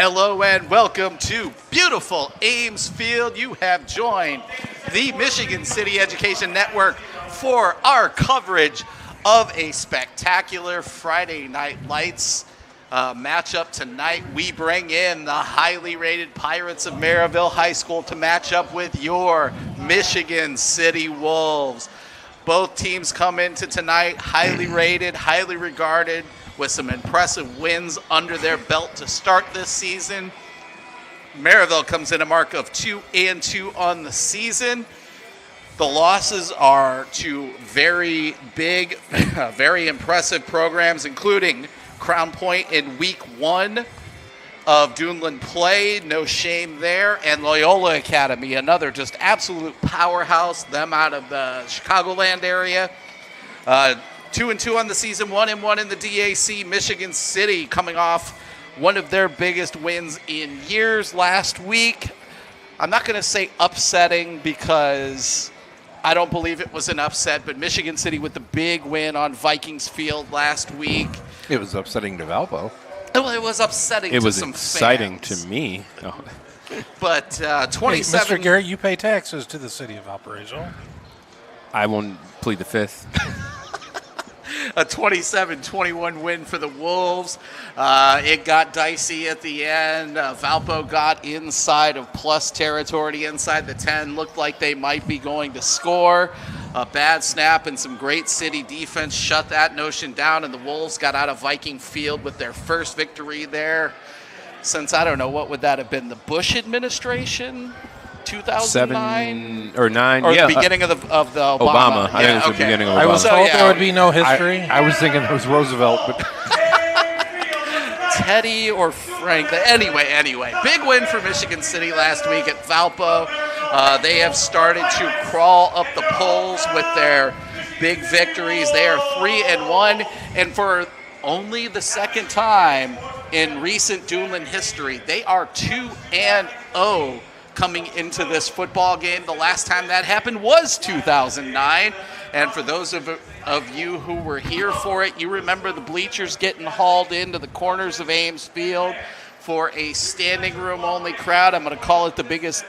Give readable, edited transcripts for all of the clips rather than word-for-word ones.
Hello and welcome to beautiful Ames Field. You have joined the Michigan City Education Network for our coverage of a spectacular Friday Night Lights matchup tonight. We bring in the highly rated Pirates of Merrillville High School to match up with your Michigan City Wolves. Both teams come into tonight highly rated, highly regarded, with some impressive wins under their belt to start this season. Merrillville comes in a mark of 2-2 on the season. The losses are to very big, very impressive programs, including Crown Point in week 1 of Duneland play. No shame there. And Loyola Academy, another just absolute powerhouse, them out of the Chicagoland area. 2-2 on the season, 1-1 in the DAC. Michigan City coming off one of their biggest wins in years last week. I'm not going to say upsetting because I don't believe it was an upset, but Michigan City with the big win on Vikings Field last week. It was upsetting to Valpo. Well, it was upsetting to some fans. It was exciting to me. Oh. But 27... Hey, Mr. Garrett, you pay taxes to the city of Valparaiso. I won't plead the fifth. A 27-21 win for the Wolves. It got dicey at the end. Valpo got inside of plus territory, inside the 10. Looked like they might be going to score. A bad snap and some great city defense shut that notion down, and the Wolves got out of Viking Field with their first victory there since, I don't know, what would that have been, the Bush administration? 2009 or 9, or yeah, the beginning of the Obama. Obama. I think it was the beginning of Obama. I was told there would be no history. I was thinking it was Roosevelt, but Teddy or Frank. Anyway, big win for Michigan City last week at Valpo. They have started to crawl up the polls with their big victories. They are 3-1, and for only the second time in recent Duneland history, they are 2-0. Coming into this football game. The last time that happened was 2009. And for those of you who were here for it, you remember the bleachers getting hauled into the corners of Ames Field for a standing room only crowd. I'm going to call it the biggest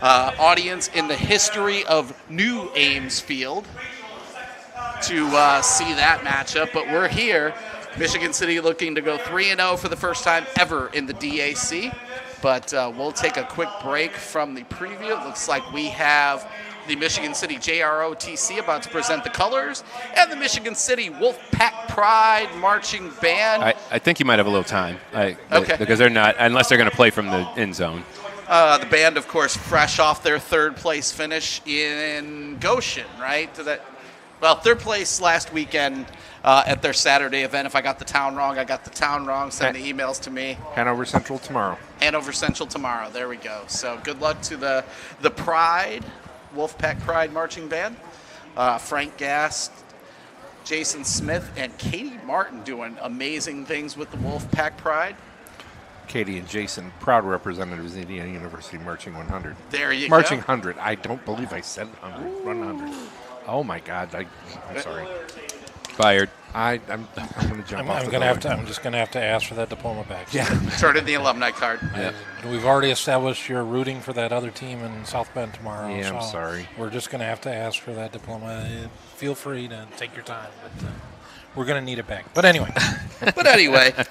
audience in the history of New Ames Field to see that matchup. But we're here. Michigan City looking to go 3-0 for the first time ever in the DAC. But we'll take a quick break from the preview. It looks like we have the Michigan City JROTC about to present the colors and the Michigan City Wolfpack Pride Marching Band. I think you might have a little time. Okay. Because they're not, unless they're going to play from the end zone. The band, of course, fresh off their third place finish in Goshen, right? Third place last weekend at their Saturday event. If I got the town wrong, I got the town wrong. Send the emails to me. Hanover Central tomorrow. There we go. So good luck to the Pride, Wolfpack Pride Marching Band. Frank Gast, Jason Smith, and Katie Martin doing amazing things with the Wolfpack Pride. Katie and Jason, proud representatives of Indiana University Marching 100. There you Marching go. 100. I don't believe I said 100. Run 100. Oh, my God. I'm sorry. Fired. I'm going to jump off the building. I'm just going to have to ask for that diploma back. Yeah. Turn in the alumni card. Yeah. We've already established you're rooting for that other team in South Bend tomorrow. Yeah, so I'm sorry. We're just going to have to ask for that diploma. Feel free to take your time, but we're going to need it back. But anyway.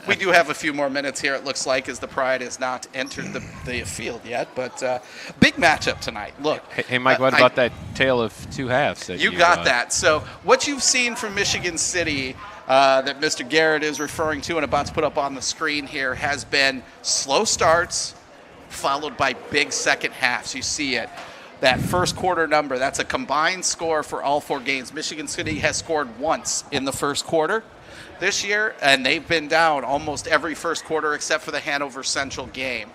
We do have a few more minutes here, it looks like, as the Pride has not entered the field yet. But big matchup tonight. Look. Hey, Mike, what about that tale of two halves? You got that. So what you've seen from Michigan City that Mr. Garrett is referring to and about to put up on the screen here has been slow starts followed by big second halves. You see it. That first quarter number, that's a combined score for all 4 games. Michigan City has scored once in the first quarter this year, and they've been down almost every first quarter except for the Hanover Central game.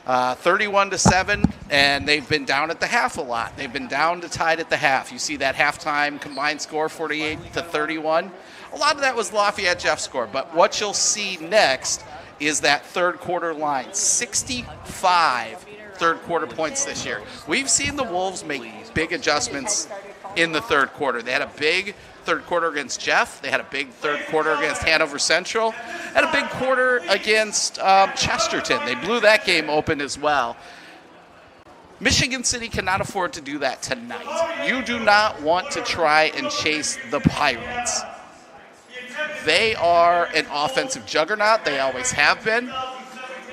31-7, and they've been down at the half a lot. They've been down to tied at the half. You see that halftime combined score, 48-31. A lot of that was Lafayette Jeff's score, but what you'll see next is that third quarter line, 65 third quarter points this year. We've seen the Wolves make big adjustments in the third quarter. They had a big third quarter against Jeff. They had a big third quarter against Hanover Central. and a big quarter against Chesterton. They blew that game open as well. Michigan City cannot afford to do that tonight. You do not want to try and chase the Pirates. They are an offensive juggernaut. They always have been.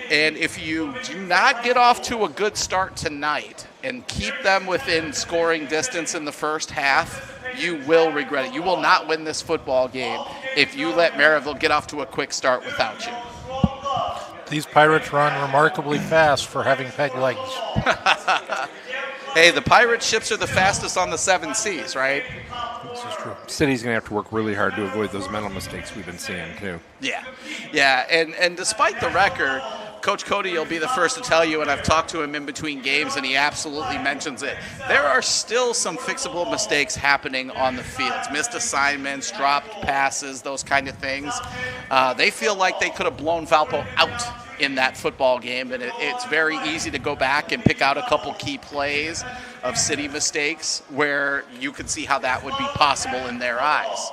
And if you do not get off to a good start tonight and keep them within scoring distance in the first half, you will regret it. You will not win this football game if you let Merrillville get off to a quick start without you. These Pirates run remarkably fast for having peg legs. Hey, the pirate ships are the fastest on the 7 seas, right? This is true. City's going to have to work really hard to avoid those mental mistakes we've been seeing, too. Yeah. And despite the record, Coach Cody will be the first to tell you, and I've talked to him in between games, and he absolutely mentions it. There are still some fixable mistakes happening on the fields. Missed assignments, dropped passes, those kind of things. They feel like they could have blown Valpo out in that football game, and it's very easy to go back and pick out a couple key plays of City mistakes where you could see how that would be possible in their eyes.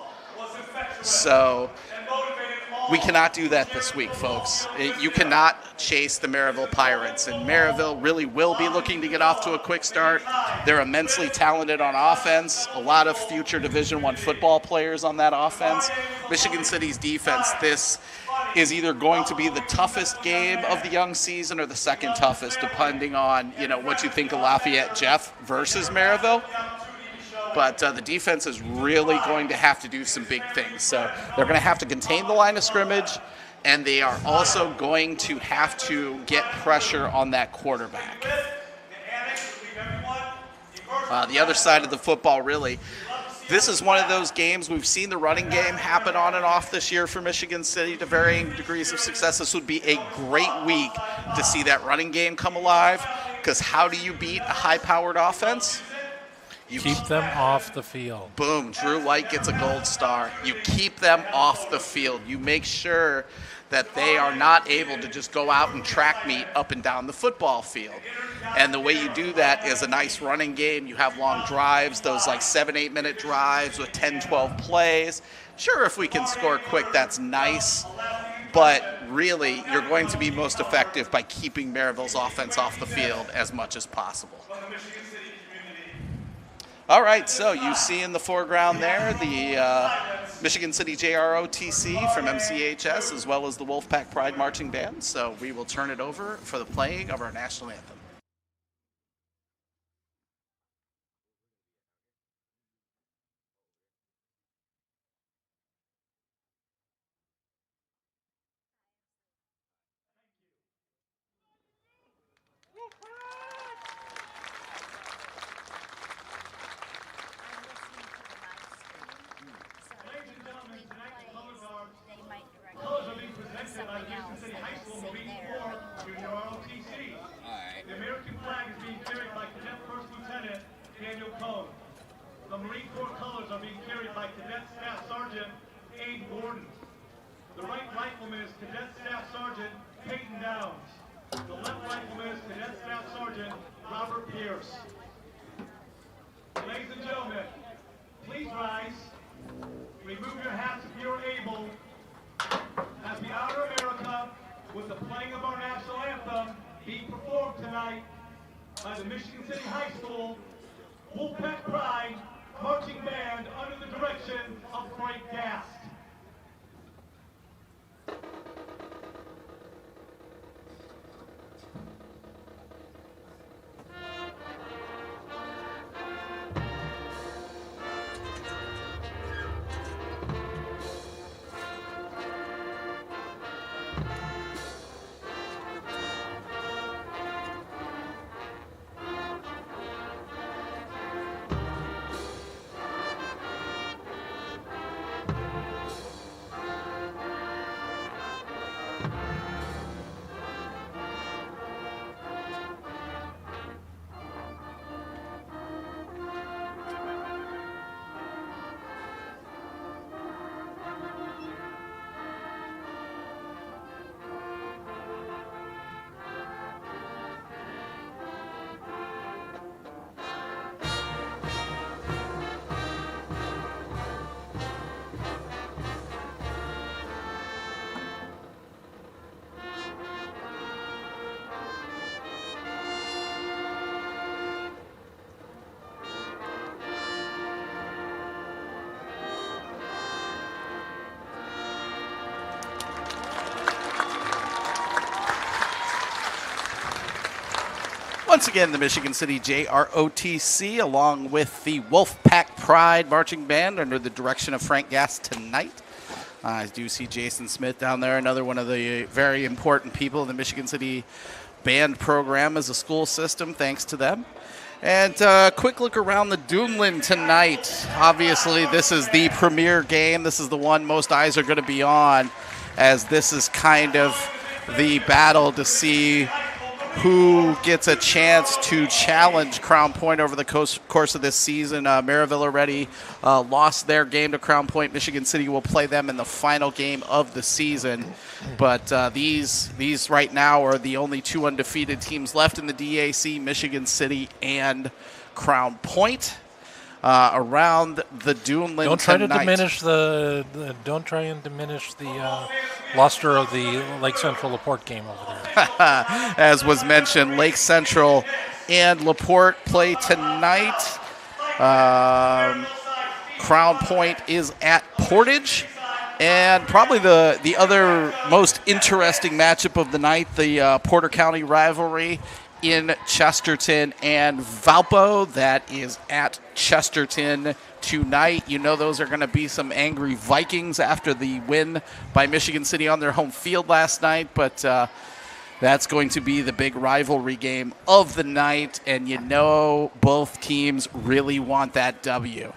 So we cannot do that this week, folks. You cannot chase the Merrillville Pirates, and Merrillville really will be looking to get off to a quick start. They're immensely talented on offense, a lot of future Division I football players on that offense. Michigan City's defense, this is either going to be the toughest game of the young season or the second toughest, depending on what you think of Lafayette Jeff versus Merrillville. But the defense is really going to have to do some big things. So they're going to have to contain the line of scrimmage, and they are also going to have to get pressure on that quarterback. The other side of the football, really, this is one of those games we've seen the running game happen on and off this year for Michigan City to varying degrees of success. This would be a great week to see that running game come alive, because how do you beat a high-powered offense? You keep them off the field. Boom. Drew White gets a gold star. You keep them off the field. You make sure that they are not able to just go out and track meet up and down the football field. And the way you do that is a nice running game. You have long drives, those like 7-8 minute drives with 10-12 plays. Sure, if we can score quick, that's nice. But really, you're going to be most effective by keeping Merrillville's offense off the field as much as possible. All right, so you see in the foreground there the Michigan City JROTC from MCHS, as well as the Wolfpack Pride Marching Band. So we will turn it over for the playing of our national anthem. The Marine Corps colors are being carried by Cadet Staff Sergeant Abe Gordon. The right rifleman is Cadet Staff Sergeant Peyton Downs. The left rifleman is Cadet Staff Sergeant Robert Pierce. Ladies and gentlemen, please rise. Remove your hats if you're able. As we honor America with the playing of our national anthem being performed tonight by the Michigan City High School Wolfpack Pride Marching Band under the direction of Frank Gast. Once again, the Michigan City JROTC, along with the Wolfpack Pride Marching Band under the direction of Frank Gass tonight. I do see Jason Smith down there, another one of the very important people in the Michigan City band program as a school system, thanks to them. And a quick look around the Duneland tonight. Obviously, this is the premier game. This is the one most eyes are going to be on, as this is kind of the battle to see who gets a chance to challenge Crown Point over the course of this season. Merrillville already lost their game to Crown Point. Michigan City will play them in the final game of the season. But these right now are the only two undefeated teams left in the DAC, Michigan City and Crown Point. Around the Duneland Don't try tonight. to diminish don't try and diminish the luster of the Lake Central LaPorte game over there. As was mentioned, Lake Central and LaPorte play tonight. Crown Point is at Portage. And probably the other most interesting matchup of the night, the Porter County rivalry in Chesterton and Valpo. That is at Chesterton tonight. You know those are going to be some angry Vikings after the win by Michigan City on their home field last night, but that's going to be the big rivalry game of the night, and you know both teams really want that W.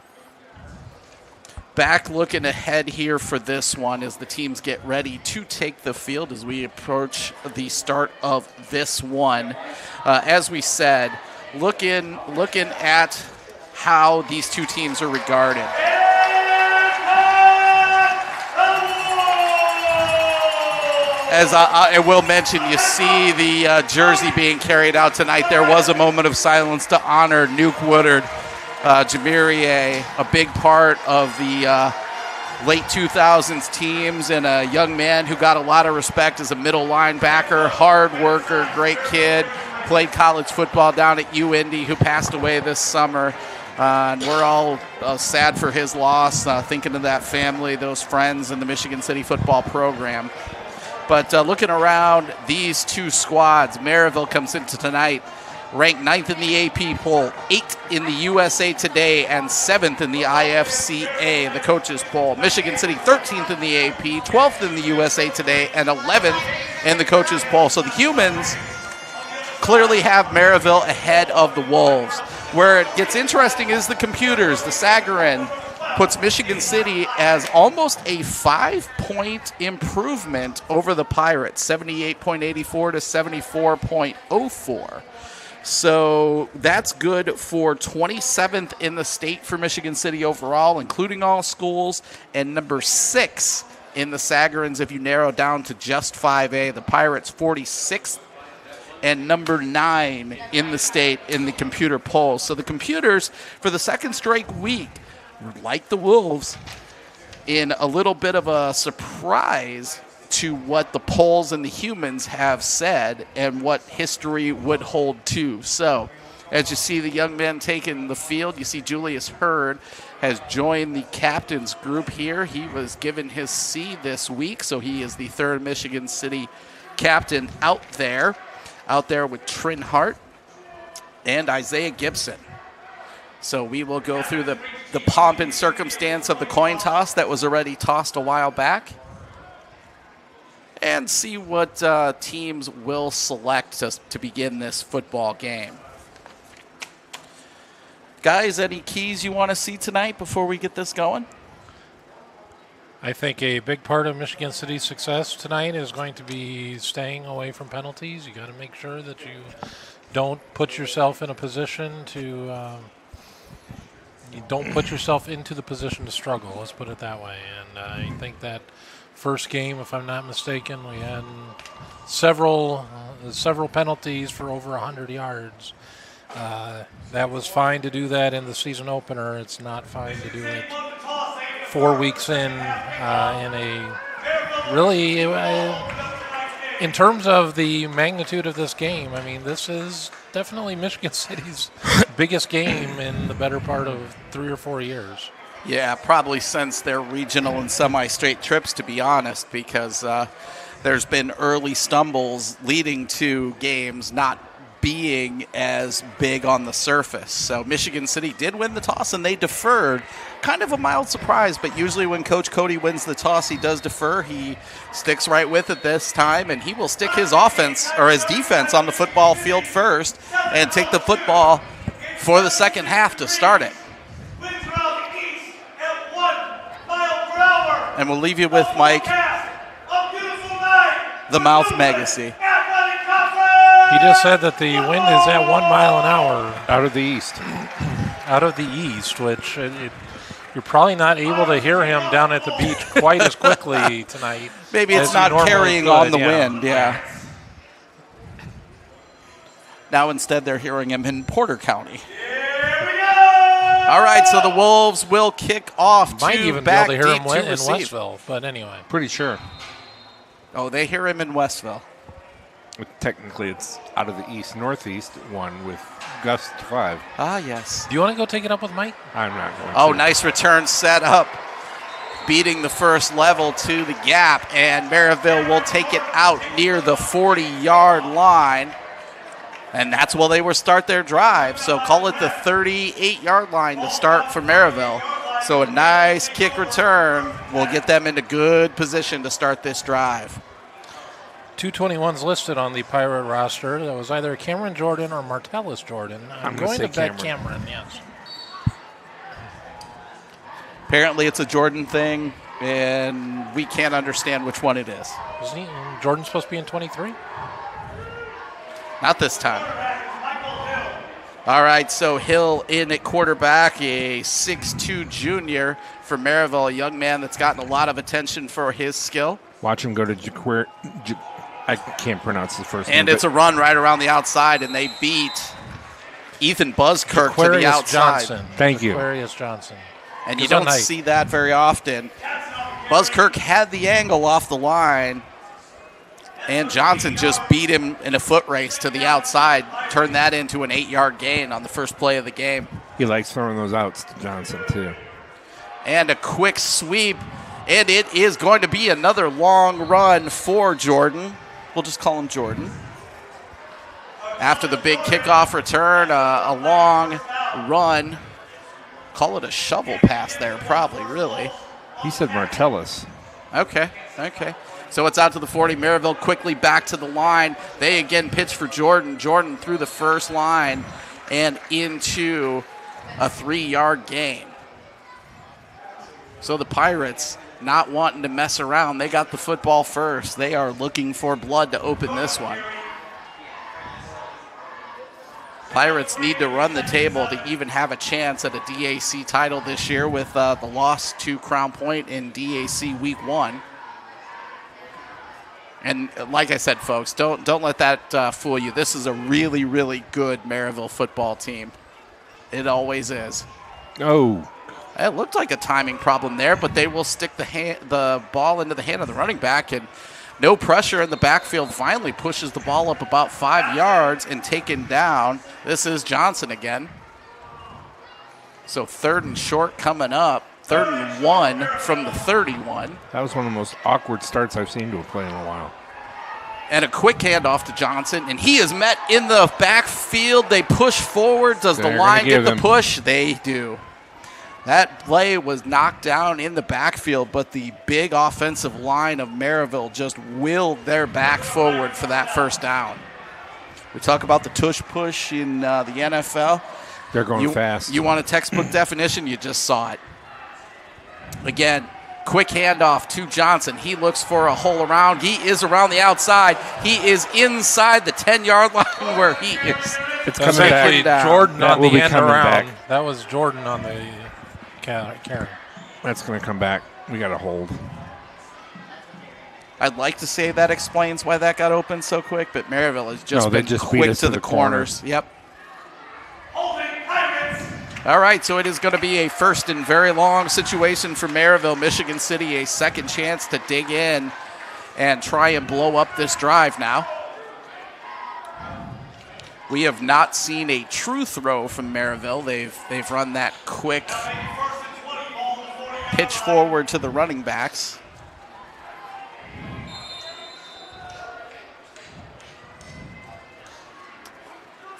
Back looking ahead here for this one as the teams get ready to take the field as we approach the start of this one. As we said, looking at how these two teams are regarded. As I will mention, you see the jersey being carried out tonight. There was a moment of silence to honor Nuke Woodard. Jamirie, a big part of the late 2000s teams, and a young man who got a lot of respect as a middle linebacker, hard worker, great kid, played college football down at UIndy, who passed away this summer. And we're all sad for his loss, thinking of that family, those friends, and the Michigan City football program. But looking around these two squads, Merrillville comes into tonight ranked 9th in the AP poll, 8th in the USA Today, and 7th in the IFCA, the coaches poll. Michigan City 13th in the AP, 12th in the USA Today, and 11th in the coaches poll. So the Humans clearly have Merrillville ahead of the Wolves. Where it gets interesting is the computers. The Sagarin puts Michigan City as almost a 5-point improvement over the Pirates, 78.84 to 74.04. So that's good for 27th in the state for Michigan City overall, including all schools, and number 6 in the Sagarins if you narrow down to just 5A. The Pirates 46th and number 9 in the state in the computer polls. So the computers, for the second straight week, like the Wolves, in a little bit of a surprise to what the polls and the Humans have said and what history would hold to. So as you see the young men taking the field, you see Julius Hurd has joined the captain's group here. He was given his C this week, so he is the 3rd Michigan City captain out there with Trin Hart and Isaiah Gibson. So we will go through the pomp and circumstance of the coin toss that was already tossed a while back and see what teams will select to begin this football game. Guys, any keys you want to see tonight before we get this going? I think a big part of Michigan City's success tonight is going to be staying away from penalties. You got to make sure that you don't put yourself in a position to you don't put yourself into the position to struggle. Let's put it that way. And I think that first game, if I'm not mistaken, we had several penalties for over 100 yards. That was fine to do that in the season opener. It's not fine to do it 4 weeks in a really, in terms of the magnitude of this game, I mean, this is definitely Michigan City's biggest game in the better part of 3 or 4 years. Yeah, probably since their regional and semi-straight trips, to be honest, because there's been early stumbles leading to games not being as big on the surface. So Michigan City did win the toss, and they deferred. Kind of a mild surprise, but usually when Coach Cody wins the toss, he does defer. He sticks right with it this time, and he will stick his offense or his defense on the football field first and take the football for the second half to start it. And we'll leave you with Mike, the Mouth Megacy. He just said that the wind is at 1 mile an hour. Out of the east. Out of the east, which you're probably not able to hear him down at the beach quite as quickly tonight. Maybe it's not carrying on the wind, yeah. Now instead they're hearing him in Porter County. All right, so the Wolves will kick off. Might even be able to hear him in Westville, but anyway. Pretty sure. Oh, they hear him in Westville. Technically, it's out of the east-northeast one with gust 5. Ah, yes. Do you want to go take it up with Mike? I'm not going Oh, to. nice return set up, beating the first level to the gap, and Merrillville will take it out near the 40-yard line. And that's where they will start their drive. So call it the 38-yard line to start for Merrillville. So a nice kick return will get them into good position to start this drive. 221's listed on the Pirate roster. That was either Cameron Jordan or Martellus Jordan. I'm going to bet Cameron, yes. Apparently it's a Jordan thing, and we can't understand which one it is. Isn't Jordan supposed to be in 23? Not this time. All right, so Hill in at quarterback, a 6'2 junior for Merrillville, a young man that's gotten a lot of attention for his skill. Watch him go to I can't pronounce the first name. And it's a run right around the outside, and they beat Ethan Buzzkirk to the outside. Johnson. Thank you. Aquarius Johnson. And you don't see that very often. Buzzkirk had the angle off the line, and Johnson just beat him in a foot race to the outside, turned that into an 8-yard gain on the first play of the game. He likes throwing those outs to Johnson, too. And a quick sweep, and it is going to be another long run for Jordan. We'll just call him Jordan. After the big kickoff return, a long run. Call it a shovel pass there, probably, really. He said Martellus. Okay. So it's out to the 40. Merrillville quickly back to the line. They again pitch for Jordan. Jordan through the first line and into a 3-yard gain. So the Pirates not wanting to mess around. They got the football first. They are looking for blood to open this one. Pirates need to run the table to even have a chance at a DAC title this year with the loss to Crown Point in DAC Week 1. And like I said, folks, don't let that fool you. This is a really, really good Merrillville football team. It always is. Oh. It looked like a timing problem there, but they will stick the ball into the hand of the running back, and no pressure in the backfield. Finally pushes the ball up about 5 yards and taken down. This is Johnson again. So 3rd and short coming up. 3rd and 1 from the 31. That was one of the most awkward starts I've seen to a play in a while. And a quick handoff to Johnson, and he is met in the backfield. They push forward. Does the line get the push? They do. That play was knocked down in the backfield, but the big offensive line of Merrillville just willed their back forward for that first down. We talk about the tush push in the NFL. They're going fast. You want a textbook definition? You just saw it. Again, quick handoff to Johnson. He looks for a hole around. He is around the outside. He is inside the 10-yard line where he is. It's coming back. Jordan that on will the be end coming around. back. That was Jordan on the carry. That's going to come back. We got to hold. I'd like to say that explains why that got open so quick, but Merrillville has just been quick to the corners. Yep. All right, so it is going to be a first and very long situation for Merrillville. Michigan City, a second chance to dig in and try and blow up this drive now. We have not seen a true throw from Merrillville. They've run that quick pitch forward to the running backs.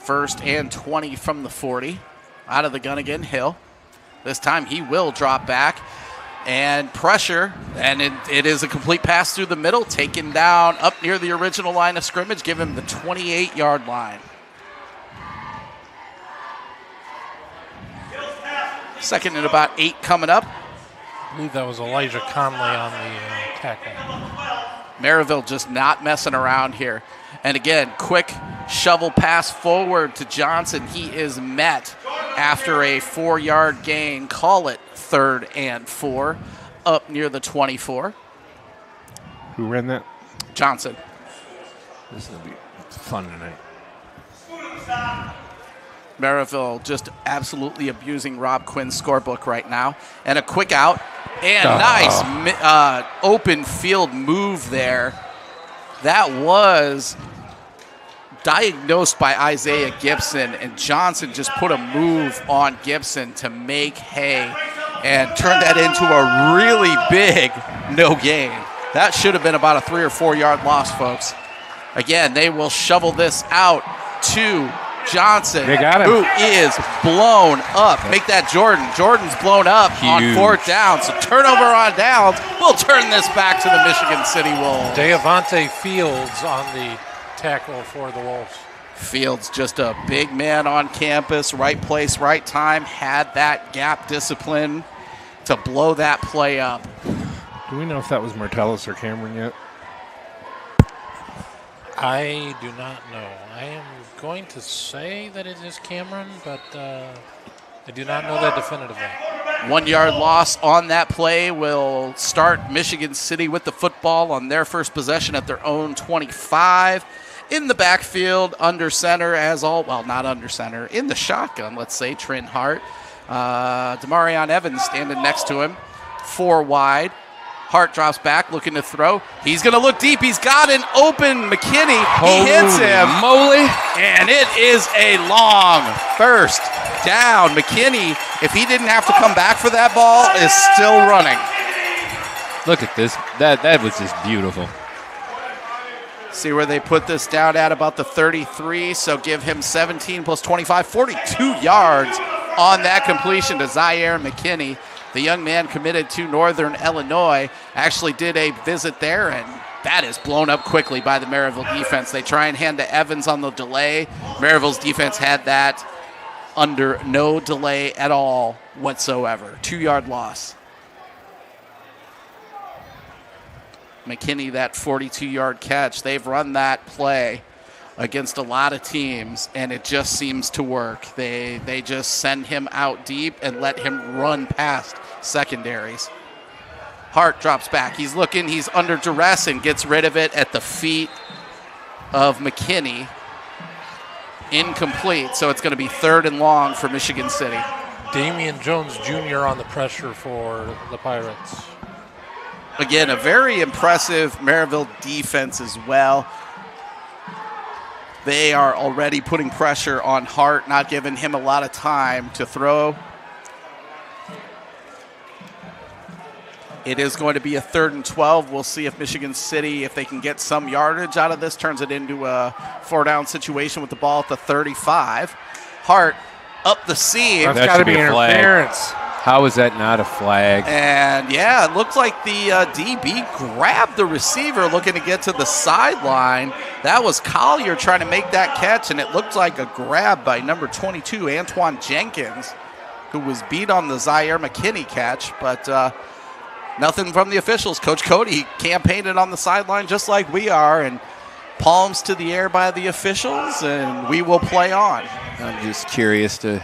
First and 20 from the 40. Out of the gun again, Hill. This time he will drop back and pressure, and it is a complete pass through the middle, taken down up near the original line of scrimmage, give him the 28-yard line. Second and about 8 coming up. I believe that was Elijah Conley on the tackle. Merrillville just not messing around here. And again, quick shovel pass forward to Johnson. He is met after a 4-yard gain. Call it 3rd and 4 up near the 24. Who ran that? Johnson. This is going to be fun tonight. Merrillville just absolutely abusing Rob Quinn's scorebook right now. And a quick out. And nice open field move there. That was diagnosed by Isaiah Gibson, and Johnson just put a move on Gibson to make hay and turn that into a really big no gain. That should have been about a 3 or 4 yard loss, folks. Again, they will shovel this out to Johnson, They got him. who is blown up. Make that Jordan. Jordan's blown up on Huge. 4th down. So turnover on downs. We'll turn this back to the Michigan City Wolves. Deavante Fields on the tackle for the Wolves. Fields, just a big man on campus, right place, right time, had that gap discipline to blow that play up. Do we know if that was Martellus or Cameron yet? I do not know. I am going to say that it is Cameron, but I do not know that definitively. 1 yard loss on that play will start Michigan City with the football on their first possession at their own 25. In the backfield, under center not under center, in the shotgun, let's say, Trent Hart. Demarion Evans standing next to him, 4 wide. Hart drops back, looking to throw. He's going to look deep. He's got an open McKinney. He hits him. Moly. And it is a long first down. McKinney, if he didn't have to come back for that ball, is still running. Look at this. That was just beautiful. See where they put this down at about the 33. So give him 17 plus 25, 42 yards on that completion to Zaire McKinney. The young man committed to Northern Illinois, actually did a visit there, and that is blown up quickly by the Merrillville defense. They try and hand to Evans on the delay. Merrillville's defense had that under no delay at all whatsoever. 2 yard loss. McKinney, that 42-yard catch. They've run that play against a lot of teams, and it just seems to work. They just send him out deep and let him run past secondaries. Hart drops back. He's looking. He's under duress and gets rid of it at the feet of McKinney. Incomplete, so it's going to be 3rd and long for Michigan City. Damian Jones Jr. on the pressure for the Pirates. Again, a very impressive Merrillville defense as well. They are already putting pressure on Hart, not giving him a lot of time to throw. It is going to be a 3rd and 12. We'll see if Michigan City, if they can get some yardage out of this, turns it into a 4-down situation with the ball at the 35. Hart up the seam. That's That got to should be be a flag. interference. How is that not a flag? And, yeah, it looked like the DB grabbed the receiver looking to get to the sideline. That was Collier trying to make that catch, and it looked like a grab by number 22, Antoine Jenkins, who was beat on the Zaire McKinney catch. But nothing from the officials. Coach Cody campaigned on the sideline just like we are, and palms to the air by the officials, and we will play on. I'm just curious to.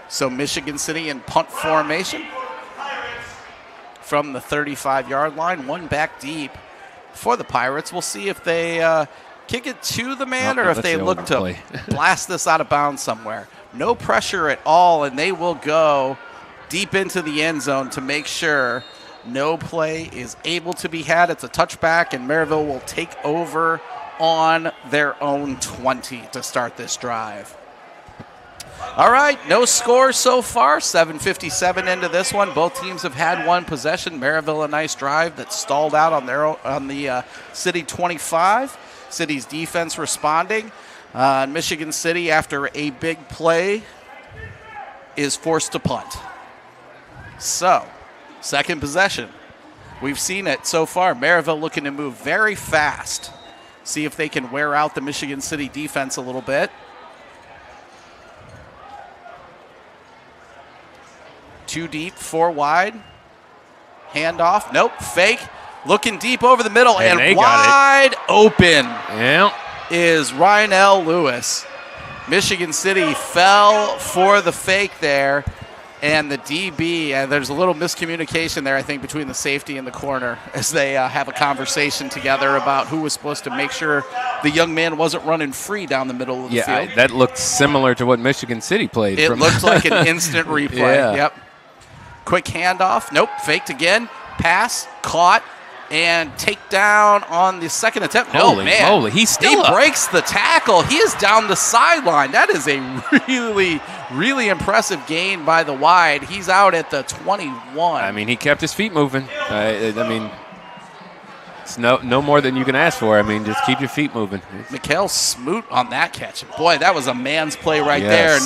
So Michigan City in punt formation from the 35-yard line, 1 back deep for the Pirates. We'll see if they kick it to the man or if they look to blast this out of bounds somewhere. No pressure at all, and they will go deep into the end zone to make sure no play is able to be had. It's a touchback, and Merrillville will take over on their own 20 to start this drive. All right, no score so far. 7:57 into this one. Both teams have had 1 possession. Merrillville a nice drive that stalled out on the City 25. City's defense responding. Michigan City, after a big play, is forced to punt. So, second possession. We've seen it so far. Merrillville looking to move very fast. See if they can wear out the Michigan City defense a little bit. 2 deep, 4 wide. Handoff. Nope. Fake. Looking deep over the middle and wide open is Ryan Lewis. Michigan City fell for the fake there. And the DB, there's a little miscommunication there, I think, between the safety and the corner as they have a conversation together about who was supposed to make sure the young man wasn't running free down the middle of the field. Yeah, that looked similar to what Michigan City played. It looked like an instant replay. Yeah. Yep. Quick handoff. Nope. Faked again. Pass. Caught. And takedown on the second attempt. Holy moly, he's still up. Breaks the tackle. He is down the sideline. That is a really, really impressive gain by the wide. He's out at the 21. I mean, he kept his feet moving. I mean, it's no more than you can ask for. I mean, just keep your feet moving. Mikhail Smoot on that catch. Boy, that was a man's play right there.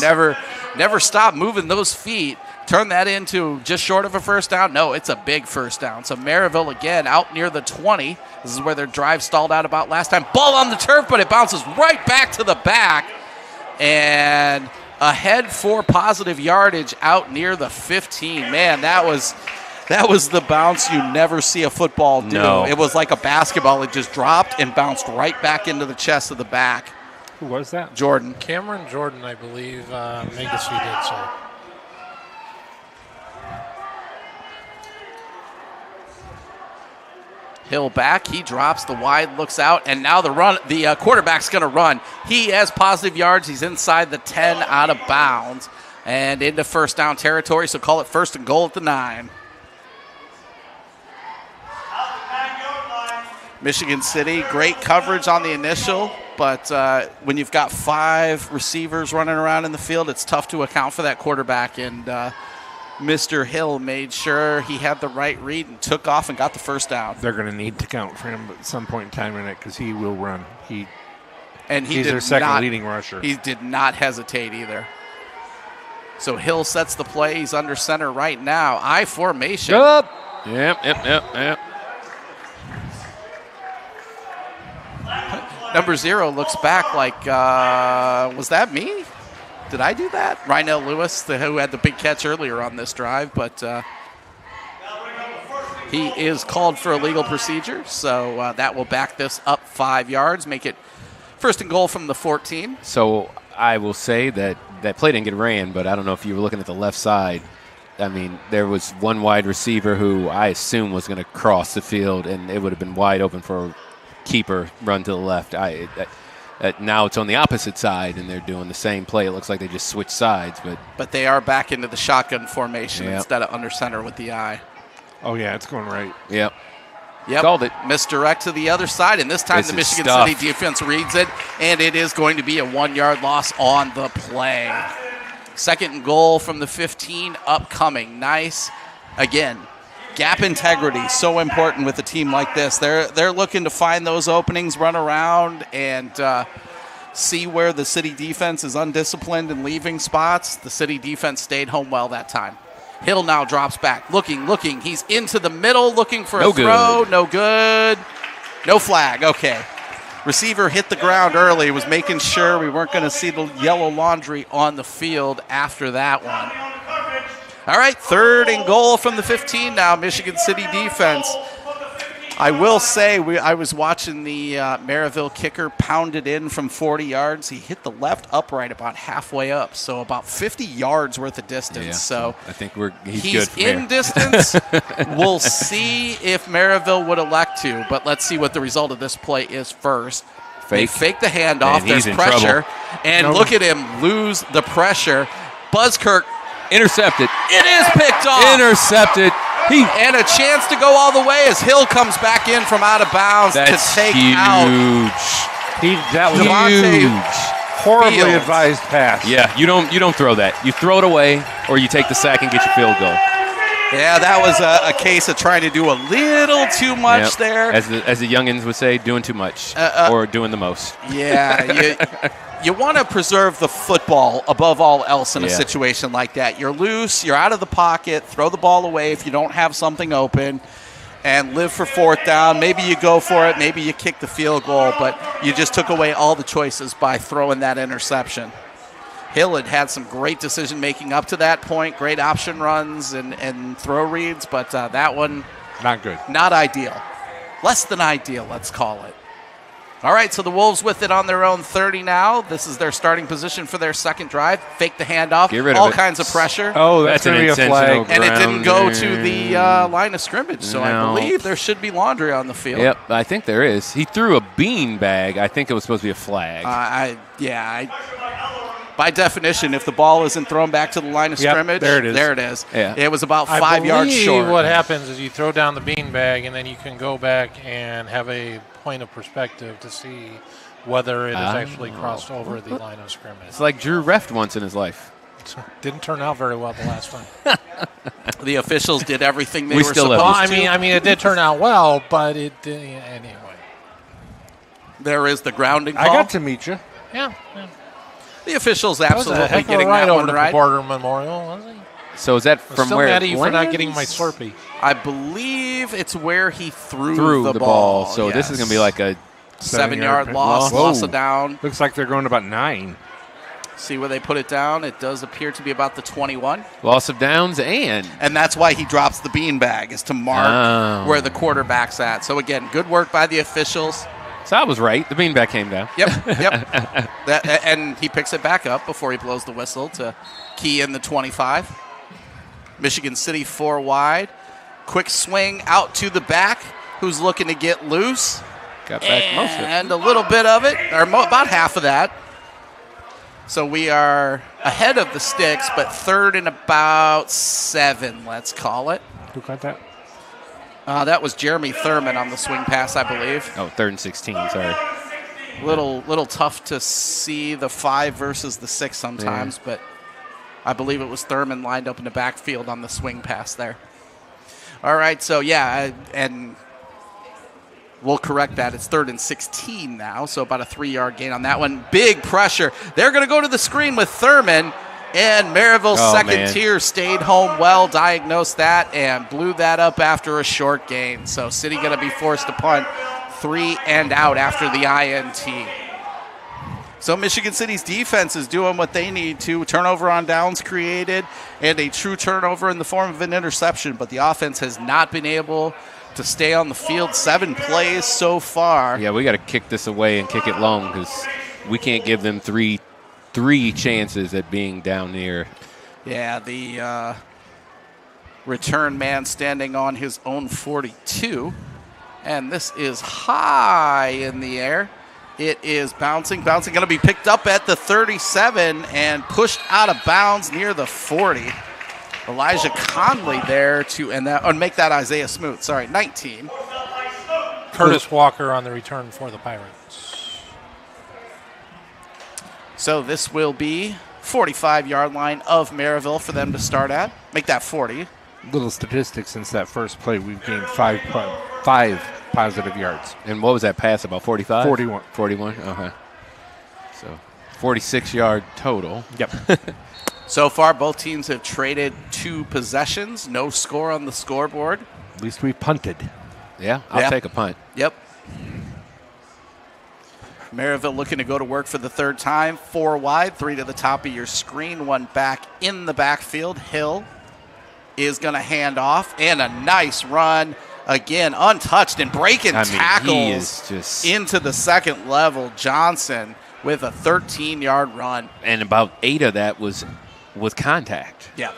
Never stop moving those feet. Turn that into just short of a first down? No, it's a big first down. So Merrillville again out near the 20. This is where their drive stalled out about last time. Ball on the turf, but it bounces right back to the back. And ahead for positive yardage out near the 15. Man, that was the bounce you never see a football do. No. It was like a basketball. It just dropped and bounced right back into the chest of the back. Who was that? Jordan. Cameron Jordan, I believe, Megacy did so. Hill back, he drops the wide, looks out, and now the quarterback's going to run. He has positive yards. He's inside the 10 out of bounds and into first down territory, so call it first and goal at the 9. Michigan City, great coverage on the initial, but when you've got 5 receivers running around in the field, it's tough to account for that quarterback, and Mr. Hill made sure he had the right read and took off and got the first down. They're going to need to count for him at some point in time in it because he will run. He's their second leading rusher. He did not hesitate either. So Hill sets the play. He's under center right now. I formation. Up. Yep. Number 0 looks back like, was that me? Did I do that? Ryan Lewis, who had the big catch earlier on this drive, but he is called for a legal procedure, so that will back this up 5 yards, make it first and goal from the 14. So I will say that play didn't get ran, but I don't know if you were looking at the left side. I mean, there was one wide receiver who I assume was going to cross the field, and it would have been wide open for a keeper run to the left. Now it's on the opposite side, and they're doing the same play. It looks like they just switched sides. But they are back into the shotgun formation instead of under center with the eye. Oh, yeah, it's going right. Yep. Called it. Misdirect to the other side, and this time the Michigan City defense reads it, and it is going to be a 1-yard loss on the play. Second and goal from the 15 upcoming. Nice. Again, gap integrity, so important with a team like this. They're looking to find those openings, run around, and see where the City defense is undisciplined and leaving spots. The City defense stayed home well that time. Hill now drops back, looking. He's into the middle, looking for a throw. No good. No flag. Okay. Receiver hit the ground early, was making sure we weren't going to see the yellow laundry on the field after that one. All right, third and goal from the 15 now, Michigan City defense. I will say, I was watching the Merrillville kicker pound it in from 40 yards. He hit the left upright about halfway up, so about 50 yards worth of distance. Yeah, so I think he's good he's from in here. distance. We'll see if Merrillville would elect to, but let's see what the result of this play is first. They fake the handoff. And he's There's in pressure. trouble. And look at him lose the pressure. Buzzkirk. Intercepted. It is picked off. Intercepted. And a chance to go all the way as Hill comes back in from out of bounds to take out. That was Devontae horribly Fields. advised pass. Yeah, you don't throw that. You throw it away, or you take the sack and get your field goal. Yeah, that was a case of trying to do a little too much there. As the youngins would say, doing too much or doing the most. Yeah, you want to preserve the football above all else in a Yeah. situation like that. You're loose, you're out of the pocket, throw the ball away if you don't have something open, and live for fourth down. Maybe you go for it, maybe you kick the field goal, but you just took away all the choices by throwing that interception. Hill had some great decision-making up to that point, great option runs and throw reads, but that one, Not good. not ideal. Less than ideal, let's call it. All right, so the Wolves with it on their own 30 now. This is their starting position for their second drive. Fake the handoff. Get rid of all it. kinds of pressure. Oh, that's an going to be a intentional flag. And it didn't go to grounding. the line of scrimmage, so I No. believe there should be laundry on the field. Yep, I think there is. He threw a bean bag. I think it was supposed to be a flag. By definition, if the ball isn't thrown back to the line of Yep, scrimmage, there it is. Yeah. It was about I 5 yards believe short. what happens is you throw down the beanbag, and then you can go back and have a point of perspective to see whether it has actually crossed over the line of scrimmage. It's like Drew refed once in his life. Didn't turn out very well the last time. The officials did everything they We were still supposed love Well, to. I mean, it did turn out well, but it did anyway. There is the grounding I call. got to meet you. Yeah, The officials that was absolutely a heck of a getting ride that over one to right. Border Memorial, wasn't he? So is that I'm from still where mad it at you for not lands? getting my Slurpee. I believe it's where he threw Through the ball. So yes. this is going to be like a 7-yard loss, Whoa. loss of down. Looks like they're going about 9. See where they put it down. It does appear to be about the 21. loss of downs and And that's why he drops the beanbag, is to mark Oh. where the quarterback's at. So, again, good work by the officials. so I was right. The beanbag came down. Yep. And he picks it back up before he blows the whistle to key in the 25. Michigan City 4 wide. Quick swing out to the back. Who's looking to get loose? Got back most of it. And a little bit of it, or about half of that. So we are ahead of the sticks, but third and about 7, let's call it. Who got that? That was Jeremy Thurman on the swing pass, I believe. Oh, 3rd and 16. Sorry. Little tough to see the 5 versus the 6 sometimes, but I believe it was Thurman lined up in the backfield on the swing pass there. All right, so and we'll correct that. It's 3rd and 16 now, so about a 3-yard gain on that one. Big pressure. They're going to go to the screen with Thurman, and Merrillville's second tier stayed home well, diagnosed that, and blew that up after a short gain. So City going to be forced to punt 3 and out after the INT. So Michigan City's defense is doing what they need to. Turnover on downs created and a true turnover in the form of an interception, but the offense has not been able to stay on the field. 7 plays so far. Yeah, we got to kick this away and kick it long because we can't give them three chances at being down near. Yeah, the return man standing on his own 42. And this is high in the air. It is bouncing, going to be picked up at the 37 and pushed out of bounds near the 40. Elijah Conley there to make that Isaiah Smoot. 19. Curtis Walker on the return for the Pirates. So this will be 45-yard line of Merrillville for them to start at. Make that 40. Little statistics since that first play. We've gained 5 positive yards. And what was that pass, about 45? 41. 41? Okay. So 46-yard total. Yep. So far, both teams have traded 2 possessions. No score on the scoreboard. At least we punted. Yeah, I'll take a punt. Yep. Merrillville looking to go to work for the 3rd time. 4 wide, 3 to the top of your screen, 1 back in the backfield. Hill is going to hand off, and a nice run. Again, untouched and breaking tackles he is just into the second level. Johnson with a 13-yard run. And about 8 of that was with contact. Yeah.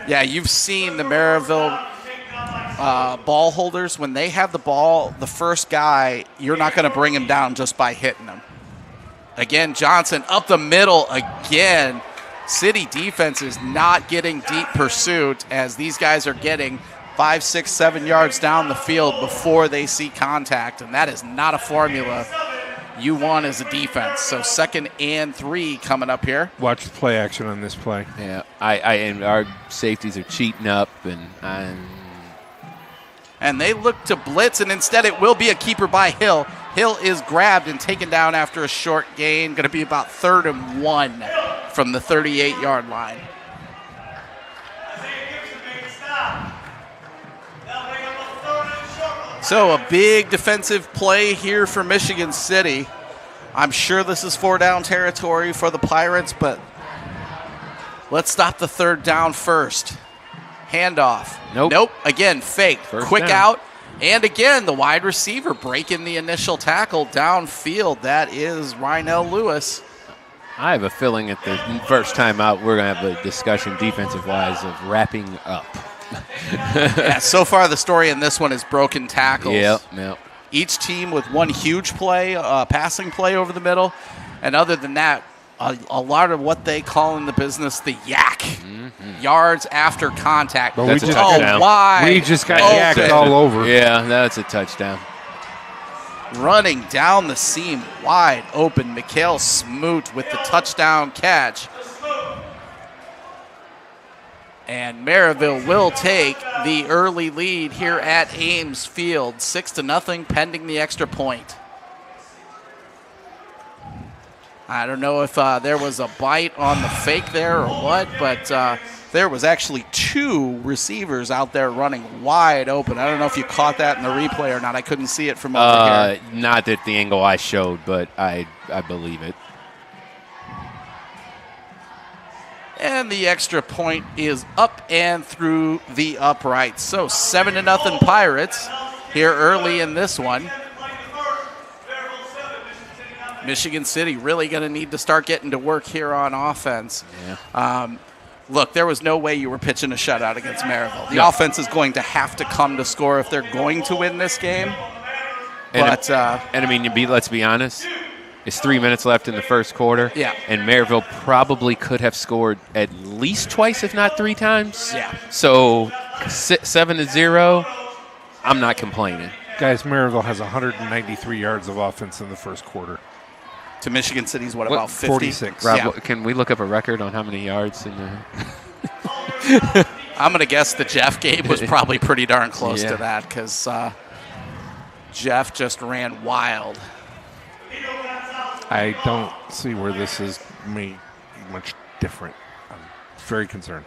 Yeah, you've seen the Merrillville ball holders. When they have the ball, the first guy, you're not going to bring him down just by hitting him. Again, Johnson up the middle again. City defense is not getting deep pursuit as these guys are getting 5, 6, 7 yards down the field before they see contact, and that is not a formula you want as a defense. So 2nd and 3 coming up here. Watch the play action on this play. Yeah, and our safeties are cheating up, and And they look to blitz, and instead it will be a keeper by Hill. Hill is grabbed and taken down after a short gain. Going to be about 3rd and 1 from the 38-yard line. So a big defensive play here for Michigan City. I'm sure this is 4-down territory for the Pirates, but let's stop the 3rd down first. Handoff. Nope. Again, faked. Quick down. out. And again, the wide receiver breaking the initial tackle downfield. That is Rynell Lewis. I have a feeling at the first time out, we're going to have a discussion defensive-wise of wrapping up. Yeah, so far the story in this one is broken tackles. Yep. Each team with one huge play, passing play over the middle. And other than that, a lot of what they call in the business the yak. Yards after contact. But That's a we touchdown. Wide We just got open. yacked all over. Yeah, that's a touchdown. Running down the seam, wide open. Mikhail Smoot with the touchdown catch. And Merrillville will take the early lead here at Ames Field, 6-0, pending the extra point. I don't know if there was a bite on the fake there or what, but there was actually 2 receivers out there running wide open. I don't know if you caught that in the replay or not. I couldn't see it from over here. Not at the angle I showed, but I believe it. And the extra point is up and through the uprights. So 7-0 Pirates here early in this one. Michigan City really going to need to start getting to work here on offense. Yeah. Look, there was no way you were pitching a shutout against Merrillville. The offense is going to have to come to score if they're going to win this game. But let's be honest. It's 3 minutes left in the first quarter. Yeah. And Merrillville probably could have scored at least twice, if not 3 times. Yeah. So 7-0, I'm not complaining. Guys, Merrillville has 193 yards of offense in the first quarter. to Michigan City's, about 50? 46. Rob, Yeah. can we look up a record on how many yards in the I'm going to guess the Jeff game was probably pretty darn close Yeah. to that because Jeff just ran wild. I don't see where this is much different. I'm very concerned.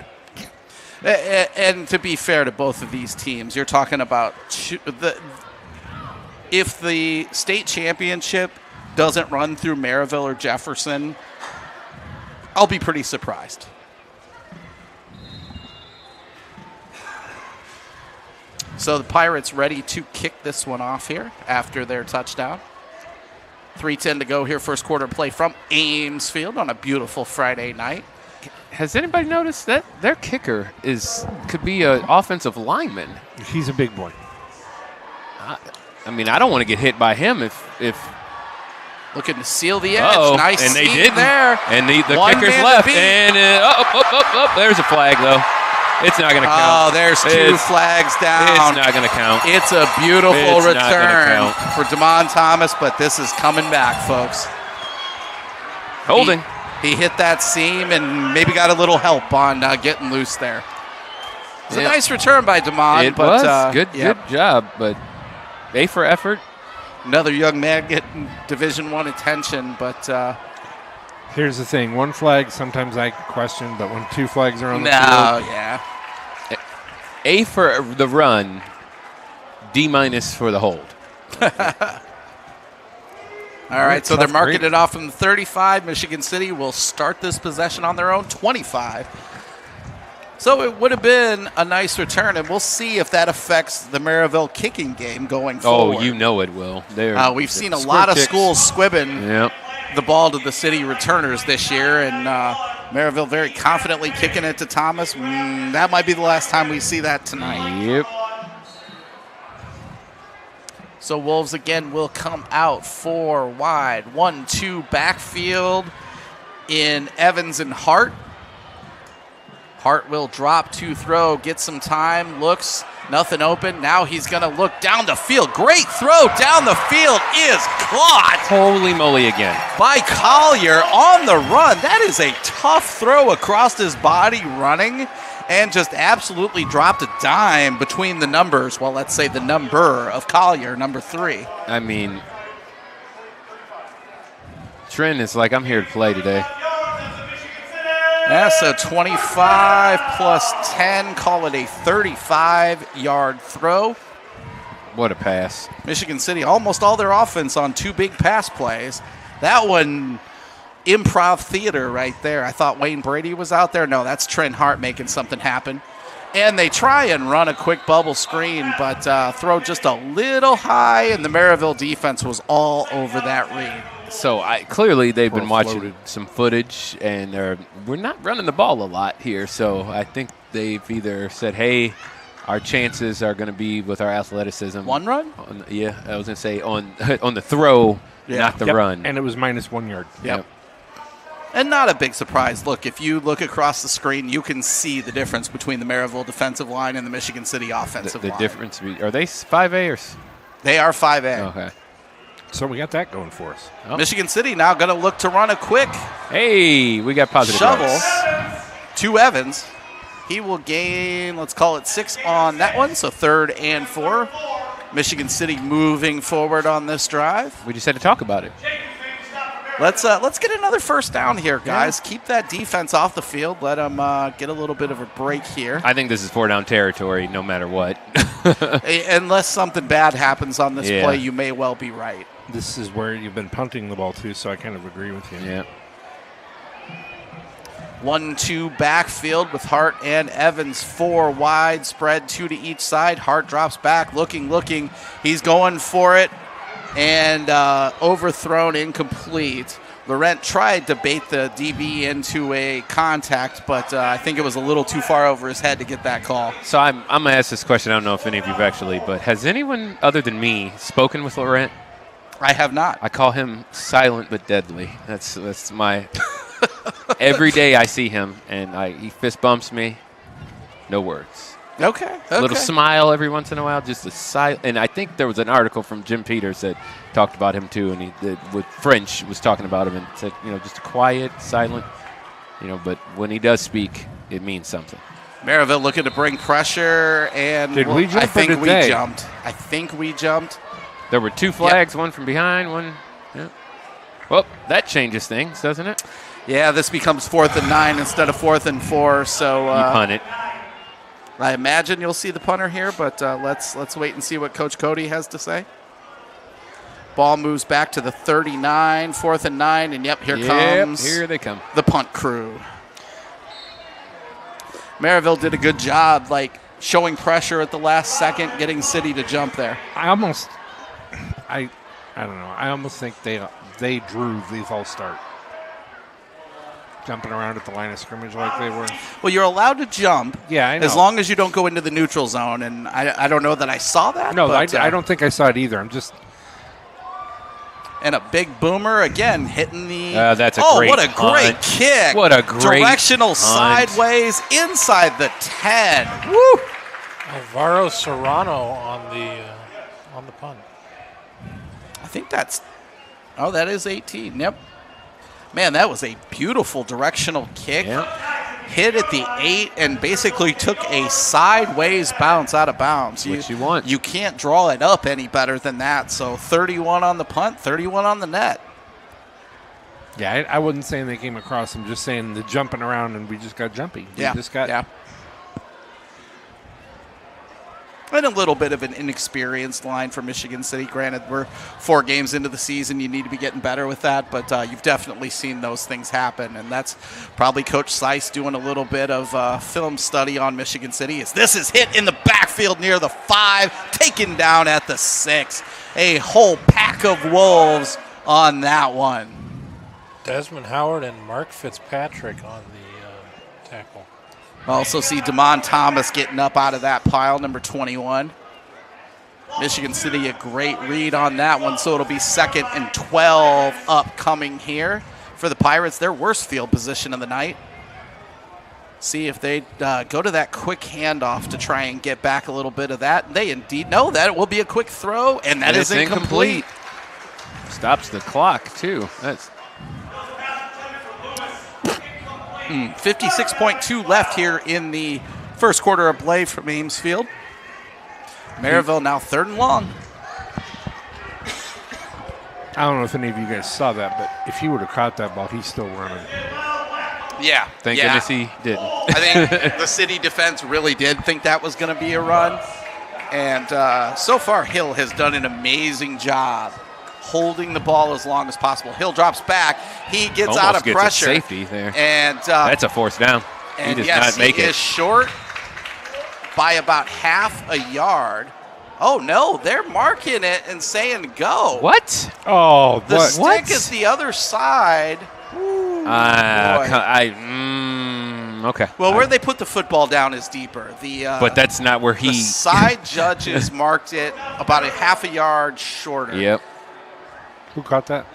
And to be fair to both of these teams, you're talking about if the state championship doesn't run through Merrillville or Jefferson, I'll be pretty surprised. So the Pirates ready to kick this one off here after their touchdown. 3:10 to go here, first quarter play from Ames Field on a beautiful Friday night. Has anybody noticed that their kicker could be an offensive lineman? He's a big boy. I mean, I don't want to get hit by him if Looking to seal the edge. Uh-oh. Nice And they seam didn't. there. And the One kicker's man to left. beat. And there's a flag, though. It's not going to count. Oh, there's two flags down. It's not going to count. It's a beautiful It's not gonna return count. for DeMond Thomas, but this is coming back, folks. Holding. He hit that seam and maybe got a little help on getting loose there. It was a nice return by DeMond. It but, was. Good yep. job. But A for effort. Another young man getting Division I attention, but Here's the thing. One flag, sometimes I question, but when two flags are on the no, field, yeah. A for the run. D- for the hold. All right, so they're tough marking break. it off from the 35. Michigan City will start this possession on their own 25. So it would have been a nice return, and we'll see if that affects the Merrillville kicking game going forward. Oh, you know it will. We've seen a lot of schools squibbing Yep. the ball to the city returners this year, and Merrillville very confidently kicking it to Thomas. That might be the last time we see that tonight. Yep. So Wolves again will come out 4 wide, 1-2 backfield in Evans and Hart. Hart will drop to throw, get some time, looks, nothing open. Now he's going to look down the field. Great throw down the field is caught Holy moly again. by Collier on the run. That is a tough throw across his body running and just absolutely dropped a dime between the numbers. Well, let's say the number of Collier, number 3. I mean, Trent is like, I'm here to play today. Yeah, so 25 plus 10, call it a 35-yard throw. What a pass. Michigan City, almost all their offense on 2 big pass plays. That one, improv theater right there. I thought Wayne Brady was out there. No, that's Trent Hart making something happen. And they try and run a quick bubble screen, but throw just a little high, and the Merrillville defense was all over that read. So clearly they've been watching some footage, and we're not running the ball a lot here. So I think they've either said, hey, our chances are going to be with our athleticism. One run? I was going to say on the throw, not the run. And it was minus 1 yard. Yep. And not a big surprise. Look, if you look across the screen, you can see the difference between the Merrillville defensive line and the Michigan City offensive line. The difference, are they 5A or? They are 5A. Okay. So we got that going for us. Oh. Michigan City now going to look to run a quick Hey, we got positive shovel yards. to Evans. He will gain, let's call it 6 on that one, so 3rd and 4. Michigan City moving forward on this drive. We just had to talk about it. Let's get another first down here, guys. Yeah. Keep that defense off the field. Let them get a little bit of a break here. I think this is 4-down territory no matter what. Unless something bad happens on this play, you may well be right. This is where you've been punting the ball too, so I kind of agree with you. Yeah. 1-2 backfield with Hart and Evans. 4 wide, spread 2 to each side. Hart drops back, looking. He's going for it, and overthrown, incomplete. Laurent tried to bait the DB into a contact, but I think it was a little too far over his head to get that call. So I'm going to ask this question. I don't know if any of you have actually, but has anyone other than me spoken with Laurent? I have not. I call him silent but deadly. That's my – every day I see him, and he fist bumps me. No words. Okay. A little smile every once in a while, just a silent. And I think there was an article from Jim Peters that talked about him too, and with French was talking about him and said, just a quiet, silent, but when he does speak, it means something. Merrillville looking to bring pressure, and did we jump? I think we jumped. There were 2 flags, one from behind, one. Yeah. Well, that changes things, doesn't it? Yeah, this becomes 4th and 9 instead of 4th and 4. So you punt it. I imagine you'll see the punter here, but let's wait and see what Coach Cody has to say. Ball moves back to the 39, 4th and 9, and here they come. The punt crew. Merrillville did a good job, showing pressure at the last second, getting City to jump there. I don't know. I almost think they drew the false start. Jumping around at the line of scrimmage like they were. Well, you're allowed to jump. Yeah, I know. As long as you don't go into the neutral zone, and I don't know that I saw that. No, but, I don't think I saw it either. I'm just. And a big boomer again hitting the. That's a great. What a great kick! What a great directional hunt. Sideways inside the 10. Woo! Alvaro Serrano on the punt. I think that's. Oh, that is 18. Yep. Man, that was a beautiful directional kick. Yep. Hit at the 8 and basically took a sideways bounce out of bounds. What you want. You can't draw it up any better than that. So 31 on the punt, 31 on the net. Yeah, I wasn't saying they came across. I'm just saying the jumping around and we just got jumpy. Yeah. And a little bit of an inexperienced line for Michigan City. Granted, we're 4 games into the season. You need to be getting better with that, but you've definitely seen those things happen, and that's probably Coach Seiss doing a little bit of film study on Michigan City. This is hit in the backfield near the 5, taken down at the 6. A whole pack of wolves on that one. Desmond Howard and Mark Fitzpatrick on the tackle. Also see Damon Thomas getting up out of that pile, number 21. Michigan City, a great read on that one, so it'll be 2nd and 12 upcoming here for the Pirates. Their worst field position of the night. See if they go to that quick handoff to try and get back a little bit of that. They indeed know that. It will be a quick throw, and that is incomplete. Stops the clock, too. That's 56.2 left here in the first quarter of play from Ames Field. Merrillville now 3rd and long. I don't know if any of you guys saw that, but if he would have caught that ball, he's still running. Yeah. Thank goodness he didn't. I think the city defense really did think that was going to be a run. And so far, Hill has done an amazing job holding the ball as long as possible. Hill drops back. He gets Almost out of gets pressure. a safety there. And that's a fourth down. He and does yes, not make he it. is short by about half a yard. Oh, no, they're marking it and saying go. What? Oh, The what? stick is the other side. Okay. Well, where they put the football down is deeper. But that's not where the he. side judges marked it about a half a yard shorter. Yep. Who caught that?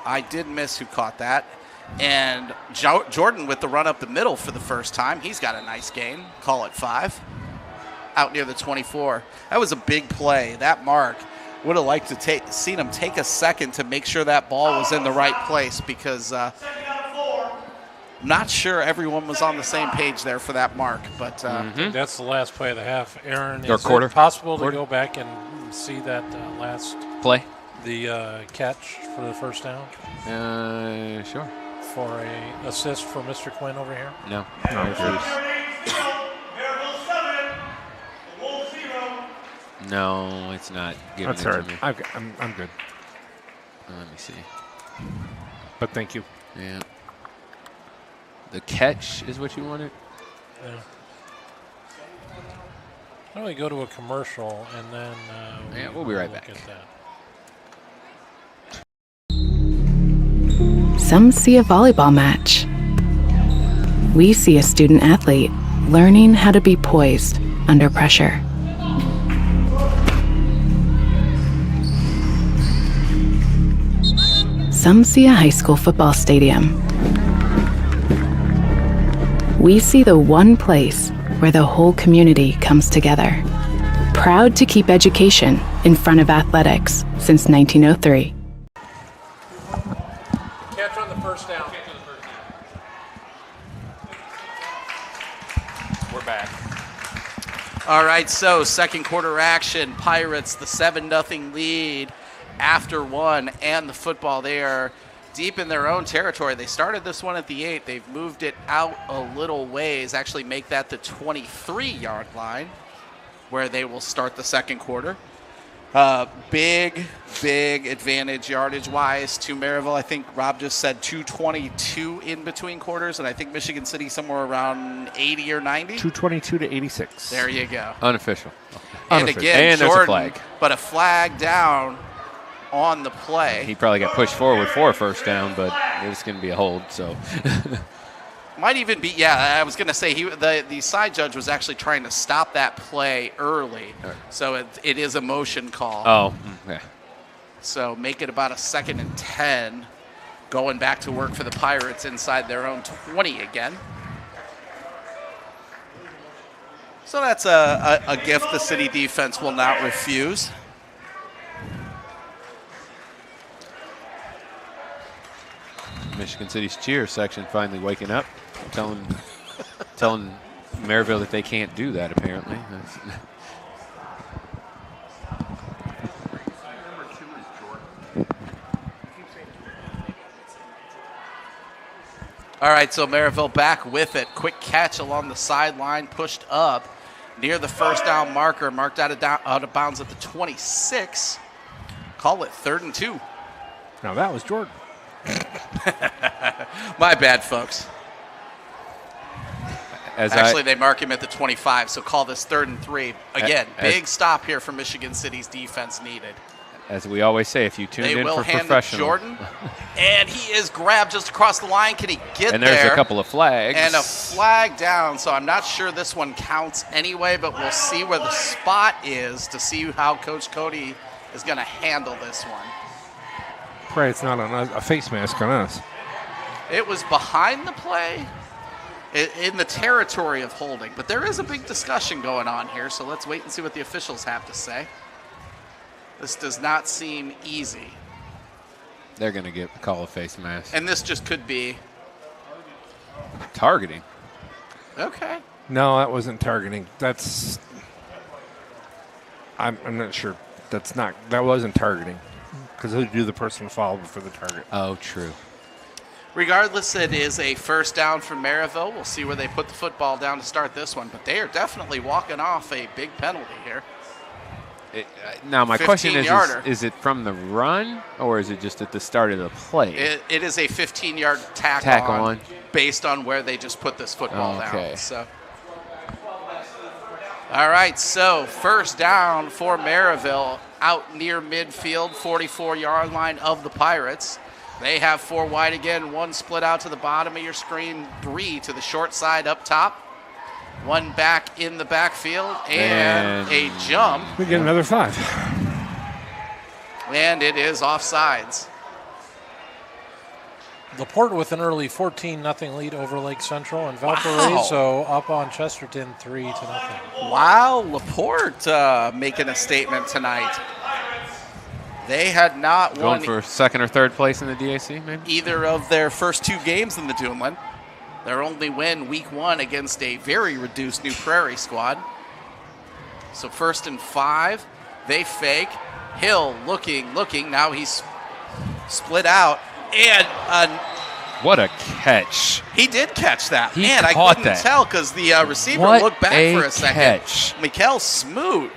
I did miss who caught that. And Jordan with the run up the middle for the first time. He's got a nice gain. Call it 5. Out near the 24. That was a big play. That mark would have liked to seen him take a second to make sure that ball was in the right place because I'm not sure everyone was on the same page there for that mark. But That's the last play of the half. Aaron, Or is quarter. it possible Quarter. to go back and see that last Play? catch for the first down Sure. for a assist for Mr. Quinn over here? No. No, it's not giving That's it all to right. me. I'm good. Let me see. But thank you. Yeah. The catch is what you wanted? Yeah. Why don't we go to a commercial and then Yeah, we'll be right look back. at that. Some see a volleyball match. We see a student athlete learning how to be poised under pressure. Some see a high school football stadium. We see the one place where the whole community comes together. Proud to keep education in front of athletics since 1903. Catch on the first down. We're back. all right, so second quarter action. Pirates the 7-0 lead after one, and the football there deep in their own territory. They started this one at the 8. They've moved it out a little ways, actually make that the 23-yard line where they will start the second quarter. Big advantage yardage-wise to Merrillville. I think Rob just said 222 in between quarters, and I think Michigan City somewhere around 80 or 90. 222 to 86. There you go. Unofficial. And Unofficial. again, And there's a Jordan, flag. but a flag down on the play. He probably got pushed forward for a first down, but it was going to be a hold, so. Might even be, yeah, I was going to say the side judge was actually trying to stop that play early. So it is a motion call. Oh, yeah. So make it about a 2nd and 10 going back to work for the Pirates inside their own 20 again. So that's a gift the city defense will not refuse. Michigan City's cheer section finally waking up, telling Merrillville that they can't do that, apparently. All right, so Merrillville back with it. Quick catch along the sideline, pushed up near the first down marker, marked out of bounds at the 26. Call it 3rd and 2. Now that was Jordan. My bad, folks. As Actually, they mark him at the 25, so call this 3rd and 3. Again, big stop here for Michigan City's defense needed. As we always say, if you tuned They in will for hand it to professional. Jordan, and he is grabbed just across the line. Can he get And there? there's a couple of flags. And a flag down, so I'm not sure this one counts anyway, but we'll see where the spot is to see how Coach Cody is going to handle this one. Pray it's not on us, a face mask on us. It was behind the play in the territory of holding, but there is a big discussion going on here, so let's wait and see what the officials have to say. This does not seem easy. They're going to get the call of face mask. And this just could be. Targeting. Okay. No, that wasn't targeting. I'm not sure. That wasn't targeting. because they do the personal foul before the target. Oh, true. Regardless, it is a first down for Merrillville. We'll see where they put the football down to start this one, but they are definitely walking off a big penalty here. Now, my question 15-yarder. is it from the run or is it just at the start of the play? It is a 15-yard tack on based on where they just put this football down. So, all right, so first down for Merrillville out near midfield, 44-yard line of the Pirates. They have 4 wide again, 1 split out to the bottom of your screen, 3 to the short side up top, 1 back in the backfield, and a jump. We get another 5. And it is offsides. LaPorte with an early 14-0 lead over Lake Central, and Valparaiso up on Chesterton 3-0. Wow, LaPorte making a statement tonight. They had not Going won for second or third place in the DAC, maybe? either of their first 2 games in the Duneland. Their only win week 1 against a very reduced New Prairie squad. So 1st and 5, they fake. Hill looking. Now he's split out. And What a catch. he did catch that. He Man, I caught couldn't that. tell because the receiver What looked back a for a second. catch. Mikael Smoot.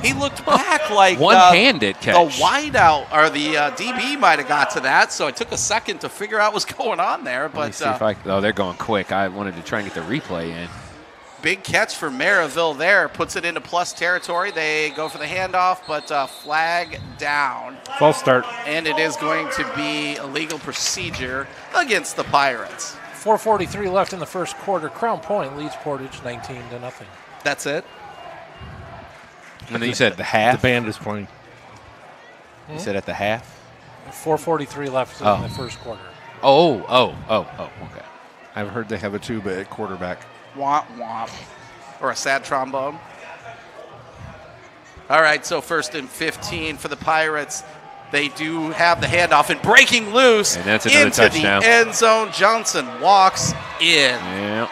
He looked back like One-handed catch. The wideout or the DB might have got to that, so it took a second to figure out what's going on there. Let me But see if they're going quick. I wanted to try and get the replay in. big catch for Merrillville there. Puts it into plus territory. They go for the handoff, but flag down. False start. And it is going to be a legal procedure against the Pirates. 4:43 left in the first quarter. Crown Point leads Portage 19-0. That's it. And then you said at the half? The band is playing. You said at the half? 4:43 left in the first quarter. Oh, okay. I've heard they have a tuba at quarterback. Womp womp. Or a sad trombone. All right, so 1st and 15 for the Pirates. They do have the handoff and breaking loose And that's another into touchdown. the end zone. Johnson walks in. Yeah.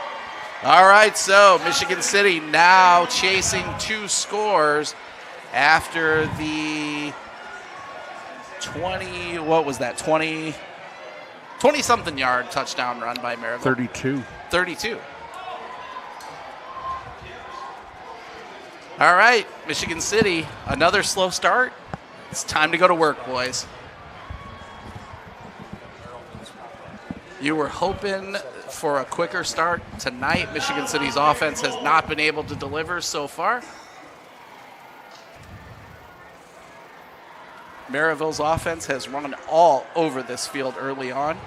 All right, so Michigan City now chasing 2 scores after the 20-something yard touchdown run by Merrillville. 32. All right, Michigan City, another slow start. It's time to go to work, boys. You were hoping for a quicker start tonight. Michigan City's offense has not been able to deliver so far. Merrillville's offense has run all over this field early on.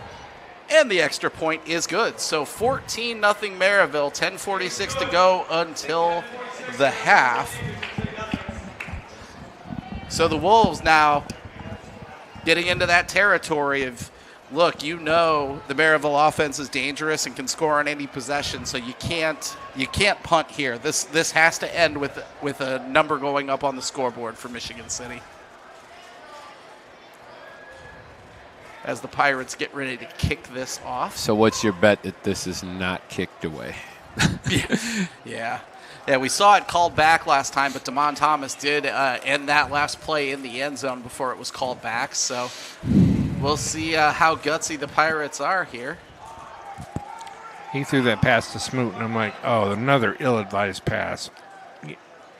And the extra point is good. So 14-0 Merrillville, 10:46 to go until the half. So the Wolves now getting into that territory of, look, you know the Merrillville offense is dangerous and can score on any possession, so you can't punt here. This has to end with a number going up on the scoreboard for Michigan City. As the Pirates get ready to kick this off. So what's your bet that this is not kicked away? Yeah, we saw it called back last time, but Damon Thomas did end that last play in the end zone before it was called back. So we'll see how gutsy the Pirates are here. He threw that pass to Smoot, and I'm like, oh, another ill-advised pass.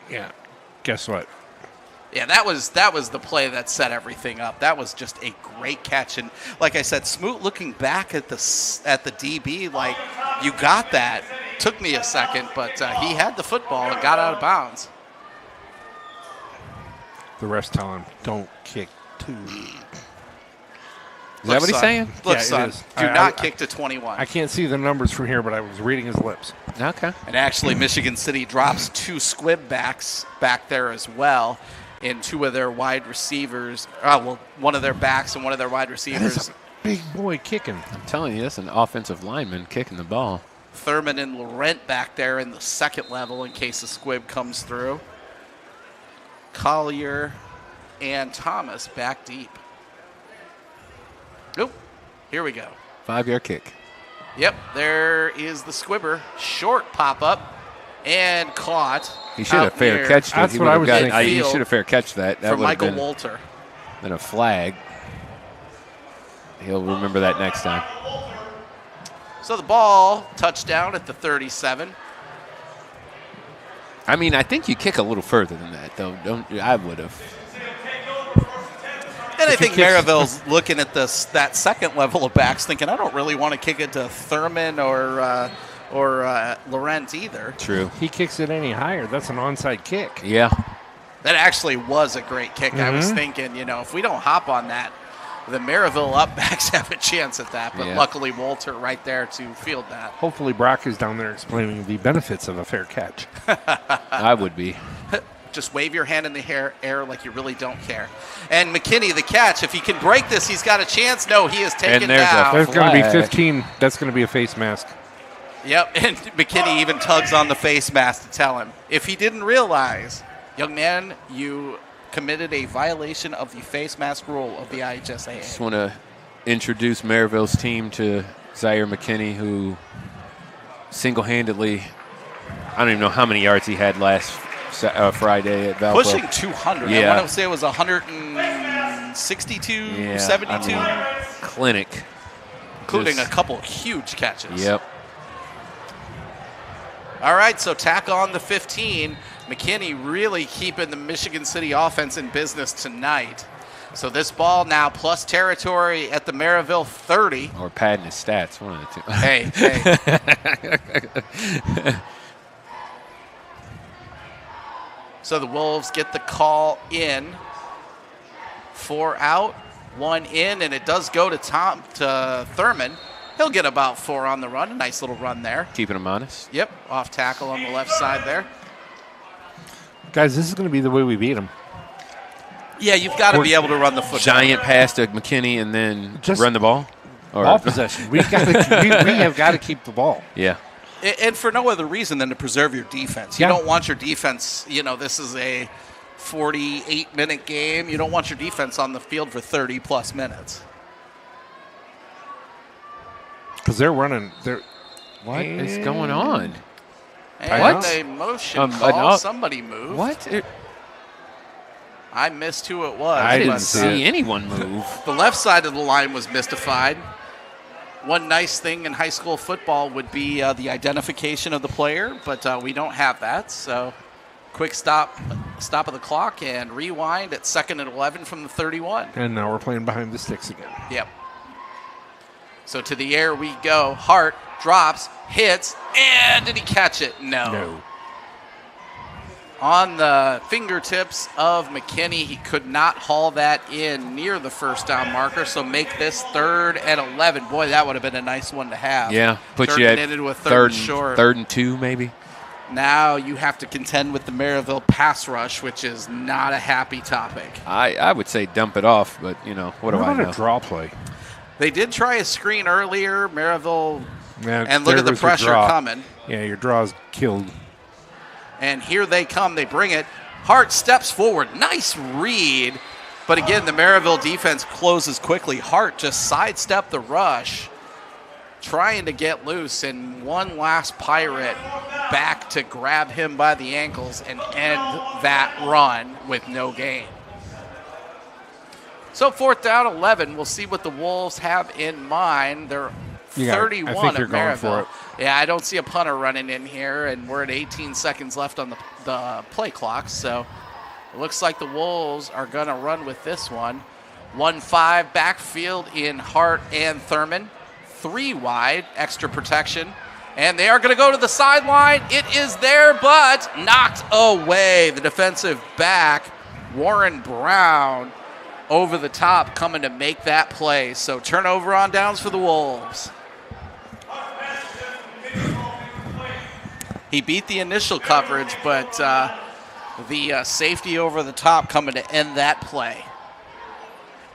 Yeah. Guess what? Yeah, that was the play that set everything up. That was just a great catch, and like I said, Smoot looking back at the DB, like, you got that. Took me a second, but he had the football and got out of bounds. The rest tell him, don't kick 2. Is that what he's saying? Look, Yeah, it son, is. do not kick to 21. I can't see the numbers from here, but I was reading his lips. Okay. And actually, Michigan City drops 2 squib backs back there as well. And 2 of their wide receivers, one of their backs and one of their wide receivers. Big boy kicking. I'm telling you, that's an offensive lineman kicking the ball. Thurman and Laurent back there in the second level in case the squib comes through. Collier and Thomas back deep. Nope. Here we go. 5-yard kick. Yep, there is the squibber. Short pop-up and caught. He should have out fair near catched it. That's He what would I have was gotten- thinking. He should have fair catched that. That for would have Michael been Wolter. and a flag. He'll remember that next time. So the ball, touchdown at the 37. I mean, I think you kick a little further than that, though. I would have. And I think Merrillville's looking at that second level of backs thinking, I don't really want to kick it to Thurman or Laurent either. True. He kicks it any higher. That's an onside kick. Yeah. That actually was a great kick. I was thinking, if we don't hop on that, the Merrillville up backs have a chance at that. But luckily, Walter right there to field that. Hopefully, Brock is down there explaining the benefits of a fair catch. I would be. Just wave your hand in the air like you really don't care. And McKinney, the catch. If he can break this, he's got a chance. No, he is taken down. There's going to be 15. That's going to be a face mask. Yep, and McKinney even tugs on the face mask to tell him. If he didn't realize, young man, you committed a violation of the face mask rule of the IHSAA. Just want to introduce Merrillville's team to Zaire McKinney, who single-handedly, I don't even know how many yards he had last Friday at Valpo. Pushing 200. Yeah. I want to say it was 162, 72. Clinic. Including a couple huge catches. Yep. All right, so tack on the 15. McKinney really keeping the Michigan City offense in business tonight. So this ball now plus territory at the Merrillville 30. Or padding his stats, one of the two. Hey. So the Wolves get the call in. 4 out, 1 in, and it does go to Thurman. He'll get about 4 on the run. A nice little run there. Keeping him honest. Yep, off tackle on the left side there. Guys, this is going to be the way we beat them. Yeah, you've got to be able to run the football. Giant pass to McKinney and then just run the ball. Or ball possession. We have got to keep the ball. Yeah. And for no other reason than to preserve your defense. You don't want your defense, this is a 48-minute game. You don't want your defense on the field for 30-plus minutes. Because they're running. What is going on? And a motion call. Somebody moved. What? I missed who it was. I didn't see anyone move. The left side of the line was mystified. One nice thing in high school football would be the identification of the player, but we don't have that. So quick stop of the clock and rewind at 2nd and 11 from the 31. And now we're playing behind the sticks again. Yep. So to the air we go. Hart drops, hits, and did he catch it? No. On the fingertips of McKinney, he could not haul that in near the first down marker, so make this 3rd and 11. Boy, that would have been a nice one to have. Yeah, put you at into a third and short. 3rd and 2 maybe. Now you have to contend with the Merrillville pass rush, which is not a happy topic. I would say dump it off, but, what do I know? A draw play? They did try a screen earlier, Merrillville, Yeah, and look at the pressure coming. Yeah, your draw's killed. And here they come. They bring it. Hart steps forward. Nice read. But again, the Merrillville defense closes quickly. Hart just sidestepped the rush, trying to get loose. And one last Pirate back to grab him by the ankles and end that run with no gain. So 4th down, 11. We'll see what the Wolves have in mind. They're 31 I think you're at going Merrillville. for it. Yeah, I don't see a punter running in here, and we're at 18 seconds left on the play clock. So it looks like the Wolves are going to run with this one. 1-5 backfield in Hart and Thurman. 3 wide, extra protection. And they are going to go to the sideline. It is there, but knocked away. The defensive back, Warren Brown, over the top, coming to make that play. So turnover on downs for the Wolves. He beat the initial coverage, but the safety over the top coming to end that play.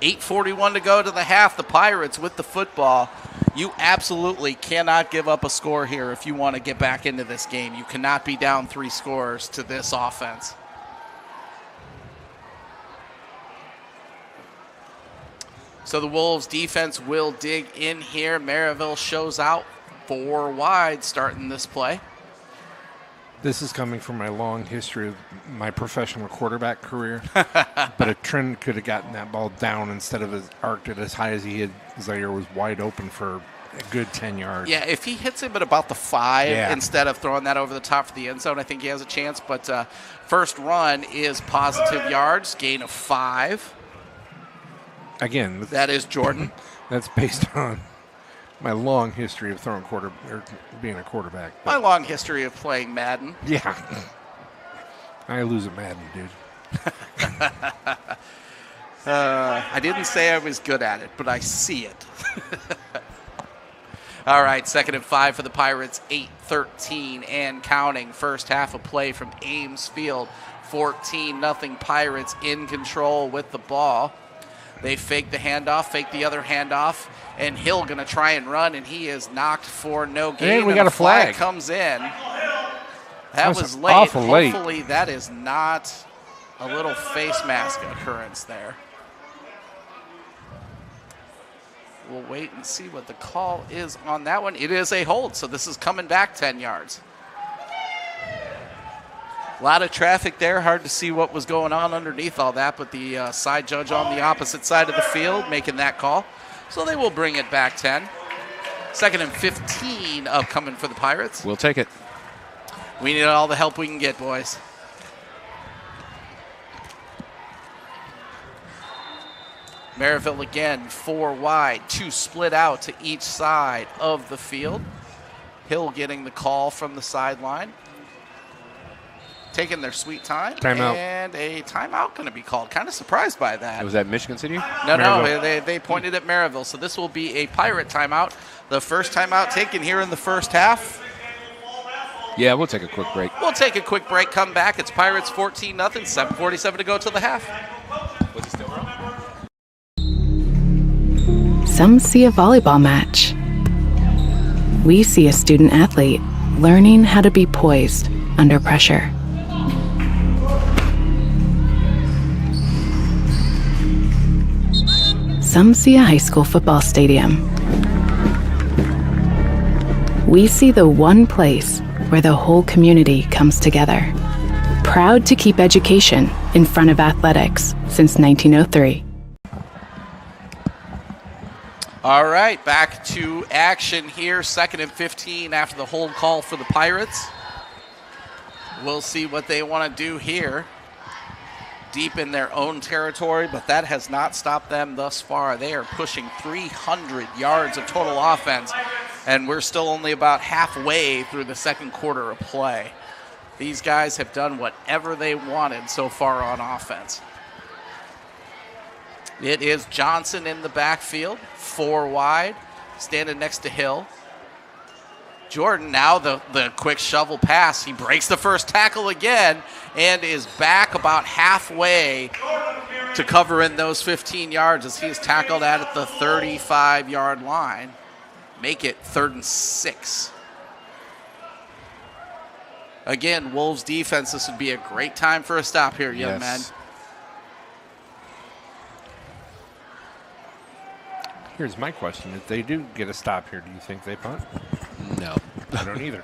8:41 to go to the half. The Pirates with the football. You absolutely cannot give up a score here if you want to get back into this game. You cannot be down 3 scores to this offense. So the Wolves defense will dig in here. Merrillville shows out 4 wide starting this play. This is coming from my long history of my professional quarterback career. But a Trent could have gotten that ball down instead of as arced it as high as he had. Zaire was wide open for a good 10 yards. Yeah, if he hits him at about the 5 instead of throwing that over the top for the end zone, I think he has a chance. But first run is positive yards, gain of 5. Again, That is Jordan. that's based on my long history of throwing or being a quarterback. But My long history of playing Madden. yeah, I lose at Madden, dude. I didn't say I was good at it, but I see it. All right, 2nd and 5 for the Pirates, 8-13 and counting. First half of play from Ames Field, 14-0 Pirates in control with the ball. They fake the handoff, fake the other handoff, and Hill going to try and run, and he is knocked for no gain. And we got a flag. Comes in. That That's was late. awful late. Hopefully that is not a little face mask occurrence there. We'll wait and see what the call is on that one. It is a hold, so this is coming back 10 yards. A lot of traffic there. Hard to see what was going on underneath all that, but the side judge on the opposite side of the field making that call. So they will bring it back 10. 2nd and 15 upcoming for the Pirates. We'll take it. We need all the help we can get, boys. Merrillville again, 4 wide, 2 split out to each side of the field. Hill getting the call from the sideline. Taking their sweet time. Timeout. And a timeout going to be called. Kind of surprised by that. Was that Michigan City? No, they pointed at Merrillville. So this will be a Pirate timeout. The first timeout taken here in the first half. Yeah, we'll take a quick break. We'll take a quick break, come back. It's Pirates 14-0, 7:47 to go till the half. Was it still wrong? Some see a volleyball match. We see a student athlete learning how to be poised under pressure. Some see a high school football stadium. We see the one place where the whole community comes together. Proud to keep education in front of athletics since 1903. All right, back to action here. 2nd and 15 after the hold call for the Pirates. We'll see what they want to do here. Deep in their own territory, but that has not stopped them thus far. They are pushing 300 yards of total offense, and we're still only about halfway through the second quarter of play. These guys have done whatever they wanted so far on offense. It is Johnson in the backfield, 4 wide, standing next to Hill. Jordan, now the quick shovel pass. He breaks the first tackle again and is back about halfway to cover in those 15 yards as he is tackled at the 35-yard line. Make it 3rd and 6. Again, Wolves defense, this would be a great time for a stop here, young man. Here's my question. If they do get a stop here, do you think they punt? No. I don't either.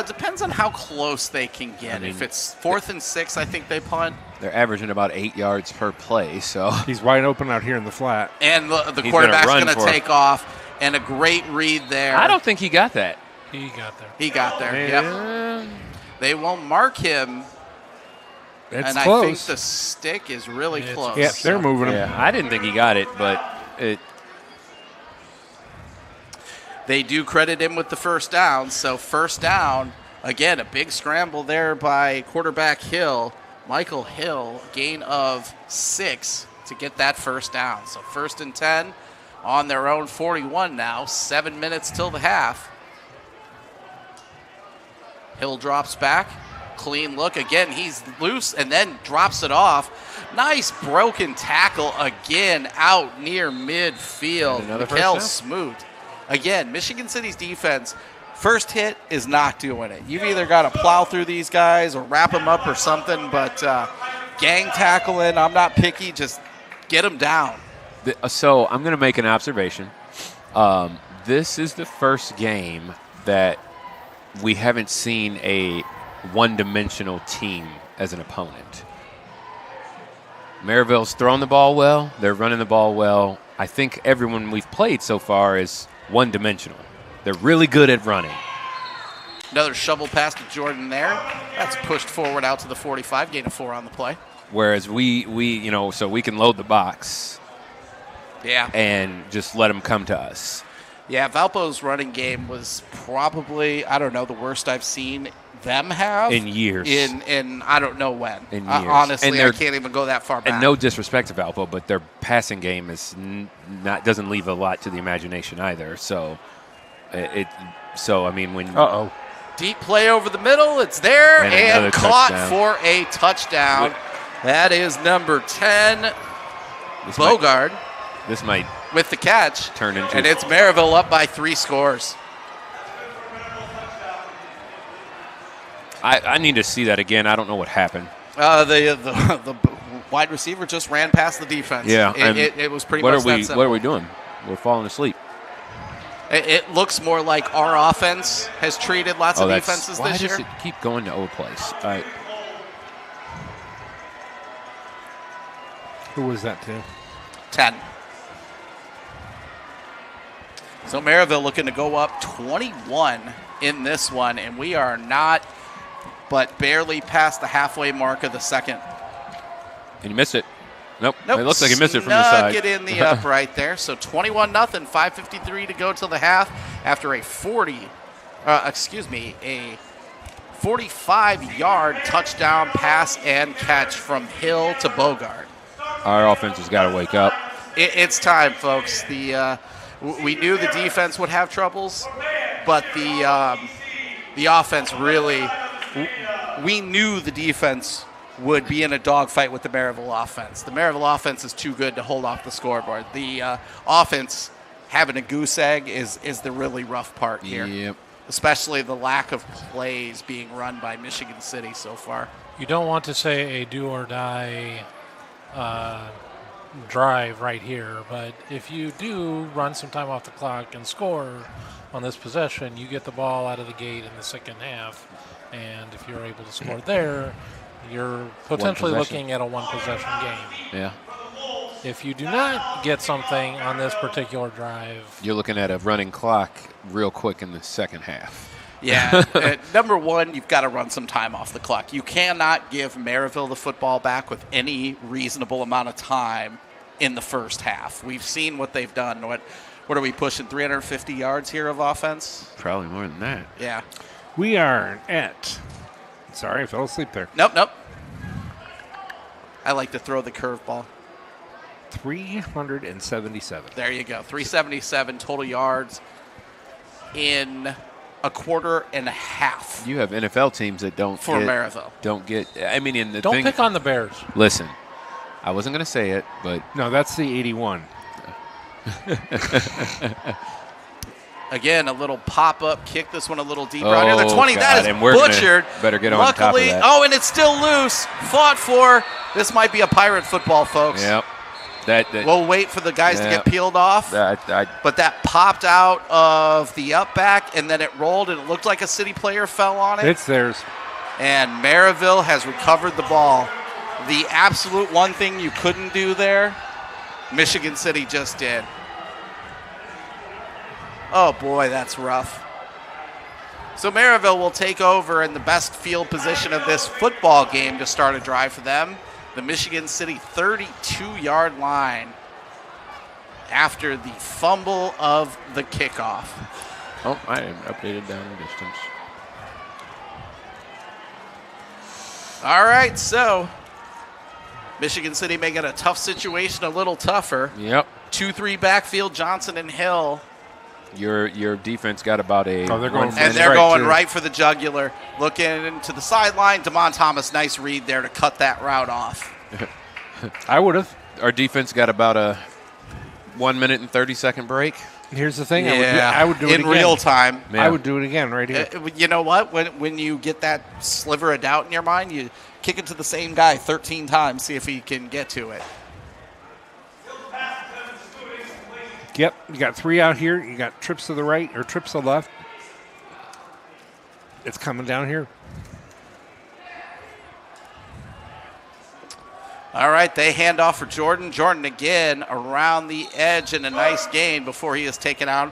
Depends on how close they can get. I mean, if it's 4th and 6, I think they punt. They're averaging about 8 yards per play, so. He's wide open out here in the flat. And the He's quarterback's gonna going run to for take off. And a great read there. I don't think he got that. He got there. He got there. Yep. They won't mark him. It's and close. I think the stick is really It's close. Yeah, they're moving him. Yeah, I didn't think he got it, but it. They do credit him with the first down. So first down, again, a big scramble there by quarterback Hill. Michael Hill, gain of 6 to get that first down. So 1st and 10 on their own 41 now. 7 minutes till the half. Hill drops back. Clean look. Again, he's loose and then drops it off. Nice broken tackle again out near midfield. Another first Mikkel down. Smoot. Again, Michigan City's defense, first hit is not doing it. You've either got to plow through these guys or wrap them up or something, but gang tackling, I'm not picky, just get them down. So I'm going to make an observation. This is the first game that we haven't seen a one-dimensional team as an opponent. Merrillville's throwing the ball well. They're running the ball well. I think everyone we've played so far is one-dimensional. They're really good at running. Another shovel pass to Jordan there. That's pushed forward out to the 45, gain of 4 on the play. Whereas we so we can load the box. Yeah. And just let them come to us. Yeah, Valpo's running game was probably, I don't know, the worst I've seen them have. In years. In I don't know when. In years. Honestly, I can't even go that far back. And no disrespect to Valpo, but their passing game is doesn't leave a lot to the imagination either. So, when deep play over the middle, it's there and caught touchdown. for a touchdown. That is number 10, Bogard. This might with the catch. Turn into, and it's Merrillville up by 3 scores. I need to see that again. I don't know what happened. The wide receiver just ran past the defense. Yeah, it was pretty much that simple. What are we doing? We're falling asleep. It looks more like our offense has treated lots of defenses this year. Why does it keep going to old place? Who was that to? 10. So Merrillville looking to go up 21 in this one, and we are not but barely past the halfway mark of the second. And you missed it. Nope. It looks like you missed it from the side. Snuck it in the up right there. So 21-0, 5:53 to go till the half after a 45-yard touchdown pass and catch from Hill to Bogard. Our offense has got to wake up. It's time, folks. We knew the defense would have troubles, but the offense really, we knew the defense would be in a dogfight with the Merrillville offense. The Merrillville offense is too good to hold off the scoreboard. The offense having a goose egg is the really rough part here. Yep. Especially the lack of plays being run by Michigan City so far. You don't want to say a do or die drive right here, but if you do run some time off the clock and score on this possession, you get the ball out of the gate in the second half, and if you're able to score there, you're potentially looking at a one-possession game. Yeah. If you do not get something on this particular drive, you're looking at a running clock real quick in the second half. Yeah. Number one, you've got to run some time off the clock. You cannot give Merrillville the football back with any reasonable amount of time in the first half. We've seen what they've done. What are we pushing, 350 yards here of offense? Probably more than that. Yeah. We are at... Sorry, I fell asleep there. Nope. I like to throw the curveball. 377. There you go. 377 total yards in a quarter and a half. You have NFL teams that Merrillville. Don't get. I mean, in the don't thing, pick on the Bears. Listen, I wasn't going to say it, but no, that's the 81. Again, a little pop-up kick. This one a little deeper out here. The 20, God. that is and we're butchered. Better get on Luckily, top of that. Oh, and it's still loose. Fought for. This might be a pirate football, folks. Yep. We'll wait for the guys to get peeled off. But that popped out of the up back, and then it rolled, and it looked like a City player fell on it. It's theirs. And Merrillville has recovered the ball. The absolute one thing you couldn't do there, Michigan City just did. Oh, boy, that's rough. So Merrillville will take over in the best field position of this football game to start a drive for them. The Michigan City 32-yard line after the fumble of the kickoff. Oh, I am updated down the distance. All right, so Michigan City making a tough situation a little tougher. Yep. 2-3 backfield, Johnson and Hill. Your defense got about a. Oh, they're going right for the jugular. Looking to the sideline. Damon Thomas, nice read there to cut that route off. I would have. Our defense got about a 1 minute and 30-second break. Here's the thing. Yeah, I would do it in again. real time. Yeah. I would do it again right here. You know what? When you get that sliver of doubt in your mind, you kick it to the same guy 13 times, see if he can get to it. Yep, you got 3 out here. You got trips to the right or trips to the left. It's coming down here. All right, they hand off for Jordan. Jordan again around the edge and a nice gain before he is taken out.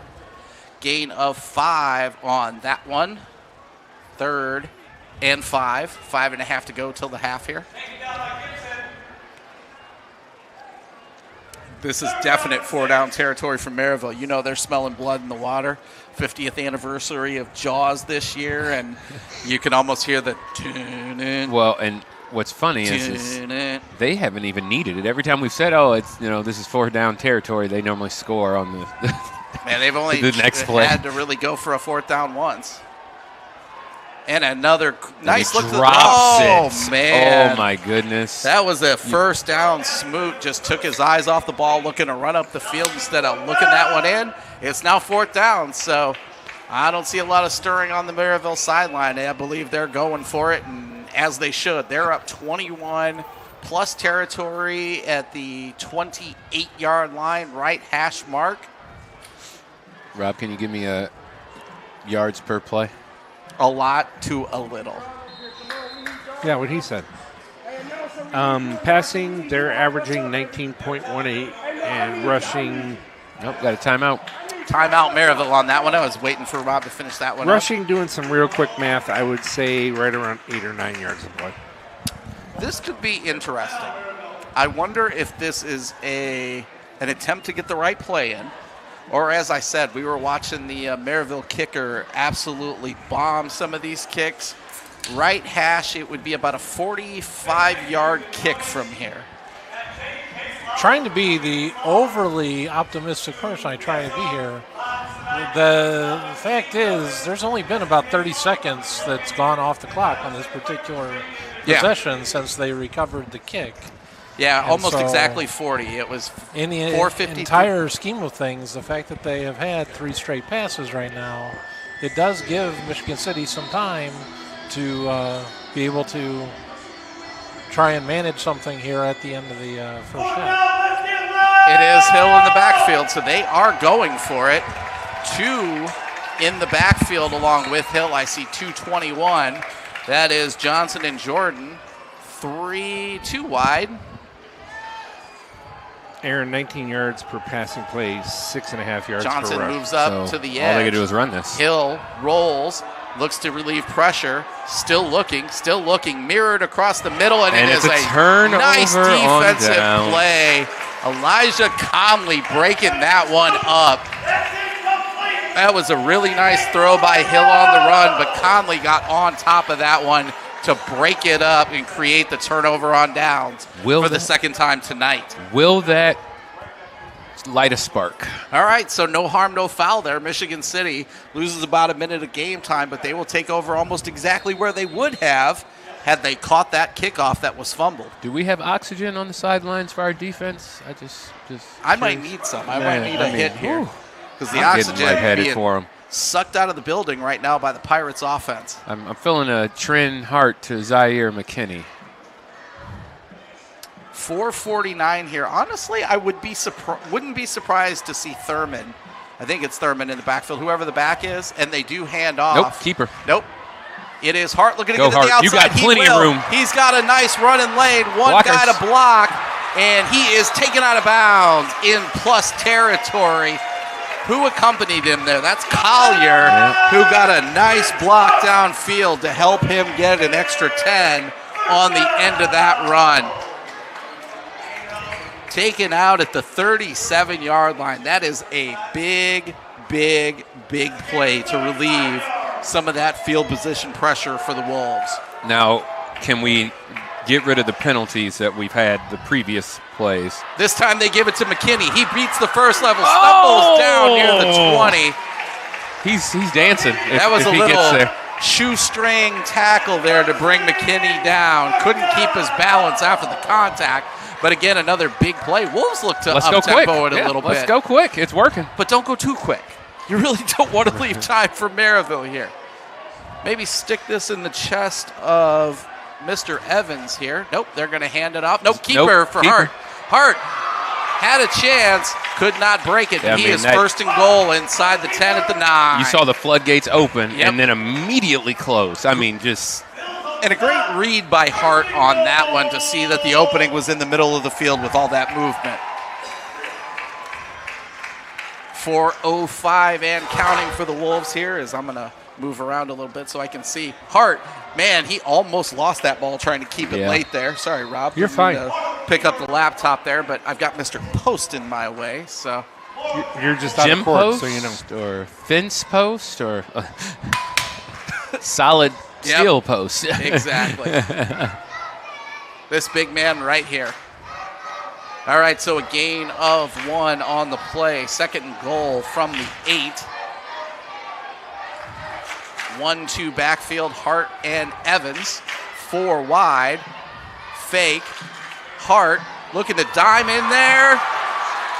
Gain of 5 on that one. 3rd and 5. 5.5 to go till the half here. This is definite 4-down territory for Merrillville. You know they're smelling blood in the water. 50th anniversary of Jaws this year, and you can almost hear the tune-in. Well, and what's funny is they haven't even needed it. Every time we've said, "Oh, it's this is 4-down territory," they normally score on the. Man, they've only the next play. had to really go for a 4th down once. And another nice look. Drops it. Man. Oh, my goodness. That was a 1st down. Smoot just took his eyes off the ball, looking to run up the field instead of looking that one in. It's now 4th down, so I don't see a lot of stirring on the Merrillville sideline. I believe they're going for it, and as they should. They're up 21 plus territory at the 28-yard line, right hash mark. Rob, can you give me a yards per play? A lot to a little. Yeah, what he said. Passing, they're averaging 19.18, and rushing. Nope, got a timeout. Timeout Merrillville on that one. I was waiting for Rob to finish that one. Rushing, doing some real quick math, I would say right around 8 or 9 yards of play. This could be interesting. I wonder if this is an attempt to get the right play in. Or as I said, we were watching the Merrillville kicker absolutely bomb some of these kicks. Right hash, it would be about a 45-yard kick from here. Trying to be the overly optimistic person I try to be here. The fact is, there's only been about 30 seconds that's gone off the clock on this particular possession since they recovered the kick. Yeah, And almost so exactly 40. It was in the 4:50. entire scheme of things, the fact that they have had 3 straight passes right now, it does give Michigan City some time to be able to try and manage something here at the end of the first half. It is Hill in the backfield, so they are going for it. 2 in the backfield along with Hill. I see 221. That is Johnson and Jordan. 3-2 wide. Aaron, 19 yards per passing play, 6.5 yards Johnson per rush. moves up So to the edge. all they got to do is run this. Hill rolls, looks to relieve pressure, still looking, mirrored across the middle, and it it's is a a turnover nice on defensive down. play. Elijah Conley breaking that one up. That was a really nice throw by Hill on the run, but Conley got on top of that one to break it up and create the turnover on downs for the second time tonight. Will that light a spark? All right, so no harm, no foul there. Michigan City loses about a minute of game time, but they will take over almost exactly where they would have had they caught that kickoff that was fumbled. Do we have oxygen on the sidelines for our defense? I might need some. I might need a hit here. Because the oxygen getting lightheaded being for them. sucked out of the building right now by the Pirates offense. I'm feeling a Trin Hart to Zaire McKinney. 4:49 here. Honestly, I wouldn't be surprised to see Thurman. I think it's Thurman in the backfield, whoever the back is, and they do hand off. Nope, keeper. Nope. It is Hart looking to Go get to the Hart. outside. You got plenty of room. He's got a nice running lane. One Blockers. guy to block, and he is taken out of bounds in plus territory. Who accompanied him there? That's Collier, who got a nice block downfield to help him get an extra 10 on the end of that run. Taken out at the 37-yard line. That is a big, big, big play to relieve some of that field position pressure for the Wolves. Now, can we get rid of the penalties that we've had the previous plays? This time they give it to McKinney. He beats the first level, stumbles down near the 20. He's dancing. That was if a he gets little there. shoestring tackle there to bring McKinney down. Couldn't keep his balance after the contact. But again, another big play. Wolves look to Let's go quick. up-tempo it a little bit. Let's go quick. It's working. But don't go too quick. You really don't want to leave time for Merrillville here. Maybe stick this in the chest of Mr. Evans here. Nope, they're going to hand it off. Nope, keeper for keeper. Hart. Hart had a chance, could not break it. Yeah, He is first and goal inside the 10 at the 9. You saw the floodgates open Yep. and then immediately close. I mean, just And a great read by Hart on that one to see that the opening was in the middle of the field with all that movement. 4:05 and counting for the Wolves here as I'm going to move around a little bit so I can see. Hart, man, he almost lost that ball trying to keep it late there. Sorry, Rob. You're fine. Pick up the laptop there, but I've got Mr. Post in my way, so. You're just out Gym of court, post, so you know. or fence post, or solid steel post. Exactly. This big man right here. All right, so a gain of 1 on the play. 2nd and goal from the 8. 1-2 backfield, Hart and Evans. 4 wide. Fake. Hart looking to dime in there.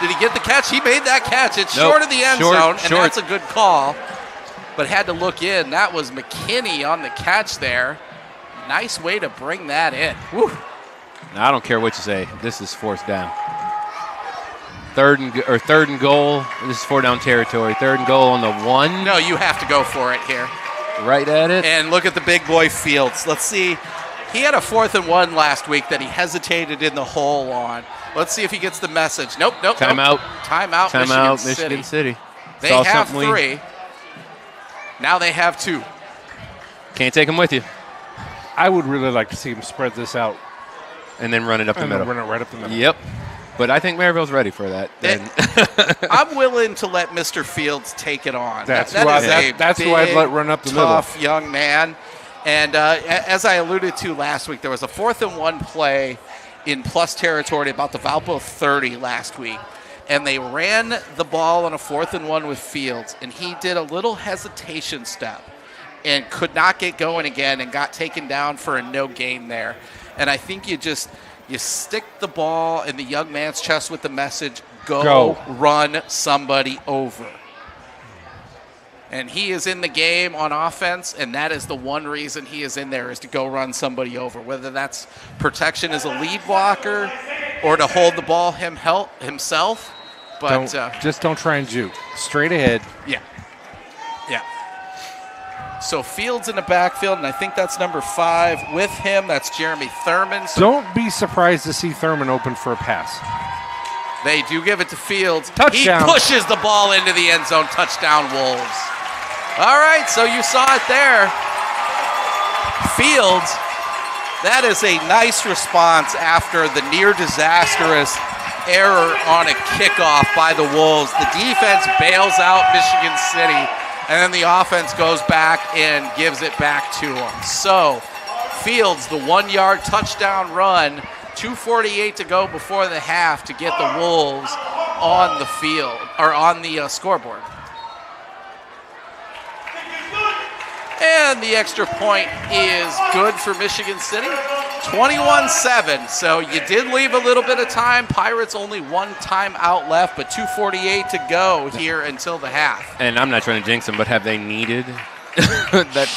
Did he get the catch? He made that catch. It's short of the end zone, and that's a good call. But had to look in. That was McKinney on the catch there. Nice way to bring that in. Woo. Now, I don't care what you say. This is 4th down. Third and goal. This is 4 down territory. 3rd and goal on the 1. No, you have to go for it here. Right at it. And look at the big boy Fields. Let's see. He had a 4th and 1 last week that he hesitated in the hole on. Let's see if he gets the message. Nope. Timeout. Timeout, Michigan City. They have 3. Now they have 2. Can't take them with you. I would really like to see him spread this out. And then run it up the middle. Run it right up the middle. Yep. But I think Merrillville's ready for that. I'm willing to let Mr. Fields take it on. That's who I'd let run up the middle. Tough young man. And as I alluded to last week, there was a 4th and 1 play in plus territory about the Valpo 30 last week. And they ran the ball on a 4th and 1 with Fields. And he did a little hesitation step and could not get going again and got taken down for a no gain there. And I think you stick the ball in the young man's chest with the message, go. Run somebody over. And he is in the game on offense, and that is the one reason he is in there, is to go run somebody over, whether that's protection as a lead blocker or to hold the ball himself. But just don't try and juke. Straight ahead. Yeah. So Fields in the backfield, and I think that's number 5. With him, that's Jeremy Thurman. So don't be surprised to see Thurman open for a pass. They do give it to Fields. Touchdown. He pushes the ball into the end zone. Touchdown, Wolves. All right, so you saw it there. Fields, that is a nice response after the near disastrous error on a kickoff by the Wolves. The defense bails out Michigan City, and then the offense goes back and gives it back to them. So Fields, the 1-yard touchdown run, 2:48 to go before the half to get the Wolves on the field, or on the scoreboard. And the extra point is good for Michigan City, 21-7. So you did leave a little bit of time. Pirates only 1 timeout left, but 2:48 to go here until the half. And I'm not trying to jinx them, but have they needed that?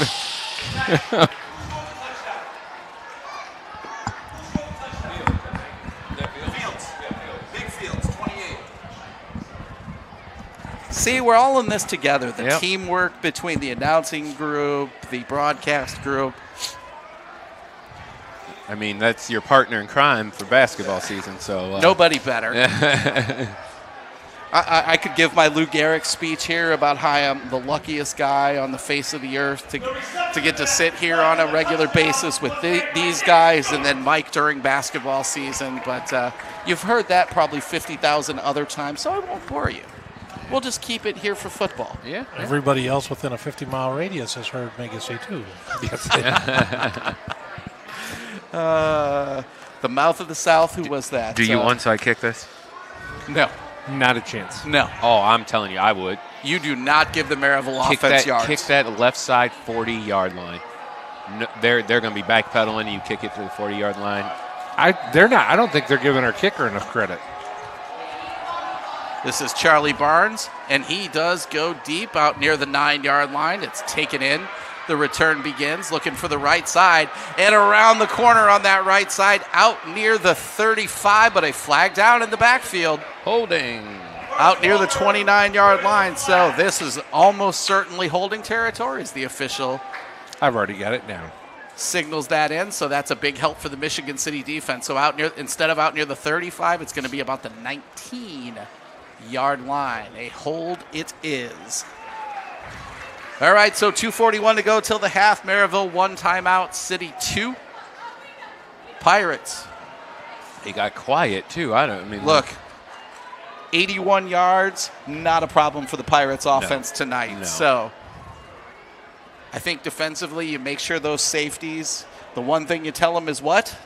See, we're all in this together. The Yep. teamwork between the announcing group, the broadcast group. I mean, that's your partner in crime for basketball season. So Nobody better. I could give my Lou Gehrig speech here about how I'm the luckiest guy on the face of the earth to get to sit here on a regular basis with these guys, and then Mike during basketball season. But you've heard that probably 50,000 other times, so I won't bore you. We'll just keep it here for football. Yeah. Everybody else within a 50-mile radius has heard Mega say too. The mouth of the South, who was that? Do you onside kick this? No. Not a chance. No. Oh, I'm telling you, I would. You do not give the Merrillville Kick offense that, yards. kick that left side 40-yard line. No, they're going to be backpedaling. You kick it to the 40-yard line. They're not. I don't think they're giving our kicker enough credit. This is Charlie Barnes, and he does go deep out near the 9-yard line. It's taken in. The return begins, looking for the right side, and around the corner on that right side, out near the 35, but a flag down in the backfield. Holding. Out near the 29-yard line, so this is almost certainly holding territory, is the official. I've already got it down. signals that in, so that's a big help for the Michigan City defense. So instead of out near the 35, it's going to be about the 19-yard line. A hold it is. All right, so 2:41 to go till the half. Merrillville 1 timeout, City 2. Pirates. He got quiet, too. Look, 81 yards, not a problem for the Pirates offense tonight. No. So I think defensively you make sure those safeties, the one thing you tell them is what?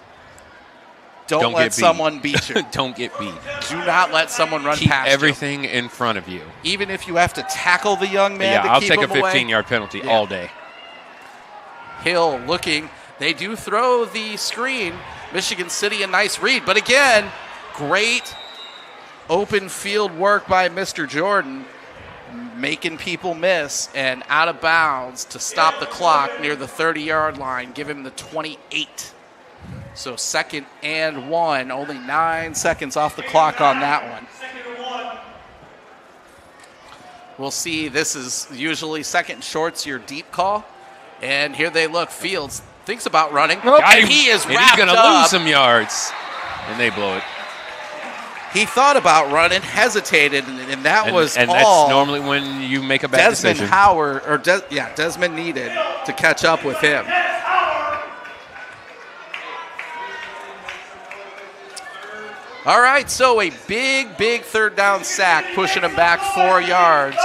Don't let someone beat you. Don't get beat. Do not let someone run Keep past everything in front of you. Even if you have to tackle the young man to I'll keep take a him away. 15-yard penalty all day. Hill looking. They do throw the screen. Michigan City a nice read. But again, great open field work by Mr. Jordan, making people miss and out of bounds to stop the clock near the 30-yard line. Give him the 28. So 2nd and 1. Only 9 seconds off the clock on that one. We'll see. This is usually 2nd short's your deep call. And here they look. Fields thinks about running. And he is wrapped He's going to up. lose some yards. And they blow it. He thought about running, hesitated, and that was and all. That's normally when you make a bad decision. Desmond needed to catch up with him. All right, so a big 3rd down sack, pushing him back 4 yards.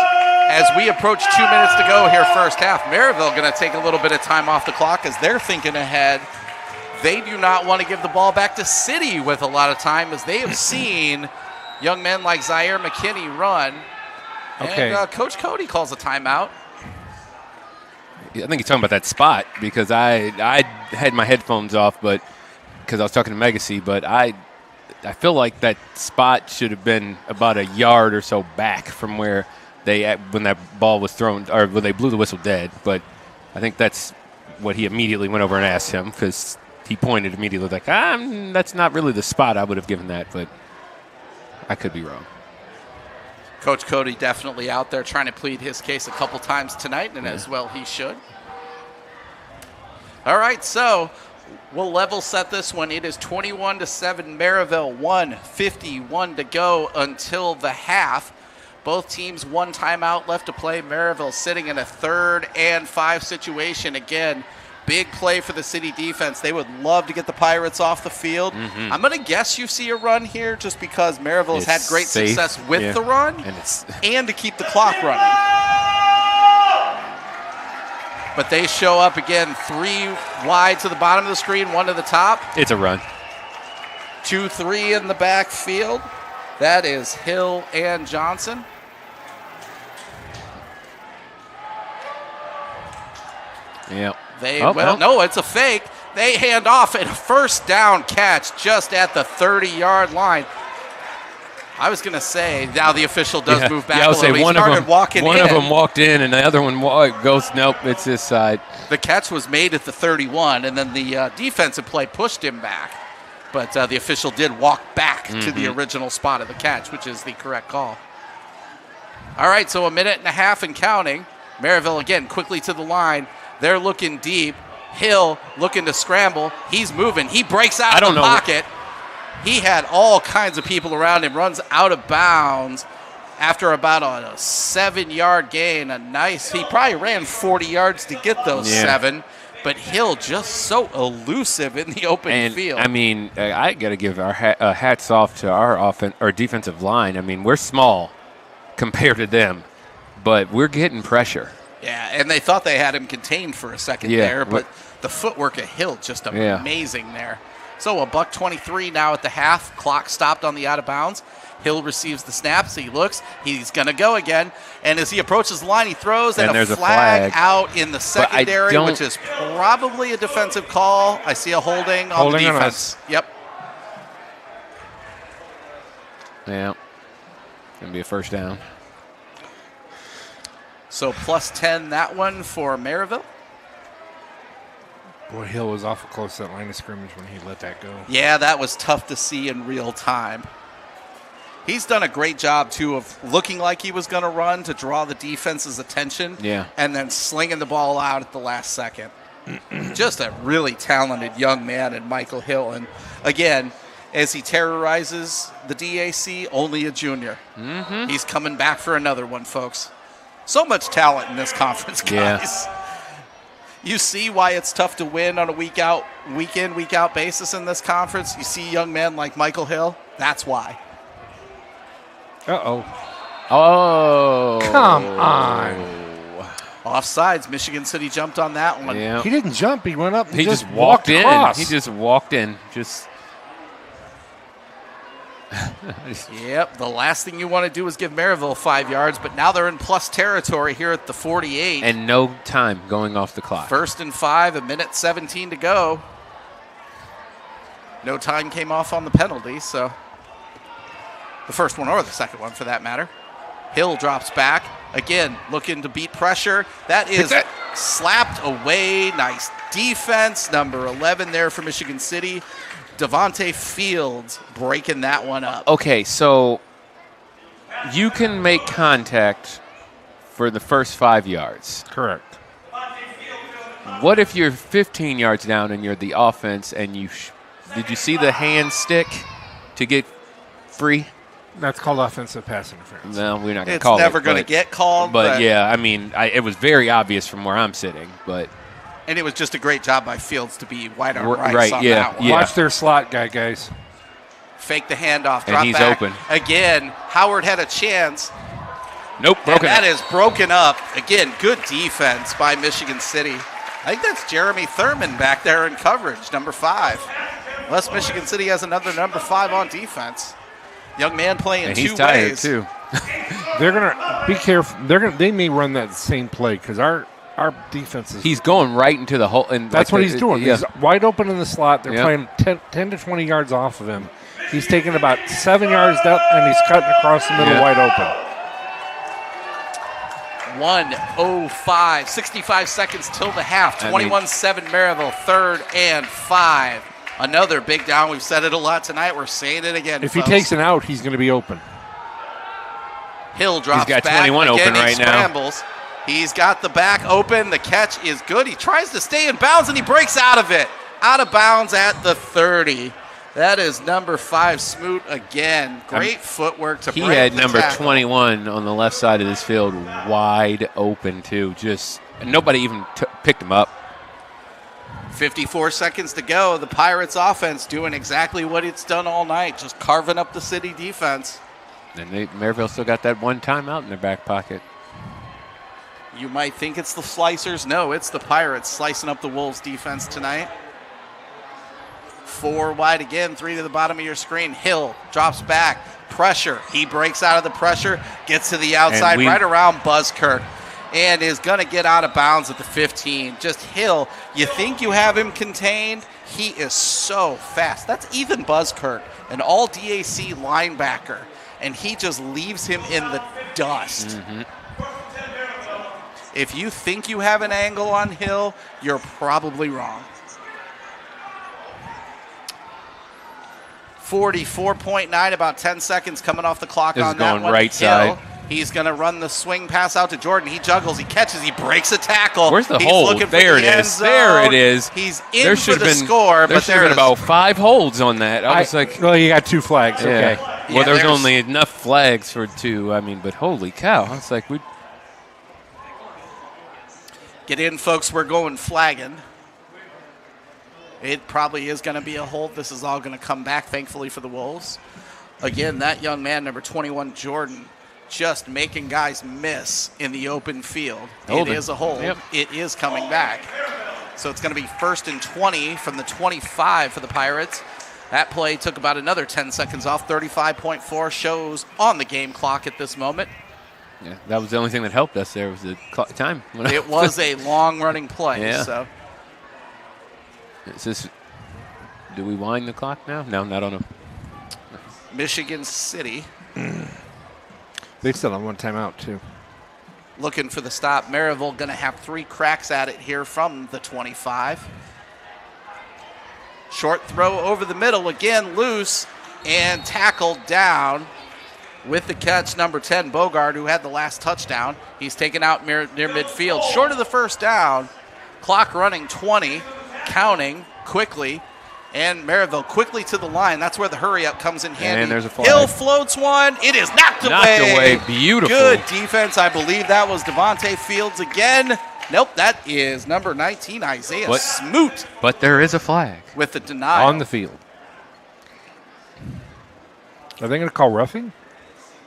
As we approach 2 minutes to go here, first half, Merrillville going to take a little bit of time off the clock as they're thinking ahead. They do not want to give the ball back to City with a lot of time, as they have seen young men like Zaire McKinney run. Okay. And Coach Cody calls a timeout. I think he's talking about that spot because I had my headphones off, but because I was talking to Megacy, but I feel like that spot should have been about a yard or so back from where when that ball was thrown, or when they blew the whistle dead. But I think that's what he immediately went over and asked him, because he pointed immediately like, that's not really the spot I would have given that, but I could be wrong. Coach Cody definitely out there trying to plead his case a couple times tonight, and as well he should. All right, so we'll level set this one. It is 21-7 Merrillville, 1:51 to go until the half. Both teams 1 timeout left to play. Merrillville sitting in a 3rd and 5 situation. Again, big play for the City defense. They would love to get the Pirates off the field. Mm-hmm. I'm going to guess you see a run here just because Merrillville has had great success with the run and to keep the clock running. But they show up again, 3 wide to the bottom of the screen, 1 to the top. It's a run. 2-3 in the backfield. That is Hill and Johnson. Yeah. No, it's a fake. They hand off and a 1st down catch just at the 30-yard line. I was going to say, now the official does move back a little bit. One of them walked in, and the other one goes, nope, it's this side. The catch was made at the 31, and then the defensive play pushed him back. But the official did walk back to the original spot of the catch, which is the correct call. All right, so 1.5 minutes and counting. Merrillville, again, quickly to the line. They're looking deep. Hill looking to scramble. He's moving. He breaks out of the pocket. He had all kinds of people around him. Runs out of bounds after about a 7-yard gain. He probably ran 40 yards to get those 7. But Hill just so elusive in the open field. I mean, I got to give our hats off to our defensive line. I mean, we're small compared to them, but we're getting pressure. Yeah, and they thought they had him contained for a second there, but the footwork of Hill just amazing there. So $1:23 now at the half. Clock stopped on the out of bounds. Hill receives the snaps. He looks. He's going to go again. And as he approaches the line, he throws, and there's a flag out in the secondary, which is probably a defensive call. I see a holding on the defense. Yep. Yeah. Going to be a 1st down. So +10 that one for Merrillville. Boy, Hill was awful close to that line of scrimmage when he let that go. Yeah, that was tough to see in real time. He's done a great job, too, of looking like he was going to run to draw the defense's attention and then slinging the ball out at the last second. Just a really talented young man in Michael Hill. And again, as he terrorizes the DAC, only a junior. Mm-hmm. He's coming back for another one, folks. So much talent in this conference, guys. Yeah. You see why it's tough to win on a week in, week out basis in this conference. You see young men like Michael Hill. That's why. Uh-oh. Oh. Come on. Offsides. Michigan City jumped on that one. Yeah. He didn't jump. He went up and He just walked walked in. across. He just walked in. Just. Yep, the last thing you want to do is give Merrillville 5 yards, but now they're in plus territory here at the 48. And no time going off the clock. 1st and 5, 1:17 to go. No time came off on the penalty, so the first one or the second one for that matter. Hill drops back. Again, looking to beat pressure. That is slapped away. Nice defense. Number 11 there for Michigan City. Devontae Fields breaking that one up. Okay, so you can make contact for the first 5 yards. Correct. What if you're 15 yards down and you're the offense and did you see the hand stick to get free? That's called offensive pass interference. No, we're not going to It's call it. never going to get called. But yeah, I mean, it was very obvious from where I'm sitting. But And it was just a great job by Fields to be wide on Right, right on yeah, that one. yeah. Watch their slot guy, guys. Fake the handoff, And drop he's back. open. Again, Howard had a chance. nope, And broken. that up. is broken up. Again, good defense by Michigan City. I think that's Jeremy Thurman back there in coverage, number 5. Unless Michigan City has another number 5 on defense. Young man playing And two he's tired ways. too. They're gonna be careful. They may run that same play because our defense is. He's going right into the hole. And That's like what he's doing. Yeah. He's wide open in the slot. They're Yep. playing 10 to 20 yards off of him. He's taking about 7 yards down, and he's cutting across the middle Yeah. wide open. 1:05, 65 seconds till the half. I mean- 21-7 Merrillville, 3rd and 5. Another big down. We've said it a lot tonight. We're saying it again, If folks. he takes an out, he's going to be open. Hill drops He's got back. 21 Again, open he right now. scrambles. He's got the back open. The catch is good. He tries to stay in bounds, and he breaks out of it. Out of bounds at the 30. That is number 5, Smoot again. Great footwork to He break had the number tackle. 21 on the left side of this field wide open, too. Just nobody even picked him up. 54 seconds to go. The Pirates offense doing exactly what it's done all night, just carving up the city defense. And Merrillville still got that one timeout in their back pocket. You might think it's the Slicers. No, it's the Pirates slicing up the Wolves defense tonight. 4 wide again, 3 to the bottom of your screen. Hill drops back. Pressure. He breaks out of the pressure, gets to the outside, right around Buzzkirk, and is going to get out of bounds at the 15. Just Hill, you think you have him contained. He is so fast. That's Ethan Buzzkirk, an all DAC linebacker, and he just leaves him in the dust. Mm-hmm. If you think you have an angle on Hill, you're probably wrong. 44.9, about 10 seconds coming off the clock This on is that going one. right Hill, side. he's going to run the swing pass out to Jordan. He juggles, he catches, he breaks a tackle. Where's the He's hold? looking for There the it end is. There zone. it is. He's in There for should the have been score, There but should have been about 5 holds on that. I was like, well, you got 2 flags. yeah. Okay. Well, Yeah, there's there's- only enough flags for 2. I mean, but holy cow! I was like, Get in, folks. We're going flagging. It probably is going to be a hold. This is all going to come back, thankfully, for the Wolves. Again, that young man, number 21, Jordan, just making guys miss in the open field. Holding. It is a hold. Yep. It is coming back. So it's going to be 1st and 20 from the 25 for the Pirates. That play took about another 10 seconds off. 35.4 shows on the game clock at this moment. yeah, that was the only thing that helped us. There was the time. It was a long-running play. Yeah. So Is this? Do we wind the clock now? No, not on a. Michigan City They still have 1 timeout, too. looking for the stop. Merrillville going to have 3 cracks at it here from the 25. Short throw over the middle, again loose and tackled down with the catch. Number 10, Bogard, who had the last touchdown. He's taken out near midfield, short of the first down. Clock running 20, counting quickly. And Merrillville quickly to the line. That's where the hurry-up comes in handy. And there's a flag. Hill floats one. It is knocked away. Beautiful. Good defense. I believe that was Devontae Fields again. Nope, that is number 19, Isaiah Smoot. But there is a flag. With the denial. On the field. Are they going to call roughing?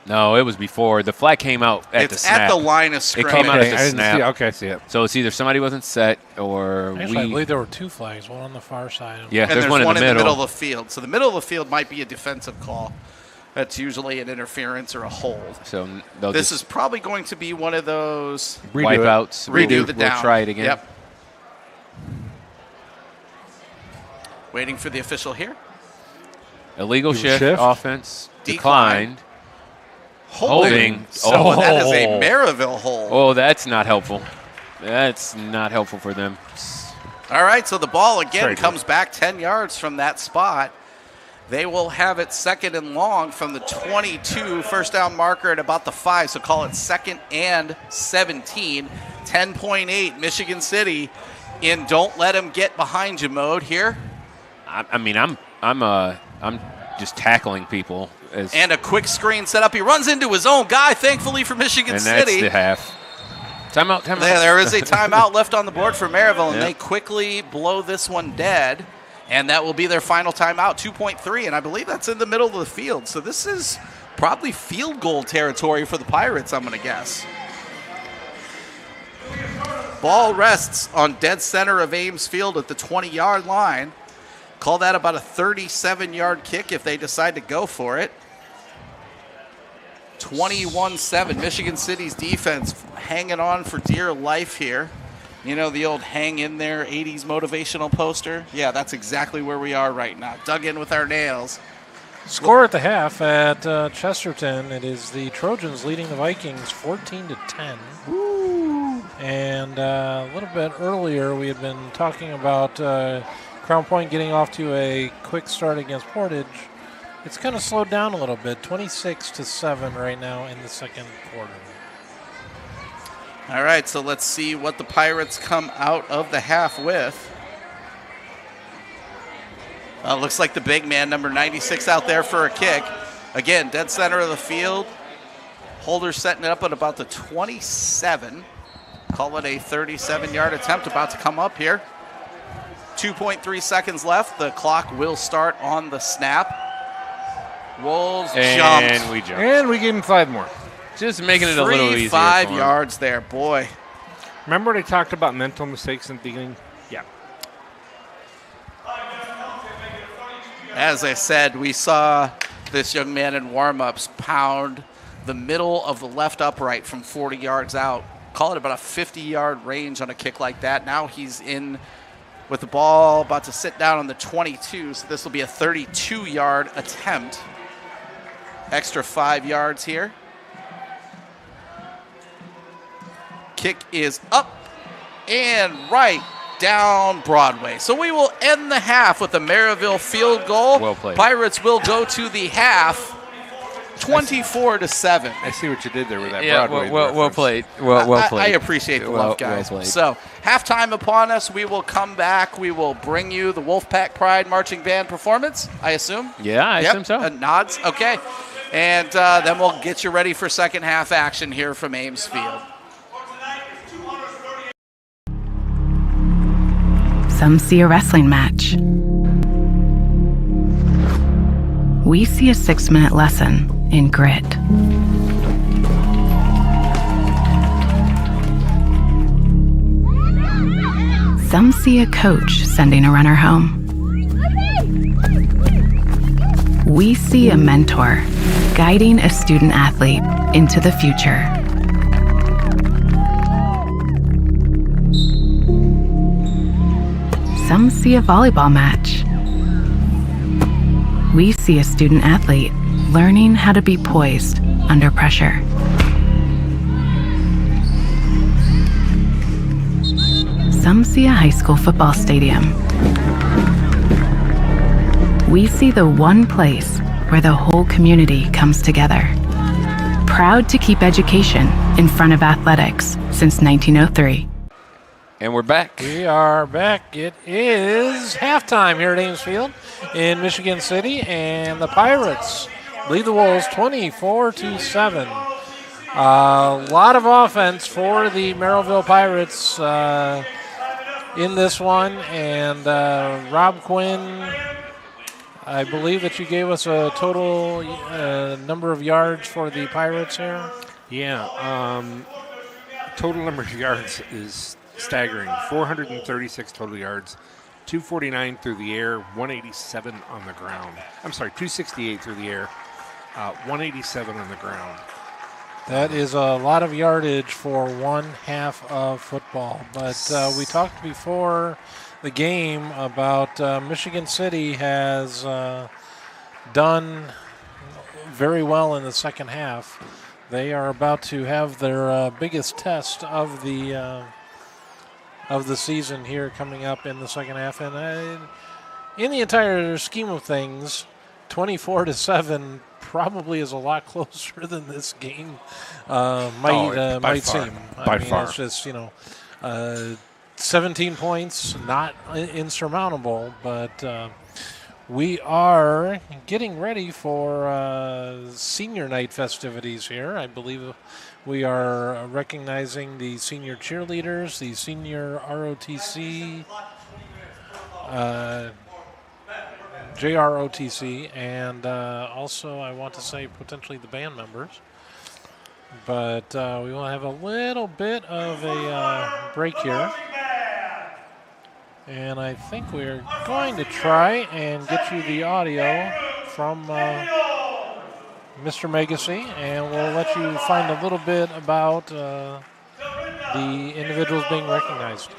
No, it was before. The flag came out at the snap. It's at the line of scrimmage. It came out Okay, at I the didn't snap. see. Okay, I see it. So it's either somebody wasn't set or Actually, I believe there were 2 flags, one on the far side. Yeah, And there's one in the middle. of the field. So the middle of the field might be a defensive call. That's usually an interference or a hold. So This is probably going to be one of those wipeouts. Redo the down. We'll try it again. Yep. Waiting for the official here. Illegal shift. Offense Declined. declined. Holding. So that is a Merrillville hold. Oh, that's not helpful. That's not helpful for them. All right, so the ball again Sorry, comes back 10 yards from that spot. They will have it second and long from the 22, first down marker at about the 5, so call it second and 17. 10.8, Michigan City in don't let them get behind you mode here. I'm just tackling people. And a quick screen set up. He runs into his own guy, thankfully for Michigan City. And that's the half. Timeout. There is a timeout left on the board for Merrillville, and Yep. they quickly blow this one dead. And that will be their final timeout, 2.3, and I believe that's in the middle of the field. So this is probably field goal territory for the Pirates, I'm going to guess. Ball rests on dead center of Ames Field at the 20-yard line. Call that about a 37-yard kick if they decide to go for it. 21-7, Michigan City's defense hanging on for dear life here. You know, the old hang in there 80s motivational poster? Yeah, that's exactly where we are right now. Dug in with our nails. Score at the half at Chesterton. It is the Trojans leading the Vikings 14-10. And a little bit earlier, we had been talking about Crown Point getting off to a quick start against Portage. It's kind of slowed down a little bit, 26-7 right now in the second quarter. All right, so let's see what the Pirates come out of the half with. Looks like the big man, number 96, out there for a kick. Again, dead center of the field. Holder setting it up at about the 27. Call it a 37-yard attempt about to come up here. 2.3 seconds left. The clock will start on the snap. Wolves jumped. And we jumped. And we gave him 5 more. Just making it a little easier. 5 yards there, boy. Remember they talked about mental mistakes in the beginning? Yeah. As I said, we saw this young man in warm-ups pound the middle of the left upright from 40 yards out. Call it about a 50-yard range on a kick like that. Now he's in with the ball about to sit down on the 22, so this will be a 32-yard attempt. Extra 5 yards here. Kick is up and right down Broadway. So we will end the half with a Merrillville field goal. Well played. Pirates will go to the half 24-7. I see what you did there with that Yeah, Broadway. well reference. played. Well played. I appreciate the love, guys. Well played. So, halftime upon us. We will come back. We will bring you the Wolfpack Pride Marching Band performance, I assume. Yeah, I assume so. Nods. Okay. And then we'll get you ready for second half action here from Ames Field. Some see a wrestling match. We see a 6-minute lesson in grit. Some see a coach sending a runner home. We see a mentor guiding a student athlete into the future. Some see a volleyball match. We see a student athlete learning how to be poised under pressure. Some see a high school football stadium. We see the one place where the whole community comes together. Proud to keep education in front of athletics since 1903. And we're back. We are back. It is halftime here at Ames Field in Michigan City, and the Pirates lead the Wolves 24-7. A lot of offense for the Merrillville Pirates in this one, and Rob Quinn, I believe that you gave us a total number of yards for the Pirates here. Yeah, total number of yards is staggering. 436 total yards, 249 through the air, 187 on the ground. I'm sorry, 268 through the air, 187 on the ground. That is a lot of yardage for one half of football. But we talked before the game about Michigan City has done very well in the second half. They are about to have their biggest test of the season here coming up in the second half. And in the entire scheme of things, 24-7 probably is a lot closer than this game might seem. By far. It's just, 17 points, not insurmountable, but we are getting ready for senior night festivities here. I believe we are recognizing the senior cheerleaders, the senior ROTC, JROTC, and also I want to say potentially the band members. But we will have a little bit of a break here. And I think we're going to try and get you the audio from Mr. Megacy, and we'll let you find a little bit about the individuals being recognized.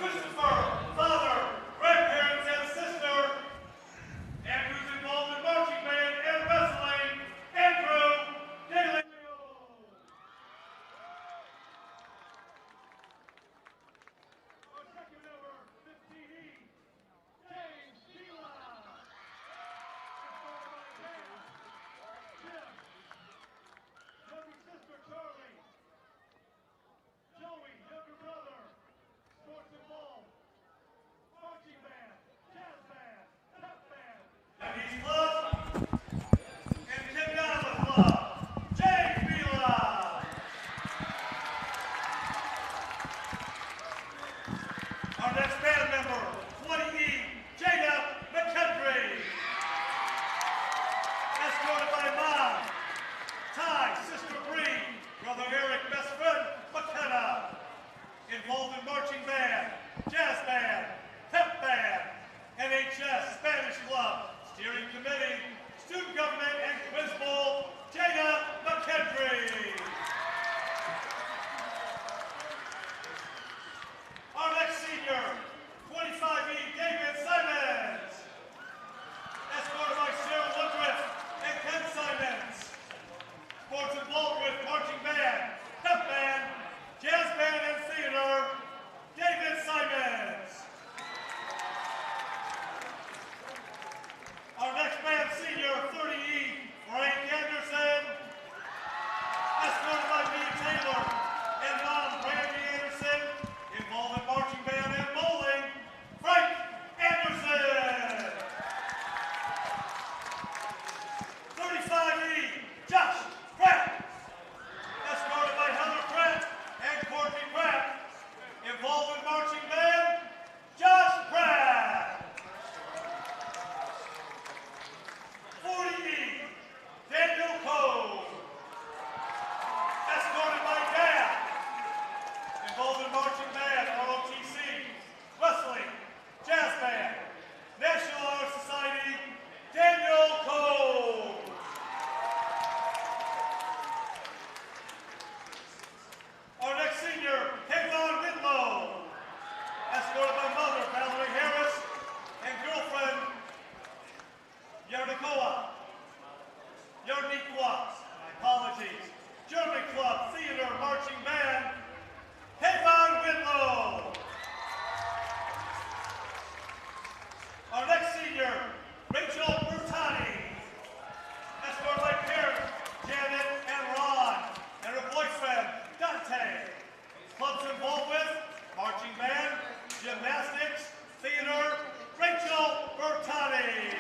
Gymnastics, theater, Rachel Bertani.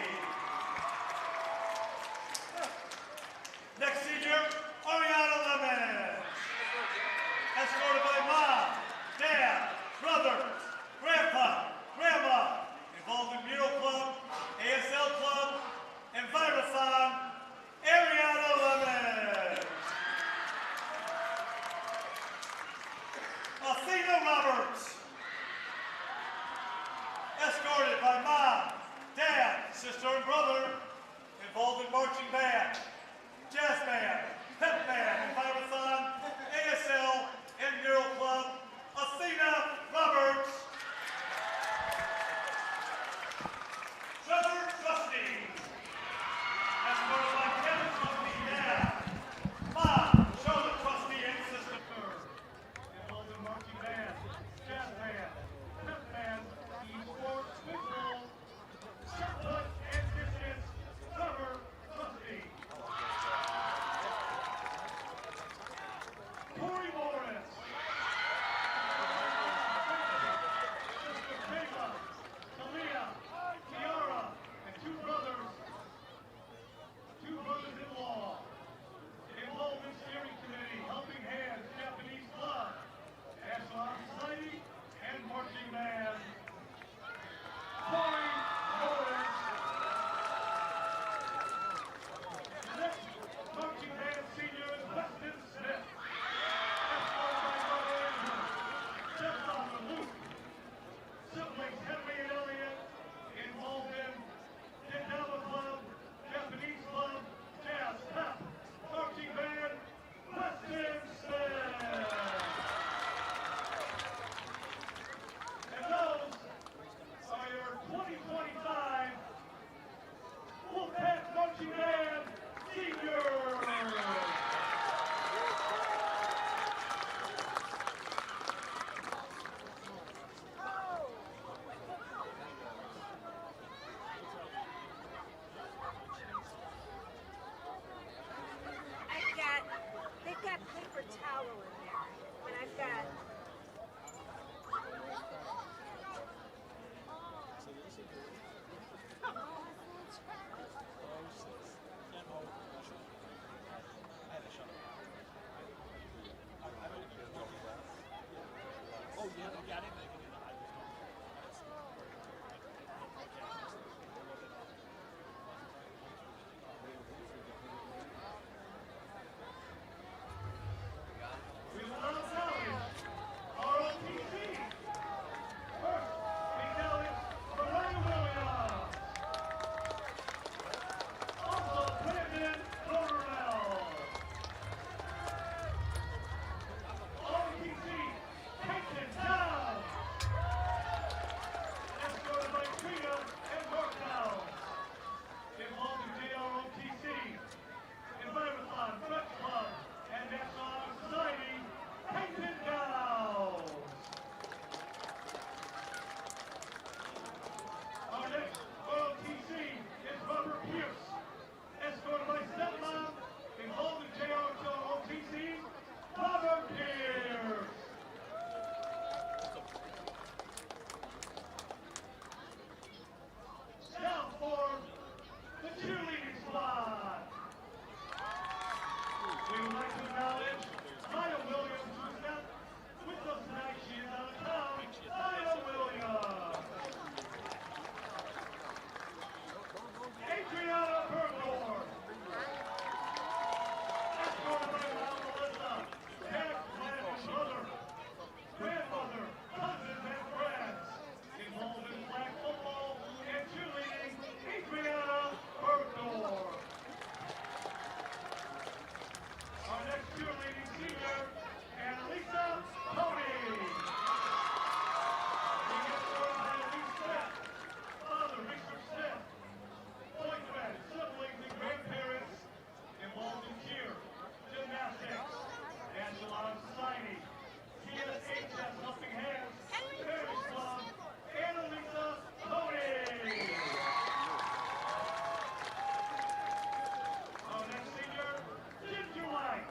Next senior, Ariana Lemon. Escorted by mom, dad, brother, grandpa, grandma. Involved in Mural Club, ASL Club, and Virathon, Ariana Lemon. Athena Roberts. Escorted by mom, dad, sister, and brother. Involved in marching band, jazz band, pep band, and Virathon, ASL, and Mural Club, Athena Roberts. Trevor Trustee. Escorted by Kevin Trustee, dad, mom, Charlotte Trustee, and sister. Involved in marching band, jazz band, pep band, esports, football, shot put, and distance, Trevor Trustee. Corey Morris. Sister Kayla, Talia, Tiara, and two brothers-in-law. Involved in steering committee, helping hands, Japanese club, National Society, and marching band. Corey Morris. Next marching band senior is Weston Smith. Escorted by brother Andrew, stepfather Luke, siblings Henry and Elliot, involved in Kendama Club, Japanese Club, Jazz Pep, marching band, Weston Smith. And those are your 2025 Wolfpack Marching Band Seniors. They've got paper towel in there, but I've got. We will now acknowledge ROTC. First, we acknowledge Mariah Williams. Also, Brandon Coronel. ROTC, Peyton Down. Escorted by Trina and Markdown. Involved in JROTC, Environmental, French Club, and National Honor Society, Peyton Down. Our next ROTC is Robert Pierce, escorted by stepmom, involved in JROTC, Robert Pierce. Now for the cheerleading squad. We would like to acknowledge Maya Williams, who is not with us tonight. She is out of town. Maya Williams. Adriana Bergdorf. Escorted by Mom Melissa, dad, brother, grandmother, cousins, and friends. Involved in flag football and cheerleading, Adriana Bergdorf. Our next cheerleading senior, Annalisa Tony. Being escorted by Elise Smith, father Richard Smith, boyfriend, siblings, and grandparents involved in cheer, gymnastics, National Honor Society, TSHS Helping Hands, Parish Club, Annalisa Tony. Our next senior, Ginger White.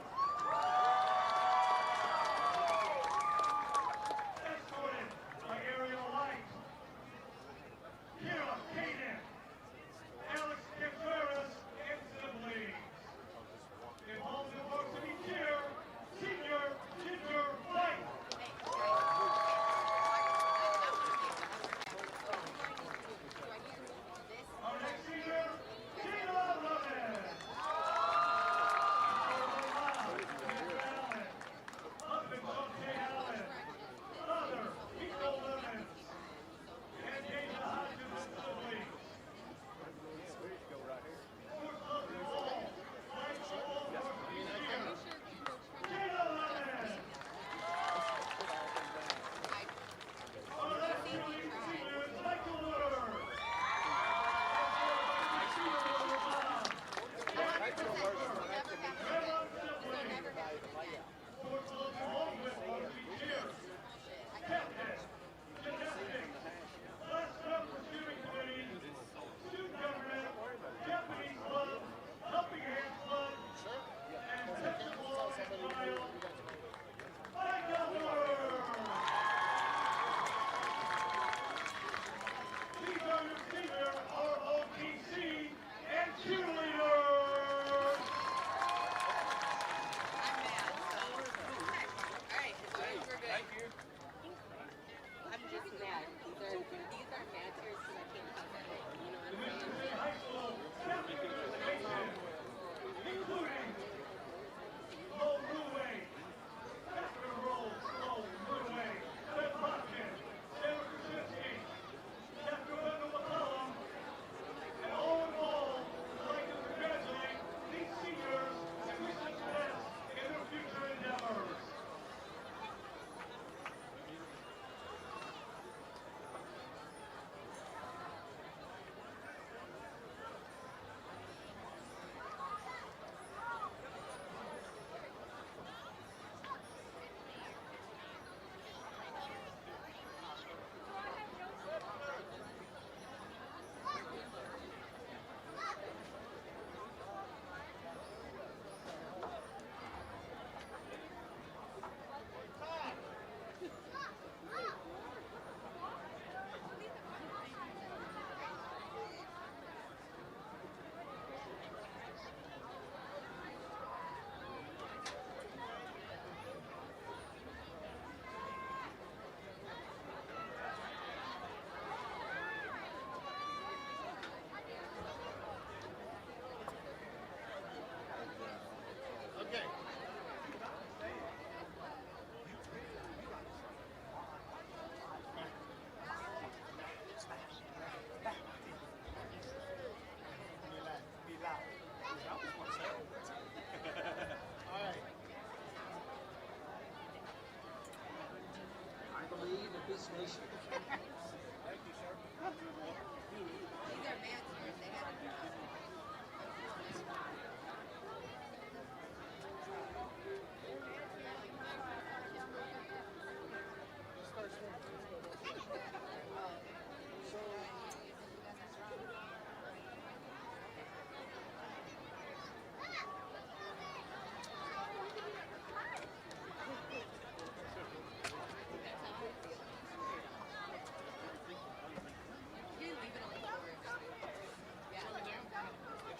this nation.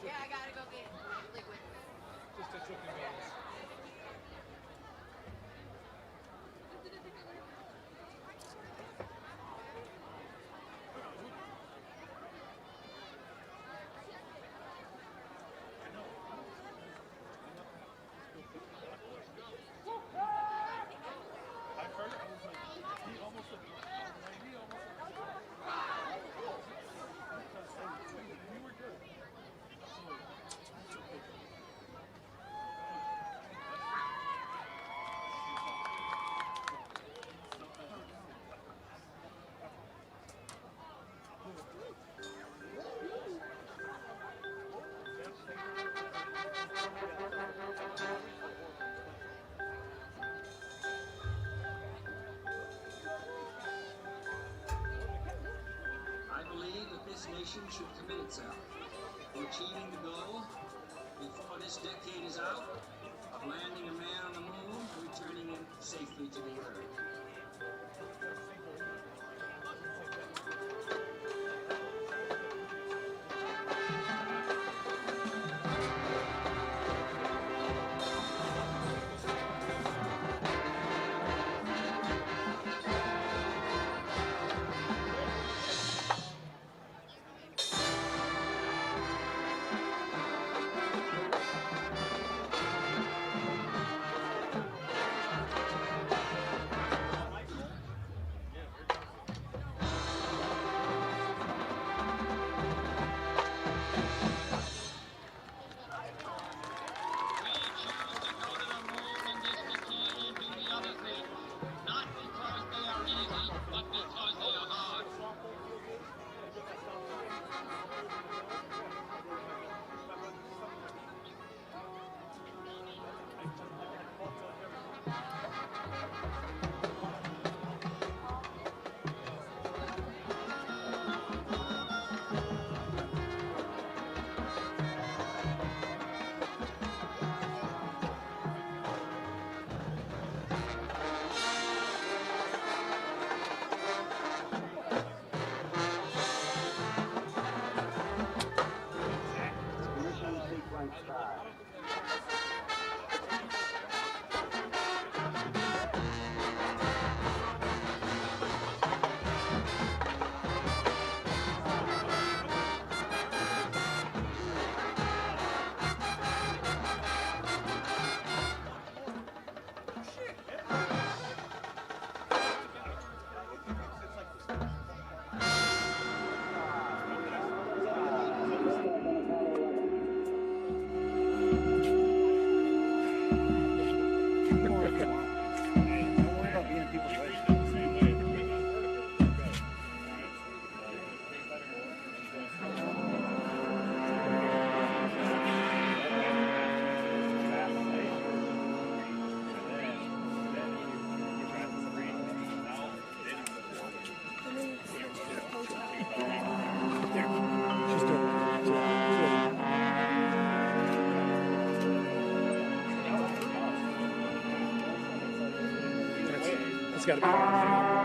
Yeah, I gotta go get liquid. Just a chicken wings. I believe that this nation should commit itself to achieving the goal before this decade is out of landing a man on the moon and returning him safely to the earth. It's got to be on the field.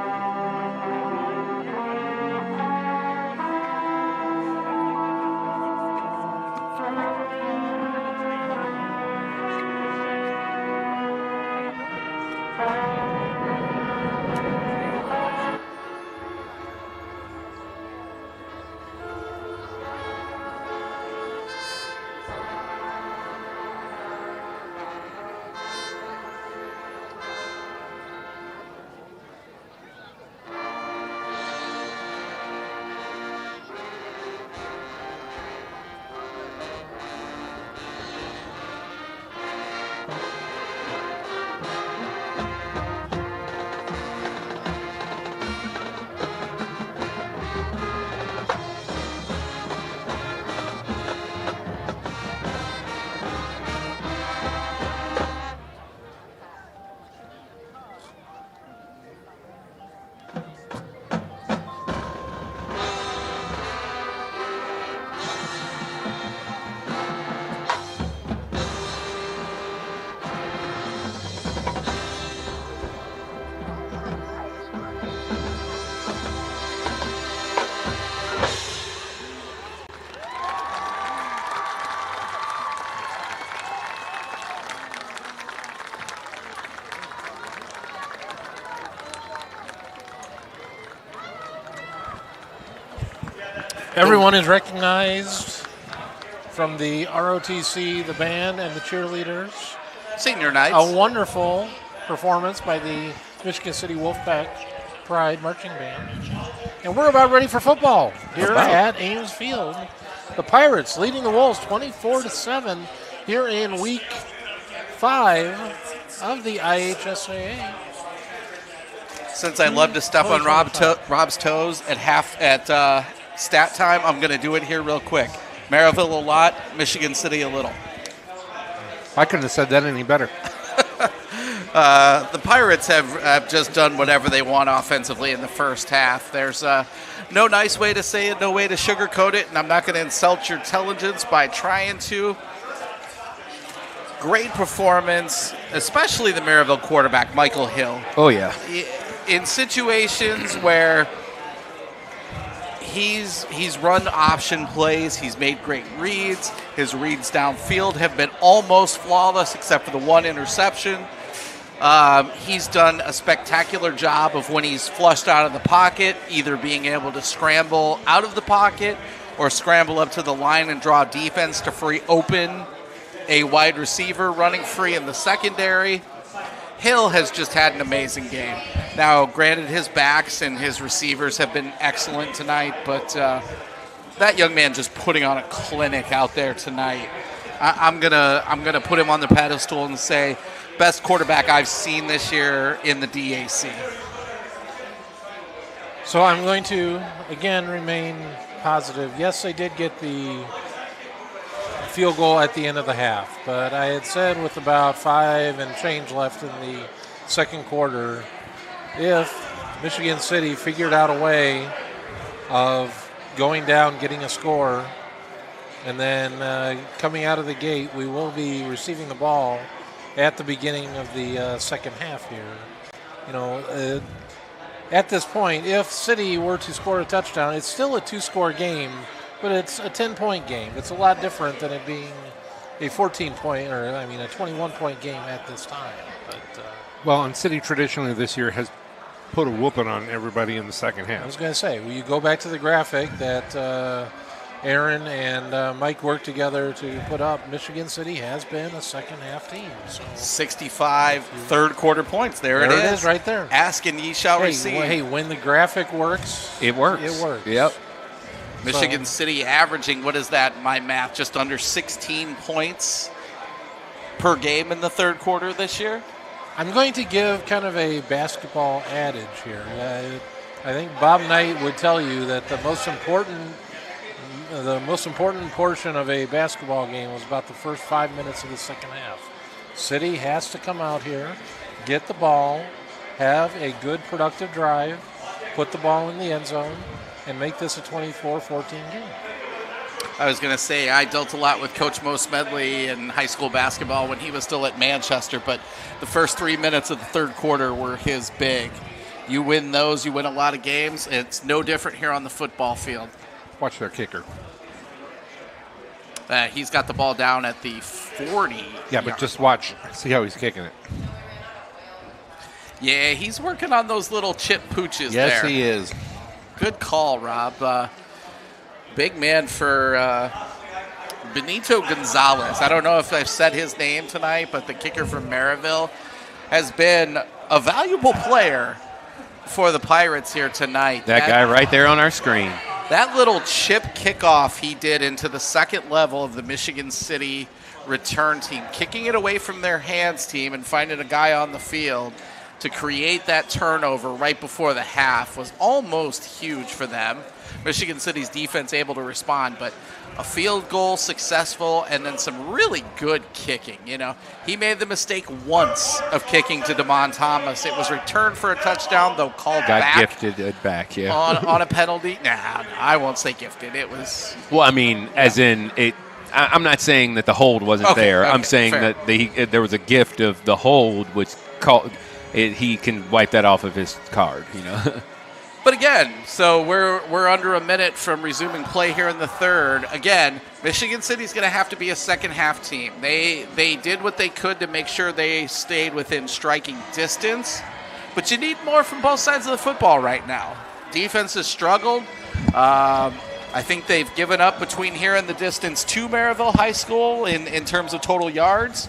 Everyone is recognized from the ROTC, the band, and the cheerleaders. Senior nights. A wonderful performance by the Michigan City Wolfpack Pride Marching Band. And we're about ready for football here at Ames Field. The Pirates leading the Wolves 24-7 here in week 5 of the IHSAA. Since I love to step on Rob's toes at stat time, I'm going to do it here real quick. Merrillville a lot, Michigan City a little. I couldn't have said that any better. The Pirates have just done whatever they want offensively in the first half. There's no nice way to say it, no way to sugarcoat it, and I'm not going to insult your intelligence by trying to. Great performance, especially the Merrillville quarterback, Michael Hill. Oh, yeah. In situations where he's run option plays, he's made great reads. His reads downfield have been almost flawless except for the one interception. He's done a spectacular job of when he's flushed out of the pocket, either being able to scramble out of the pocket or scramble up to the line and draw defense to free open a wide receiver running free in the secondary. Hill has just had an amazing game. Now, granted, his backs and his receivers have been excellent tonight, but that young man just putting on a clinic out there tonight. I'm gonna put him on the pedestal and say best quarterback I've seen this year in the DAC. So I'm going to again remain positive. Yes, they did get the field goal at the end of the half, but I had said with about 5 and change left in the second quarter, if Michigan City figured out a way of going down, getting a score, and then coming out of the gate, we will be receiving the ball at the beginning of the second half here. You know, at this point, if City were to score a touchdown, it's still a 2-score game, but it's a 10-point game. It's a lot different than it being a 14-point, or I mean a 21-point game at this time. But well, and City traditionally this year has put a whooping on everybody in the second half. I was going to say, well, you go back to the graphic that Aaron and Mike worked together to put up. Michigan City has been a second-half team. So 65 third-quarter points. There it is. Right there. Ask and ye shall receive. Well, hey, when the graphic works, it works. It works. Yep. Michigan City averaging, what is that, my math, just under 16 points per game in the third quarter this year? I'm going to give kind of a basketball adage here. I think Bob Knight would tell you that the most important portion of a basketball game was about the first 5 minutes of the second half. City has to come out here, get the ball, have a good productive drive, put the ball in the end zone, and make this a 24-14 game. I was going to say, I dealt a lot with Coach Mo Smedley in high school basketball when he was still at Manchester, but the first 3 minutes of the third quarter were his big. You win those, you win a lot of games. It's no different here on the football field. Watch their kicker. He's got the ball down at the 40. Yeah, but just watch. See how he's kicking it. Yeah, he's working on those little chip pooches there. Yes, he is. Good call, Rob. Big man for Benito Gonzalez. I don't know if I've said his name tonight, but the kicker from Merrillville has been a valuable player for the Pirates here tonight. That guy right there on our screen. That little chip kickoff he did into the second level of the Michigan City return team, kicking it away from their hands team and finding a guy on the field to create that turnover right before the half was almost huge for them. Michigan City's defense able to respond, but a field goal successful and then some really good kicking. You know, he made the mistake once of kicking to DeMond Thomas. It was returned for a touchdown, though called back. Got gifted it back, yeah. On a penalty. Nah, I won't say gifted. It was. Well, I mean, as in it. I'm not saying that the hold wasn't there. I'm saying fair. that there was a gift of the hold, which he can wipe that off of his card, you know. But again, so we're under a minute from resuming play here in the third. Again, Michigan City's going to have to be a second-half team. They did what they could to make sure they stayed within striking distance, but you need more from both sides of the football right now. Defense has struggled. I think they've given up between here and the distance to Merrillville High School in terms of total yards.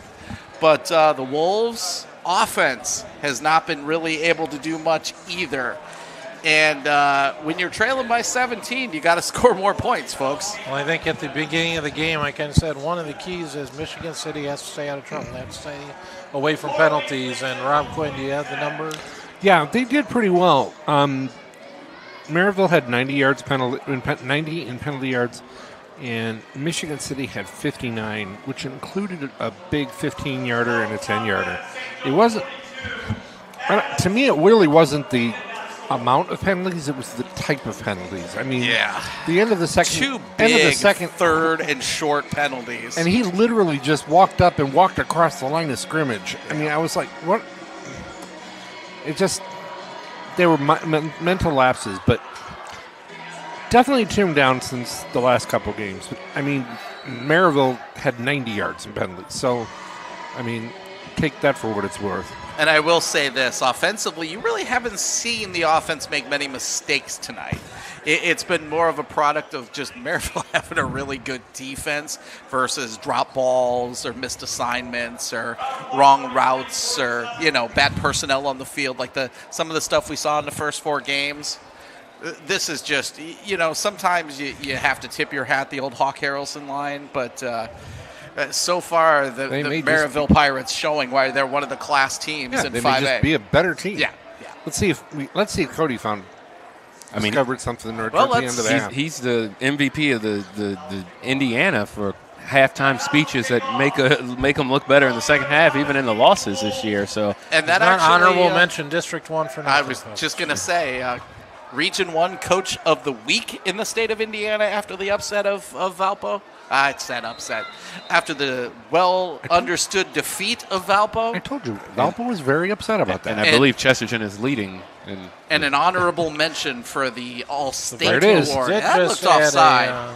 But the Wolves' offense has not been really able to do much either. And when you're trailing by 17, you got to score more points, folks. Well, I think at the beginning of the game, I kind of said one of the keys is Michigan City has to stay out of trouble. They have to stay away from penalties. And Rob Quinn, do you have the number? Yeah, they did pretty well. Merrillville had 90 in penalty yards, and Michigan City had 59, which included a big 15-yarder and a 10-yarder. It wasn't. To me, it really wasn't the amount of penalties; it was the type of penalties. I mean, the end of the second, Two big third and short penalties, and he literally just walked up and walked across the line of scrimmage. I mean, I was like, what? It just. They were mental lapses, but definitely tuned down since the last couple games. I mean, Merrillville had 90 yards in penalties. So, I mean, take that for what it's worth. And I will say this, offensively, you really haven't seen the offense make many mistakes tonight. It's been more of a product of just Merrillville having a really good defense versus drop balls or missed assignments or wrong routes or, bad personnel on the field, like some of the stuff we saw in the first 4 games. This is just, sometimes you have to tip your hat, the old Hawk Harrelson line, but so far the Merrillville Pirates showing why they're one of the class teams in 5A. They may just be a better team. Yeah. Let's see if Cody discovered something at the end of the half. He's the MVP of the Indiana for halftime speeches that make them look better in the second half, even in the losses this year. So, and that actually, honorable mention, District 1 for I was just going to say, Region 1 Coach of the Week in the state of Indiana after the upset of Valpo. I said upset. After the well-understood defeat of Valpo. I told you, Valpo was very upset about that. And I believe Chesterton is leading. And an honorable mention for the All-State Award. It That looked offside.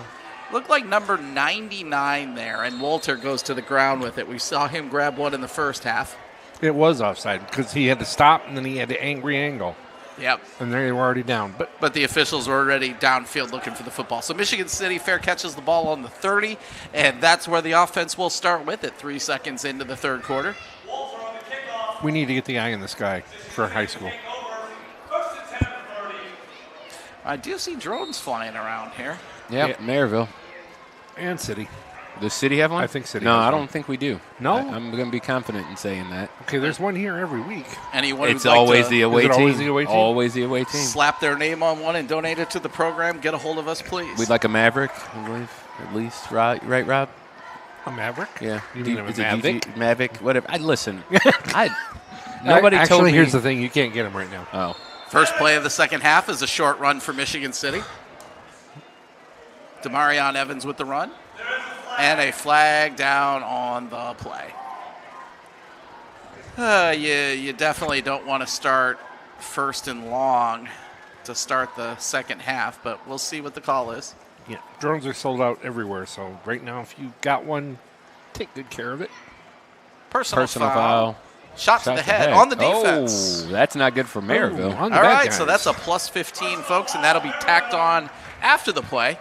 Looked like number 99 there, and Walter goes to the ground with it. We saw him grab one in the first half. It was offside because he had to stop, and then he had the angry angle. Yep. And they were already down. But the officials were already downfield looking for the football. So Michigan City fair catches the ball on the 30, and that's where the offense will start with it 3 seconds into the third quarter. We need to get the eye in the sky for high school. I do see drones flying around here. Yep, Merrillville. And City. Does City have one? I think City No, has I one. don't think we do. No? I'm going to be confident in saying that. Okay, there's one here every week. Anyone It's who'd like always to the away Is it team. always the away team? Always the away team. slap their name on one and donate it to the program, get a hold of us, please. We'd like a Maverick, I believe, at least. Right, Rob? A Maverick? Yeah. You mean a Is it Mavic? Mavic, whatever. Listen. Nobody told Actually, me. here's the thing. You can't get them right now. Oh. First play of the second half is a short run for Michigan City. Demarion Evans with the run. And a flag down on the play. You definitely don't want to start first and long to start the second half, but we'll see what the call is. Yeah, drones are sold out everywhere. So right now, if you got one, take good care of it. Personal foul. Shot to the head on the defense. Oh, that's not good for Merrillville. Oh, All right, so that's a plus 15, folks, and that'll be tacked on after the play.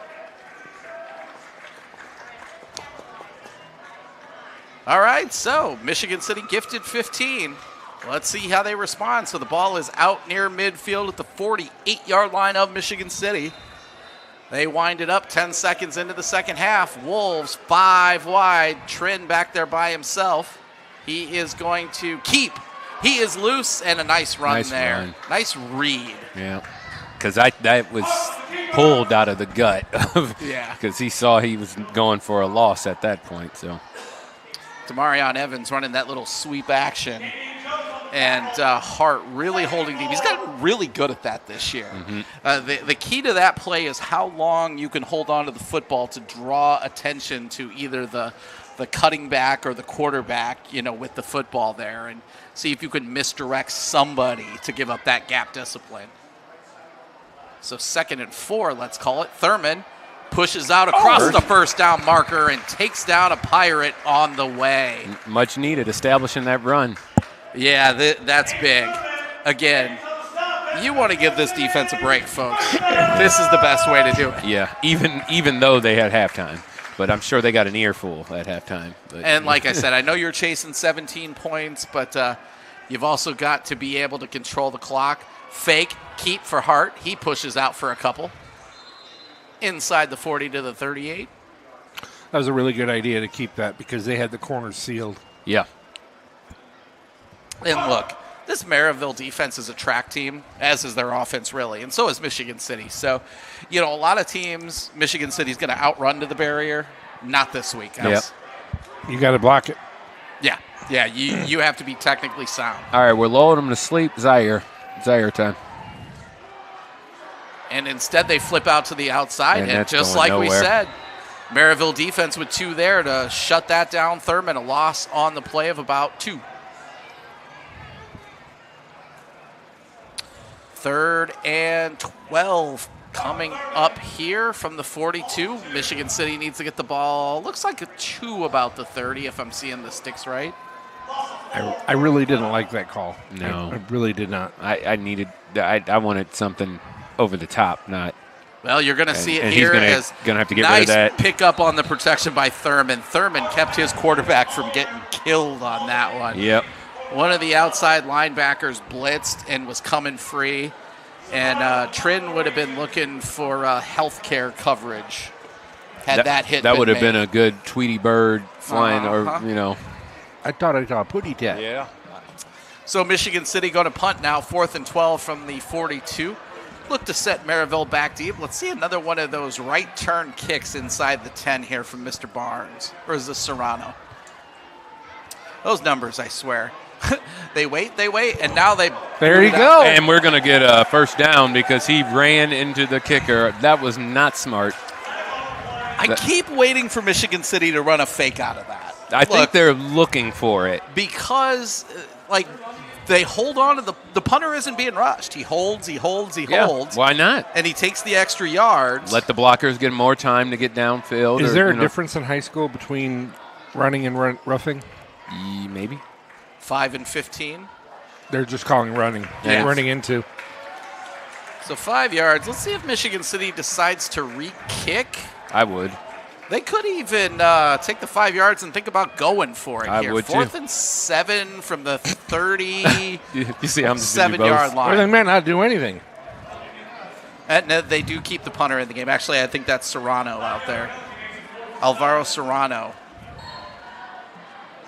All right, so Michigan City gifted 15. Let's see how they respond. So the ball is out near midfield at the 48-yard line of Michigan City. They wind it up 10 seconds into the second half. Wolves 5 wide. Trin back there by himself. He is going to keep. He is loose, and a nice run there. Run. Nice read. Yeah, because that was pulled out of the gut. Yeah. Because he saw he was going for a loss at that point. So Demarion Evans running that little sweep action. And Hart really holding deep. He's gotten really good at that this year. Mm-hmm. The key to that play is how long you can hold on to the football to draw attention to either the cutting back or the quarterback, with the football there, and see if you can misdirect somebody to give up that gap discipline. So 2nd and 4, let's call it. Thurman pushes out across the first down marker and takes down a Pirate on the way. much needed, establishing that run. Yeah, that's big. Again, You want to give this defense a break, folks. This is the best way to do it. Yeah, even though they had halftime. But I'm sure they got an earful at halftime. But. And like I said, I know you're chasing 17 points, but you've also got to be able to control the clock. Fake, keep for Hart. He pushes out for a couple. Inside the 40 to the 38. That was a really good idea to keep that because they had the corners sealed. Yeah. And look, this Merrillville defense is a track team, as is their offense, really, and so is Michigan City. So, a lot of teams, Michigan City's going to outrun to the barrier. Not this week, guys. Yep. You got to block it. Yeah, you have to be technically sound. All right, we're lulling them to sleep. Zaire time. And instead they flip out to the outside, and just going like we nowhere. said, Merrillville defense with 2 there to shut that down. Thurman, a loss on the play of about 2. 3rd and 12 coming up here from the 42. Michigan City needs to get the ball. Looks like a 2 about the 30 if I'm seeing the sticks right. I really didn't like that call. No. I really did not. I wanted something over the top, not. Well, you're going to see it and here he's gonna have to get nice rid of that. Pick up on the protection by Thurman. Thurman kept his quarterback from getting killed on that one. Yep. One of the outside linebackers blitzed and was coming free. And Trin would have been looking for healthcare coverage had that hit. That would have made. been a good Tweety Bird flying, I thought I saw a putty tat. Yeah. So Michigan City going to punt now, 4th and 12 from the 42. Look to set Merrillville back deep. Let's see another one of those right turn kicks inside the 10 here from Mr. Barnes. Or is this Serrano? Those numbers, I swear. They wait, and now they... There you go. And we're going to get a first down because he ran into the kicker. That was not smart. I keep waiting for Michigan City to run a fake out of that. I think they're looking for it. Because, they hold on to the punter isn't being rushed. He holds. Why not? And he takes the extra yards. Let the blockers get more time to get downfield. Is there a difference in high school between running and roughing? Maybe. 5 and 15. They're just calling running. Yeah. Running into. So 5 yards. Let's see if Michigan City decides to re-kick. I would. They could even take the 5 yards and think about going for it here. I would 4th too. and 7 from the 30. You see, I'm 7-yard Or line. they might not do anything. And they do keep the punter in the game. Actually, I think that's Serrano out there. Alvaro Serrano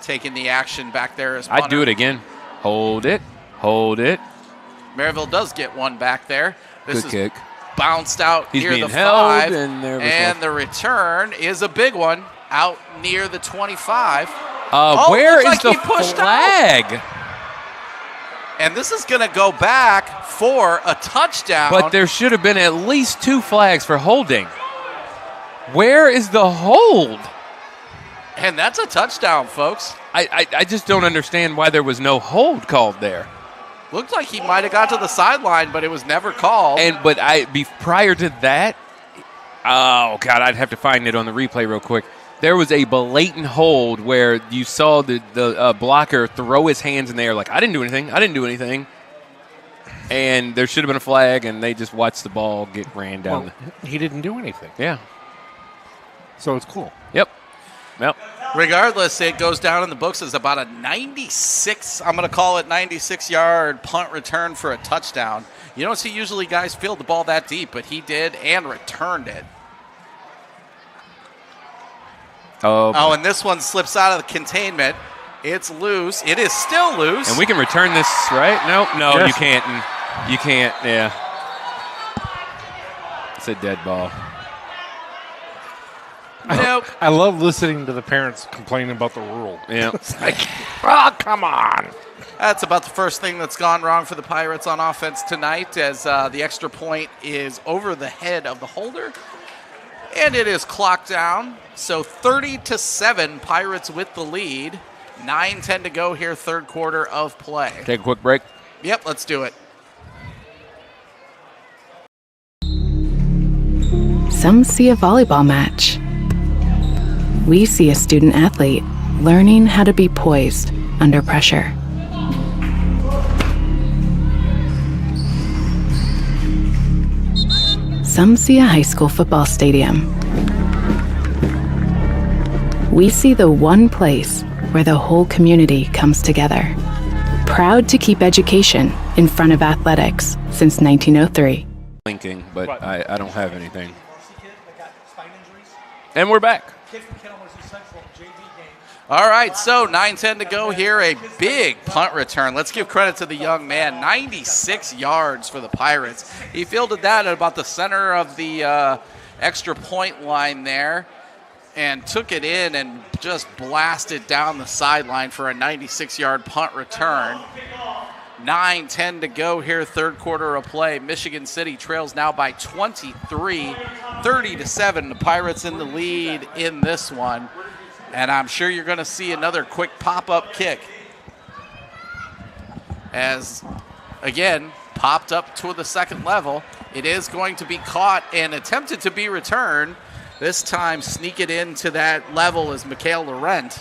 taking the action back there as punter. I'd do it again. Hold it. Merrillville does get one back there. This Good is kick. bounced out He's near being the held, 5. and there was And the return is a big one out near the 25. Where looks is like the he pushed flag? And this is going to go back for a touchdown. But there should have been at least 2 flags for holding. Where is the hold? And that's a touchdown, folks. I just don't understand why there was no hold called there. Looked like he might have got to the sideline, but it was never called. But prior to that, oh God, I'd have to find it on the replay real quick. There was a blatant hold where you saw the blocker throw his hands in the air like, I didn't do anything. And there should have been a flag, and they just watched the ball get ran down. Well, he didn't do anything. Yeah. So it's cool. Yep. Regardless, it goes down in the books as about a 96, I'm going to call it 96-yard punt return for a touchdown. You don't see usually guys field the ball that deep, but he did and returned it. Oh, and this one slips out of the containment. It's loose. It is still loose. And we can return this, right? No, Yes. you can't. You can't, yeah. It's a dead ball. Nope. I love listening to the parents complaining about the rule. Yeah. It's like, oh, come on. That's about the first thing that's gone wrong for the Pirates on offense tonight, as the extra point is over the head of the holder. And it is clocked down. So 30-7, Pirates with the lead. 9:10 to go here, third quarter of play. Take a quick break. Yep, let's do it. Some see a volleyball match. We see a student athlete learning how to be poised under pressure. some see a high school football stadium. We see the one place where the whole community comes together. Proud to keep education in front of athletics since 1903. Blinking, but I don't have anything. And we're back. All right, so 9:10 to go here. A big punt return. Let's give credit to the young man. 96 yards for the Pirates. He fielded that at about the center of the extra point line there and took it in and just blasted down the sideline for a 96-yard punt return. 9:10 to go here, third quarter of play. Michigan City trails now by 23, 30-7. The Pirates in the lead in this one. And I'm sure you're going to see another quick pop-up kick. As, again, popped up to the second level. It is going to be caught and attempted to be returned. This time, sneak it into that level is Mikhail Laurent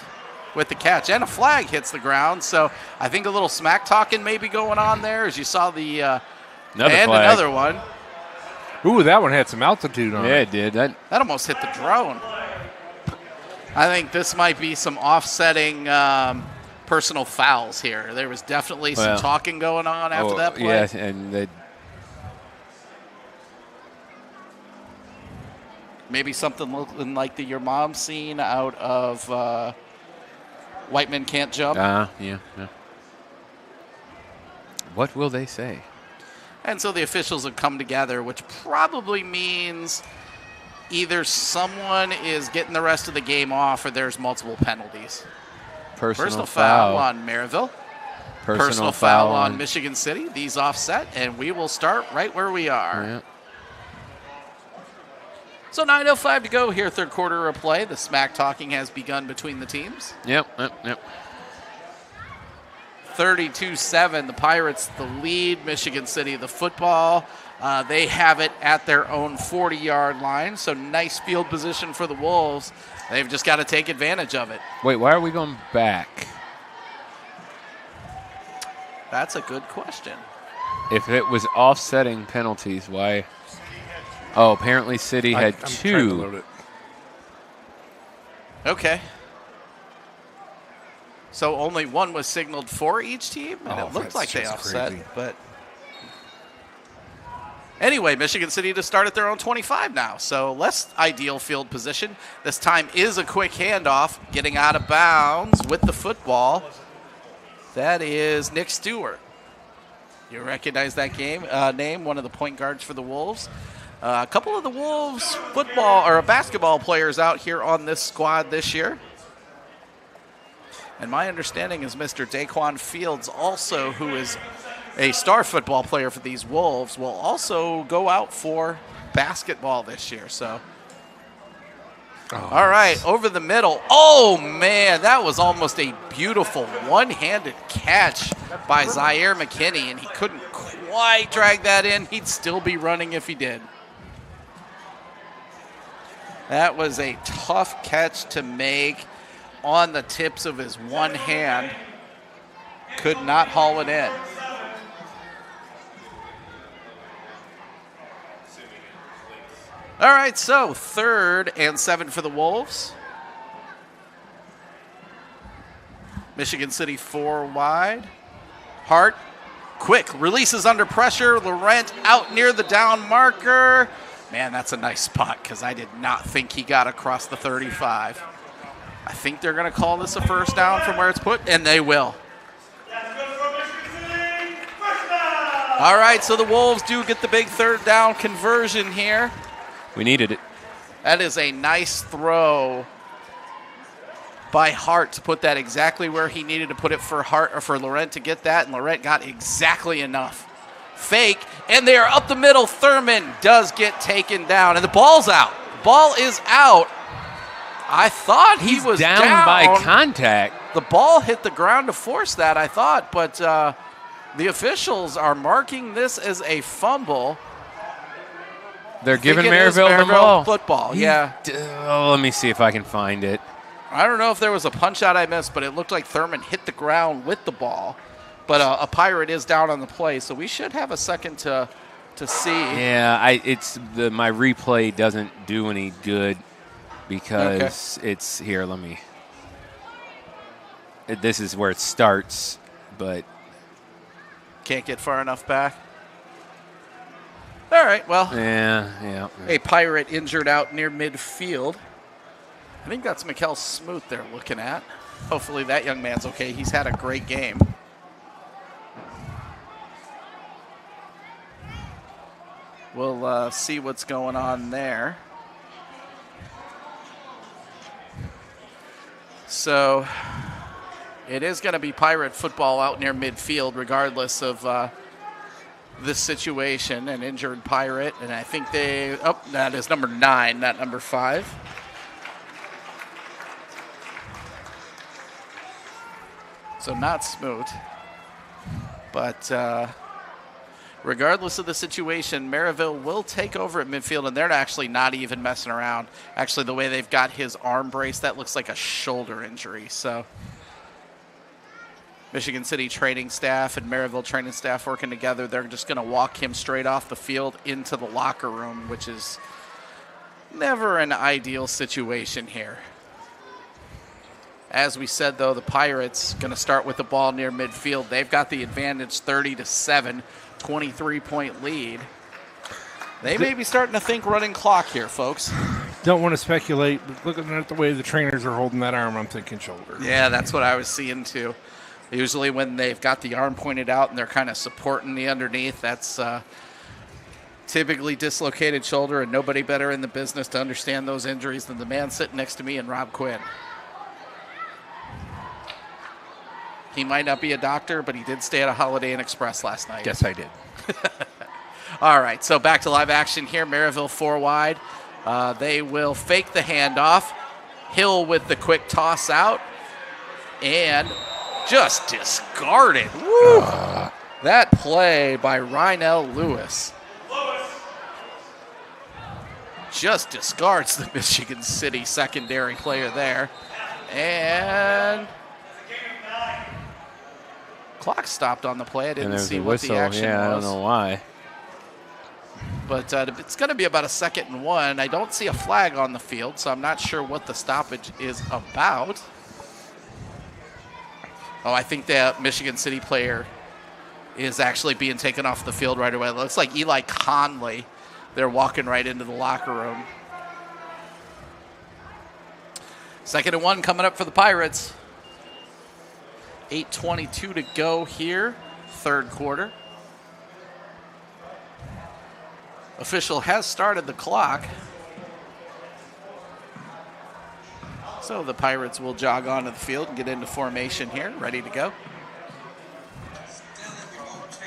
with the catch. And a flag hits the ground. So I think a little smack talking may be going on there as you saw the another one. Ooh, that one had some altitude on it. Yeah, it did. That almost hit the drone. I think this might be some offsetting personal fouls here. There was definitely some talking going on after that play. Yeah, and maybe something looking like the Your Mom scene out of White Men Can't Jump. Yeah. What will they say? And so the officials have come together, which probably means either someone is getting the rest of the game off or there's multiple penalties. Personal foul on Merrillville. Personal foul on Michigan City. These offset, and we will start right where we are. Yeah. So 9:05 to go here, third quarter of play. The smack talking has begun between the teams. Yep. 32-7, the Pirates the lead. Michigan City the football. They have it at their own 40-yard line, so nice field position for the Wolves. They've just got to take advantage of it. Wait, why are we going back? That's a good question. If it was offsetting penalties, why? Oh, apparently City had I'm trying to two. load it. Okay. So only one was signaled for each team, and it looked like they offset. Crazy. But anyway, Michigan City to start at their own 25 now, so less ideal field position. This time is a quick handoff, getting out of bounds with the football. That is Nick Stewart. You recognize that name, one of the point guards for the Wolves. A couple of the Wolves football or basketball players out here on this squad this year. And my understanding is Mr. Daquan Fields also, who is a star football player for these Wolves, will also go out for basketball this year. So, all right, over the middle. Oh, man, that was almost a beautiful one-handed catch by Zaire McKinney, and he couldn't quite drag that in. He'd still be running if he did. That was a tough catch to make on the tips of his one hand. Could not haul it in. All right, so 3rd and 7 for the Wolves. Michigan City 4 wide. Hart, quick, releases under pressure. Laurent out near the down marker. Man, that's a nice spot because I did not think he got across the 35. I think they're going to call this a first down from where it's put, and they will. All right, so the Wolves do get the big third down conversion here. We needed it. That is a nice throw by Hart to put that exactly where he needed to put it for Hart or for Laurent to get that, and Laurent got exactly enough. Fake, and they are up the middle. Thurman does get taken down, and the ball's out. The ball is out. I thought he was down by contact. The ball hit the ground to force that, I thought, but the officials are marking this as a fumble. They're giving Merrillville the ball. Football, yeah. Let me see if I can find it. I don't know if there was a punch out I missed, but it looked like Thurman hit the ground with the ball. But a Pirate is down on the play, so we should have a second to to see. Yeah, my replay doesn't do any good because it's here. This is where it starts, but can't get far enough back. All right, well. Yeah. A Pirate injured out near midfield. I think that's Mikkel Smoot they're looking at. Hopefully that young man's okay. He's had a great game. We'll see what's going on there. So it is going to be Pirate football out near midfield regardless of this situation. An injured Pirate, and I think that is number 9, not number 5. So not Smoot. But regardless of the situation, Merrillville will take over at midfield, and they're actually not even messing around. Actually, the way they've got his arm brace, that looks like a shoulder injury. So Michigan City training staff and Merrillville training staff working together. They're just going to walk him straight off the field into the locker room, which is never an ideal situation here. As we said, though, the Pirates going to start with the ball near midfield. They've got the advantage 30-7, 23-point lead. They may be starting to think running clock here, folks. Don't want to speculate, but looking at the way the trainers are holding that arm, I'm thinking shoulder. Yeah, that's what I was seeing, too. Usually when they've got the arm pointed out and they're kind of supporting the underneath, that's typically dislocated shoulder, and nobody better in the business to understand those injuries than the man sitting next to me and Rob Quinn. He might not be a doctor, but he did stay at a Holiday Inn Express last night. Yes, I did. All right, so back to live action here. Merrillville 4 wide. They will fake the handoff. Hill with the quick toss out. And just discarded. Woo! That play by Rynell Lewis just discards the Michigan City secondary player there. And clock stopped on the play. I didn't see what the action was. I don't know why. But it's going to be about a 2nd and 1. I don't see a flag on the field, so I'm not sure what the stoppage is about. Oh, I think that Michigan City player is actually being taken off the field right away. It looks like Eli Conley. They're walking right into the locker room. 2nd and 1 coming up for the Pirates. 8:22 to go here, 3rd quarter. Official has started the clock. So the Pirates will jog onto the field and get into formation here, ready to go.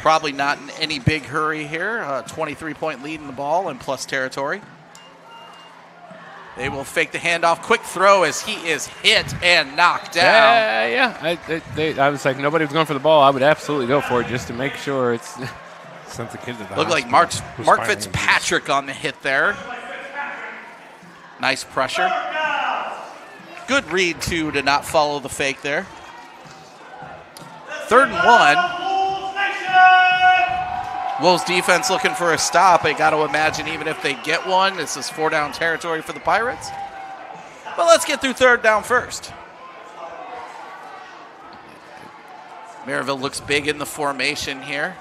Probably not in any big hurry here. 23-point lead in the ball and plus territory. They will fake the handoff. Quick throw as he is hit and knocked down. Yeah. I was like, nobody was going for the ball. I would absolutely go for it just to make sure it's. Sent the kid to the Looked like Mark Fitzpatrick on the hit there. Nice pressure. Good read, too, to not follow the fake there. 3rd and 1. Wolves defense looking for a stop. I got to imagine even if they get one, this is 4-down territory for the Pirates. But let's get through 3rd down first. Merrillville looks big in the formation here.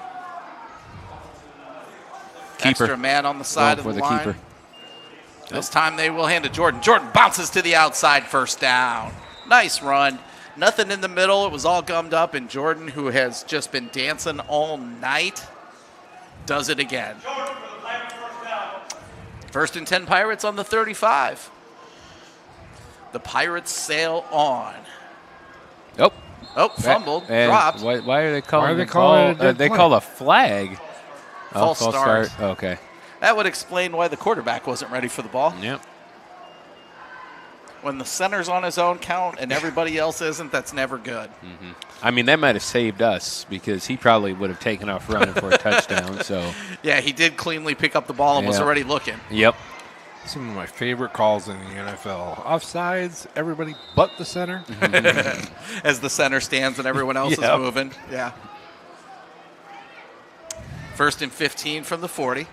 Keeper. Extra man on the side of the line. Keeper. This time they will hand to Jordan. Jordan bounces to the outside, 1st down. Nice run. Nothing in the middle. It was all gummed up, and Jordan, who has just been dancing all night, does it again. 1st and 10 Pirates on the 35. The Pirates sail on. Fumbled, dropped. Why are they calling it a dead they play? call a flag. False start. Okay. That would explain why the quarterback wasn't ready for the ball. Yep. When the center's on his own count and everybody else isn't, that's never good. Mm-hmm. I mean, that might have saved us because he probably would have taken off running for a touchdown. So. Yeah, he did cleanly pick up the ball and was already looking. Yep. Some of my favorite calls in the NFL. Offsides, everybody but the center. As the center stands and everyone else is moving. Yeah. First and 15 from the 40.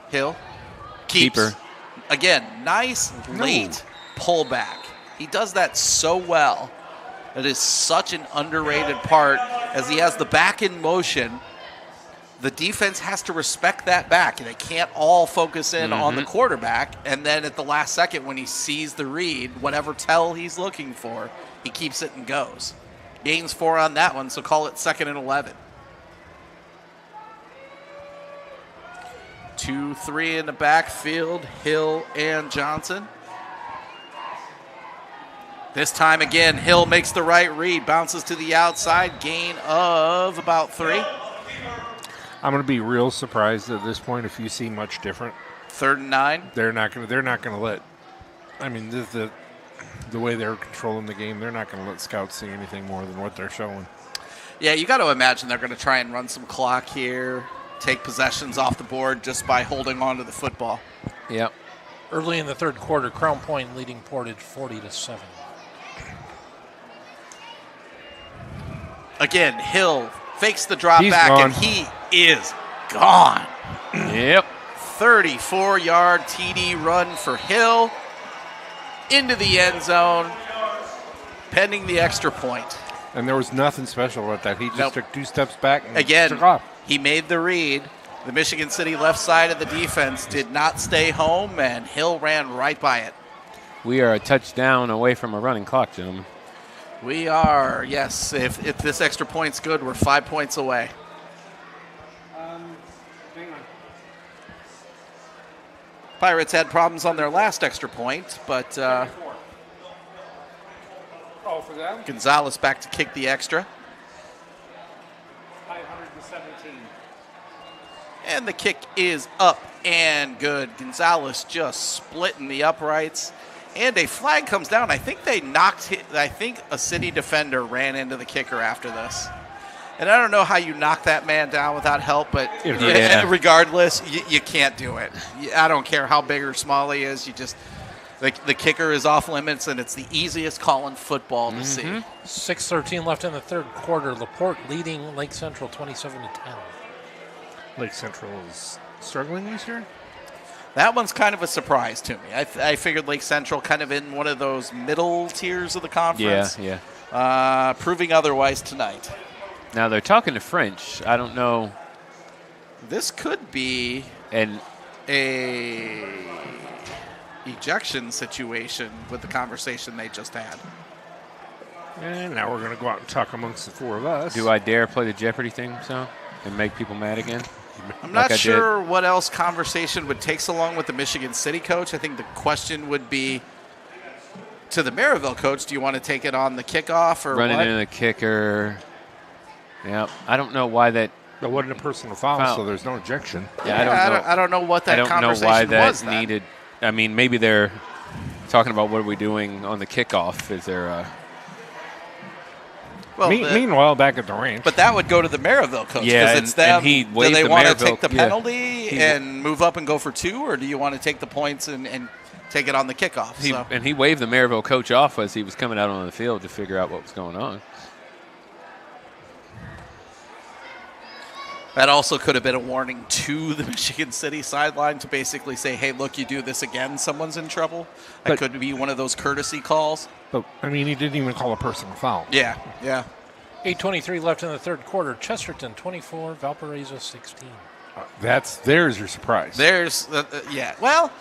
Hill keeps. Keeper. Again, nice late pullback. He does that so well. It is such an underrated part. As he has the back in motion, the defense has to respect that back. They can't all focus in on the quarterback. And then at the last second, when he sees the read, whatever tell he's looking for, he keeps it and goes. Gains 4 on that one, so call it 2nd and 11. 2-3 in the backfield, Hill and Johnson. This time again, Hill makes the right read, bounces to the outside, gain of about 3. I'm going to be real surprised at this point if you see much different. 3rd and 9. They're not going to let. I mean, the way they're controlling the game, they're not going to let scouts see anything more than what they're showing. Yeah, you got to imagine they're going to try and run some clock here, take possessions off the board just by holding on to the football. Yep. Early in the third quarter, Crown Point leading Portage 40-7. Again, Hill fakes the drop He's back, gone. and he is gone. Yep. 34-yard TD run for Hill into the end zone, pending the extra point. And there was nothing special about that. He just took 2 steps back and Again, took off. he made the read. The Michigan City left side of the defense did not stay home, and Hill ran right by it. We are a touchdown away from a running clock, gentlemen. We are, yes. If this extra point's good, we're 5 points away. Hang on. Pirates had problems on their last extra point, but Oh, for them? Gonzalez back to kick the extra. 517. And the kick is up and good. Gonzalez just splitting the uprights. And a flag comes down. I think they knocked it. I think a city defender ran into the kicker after this. And I don't know how you knock that man down without help, but regardless, you can't do it. I don't care how big or small he is. You just the kicker is off limits, and it's the easiest call in football to see. 6:13 left in the third quarter. LaPorte leading Lake Central 27-10. Lake Central is struggling this year? That one's kind of a surprise to me. I figured Lake Central kind of in one of those middle tiers of the conference. Yeah. Proving otherwise tonight. Now they're talking to French. I don't know. This could be And a ejection situation with the conversation they just had. And now we're going to go out and talk amongst the 4 of us. do I dare play the Jeopardy thing so and make people mad again? I'm Like not I sure what else conversation would take so long with the Michigan City coach. I think the question would be to the Merrillville coach, do you want to take it on the kickoff or Running what? into the kicker. Yeah, I don't know why that. That wasn't a personal foul, so there's no ejection. Yeah, I don't know what that I don't know conversation why that was then. needed. I mean, maybe they're talking about what are we doing on the kickoff. Is there a Well, meanwhile, back at the range. but that would go to the Merrillville coach. Yeah, because it's them. and he Do waived they the want to Merrillville- take the yeah. penalty and move up and go for 2, or do you want to take the points and take it on the kickoff? And he waved the Merrillville coach off as he was coming out on the field to figure out what was going on. That also could have been a warning to the Michigan City sideline to basically say, hey, look, you do this again, someone's in trouble. That But- could be one of those courtesy calls. But, I mean, he didn't even call a personal foul. Yeah. 8:23 left in the third quarter. Chesterton 24, Valparaiso 16. There's your surprise. Yeah. Well,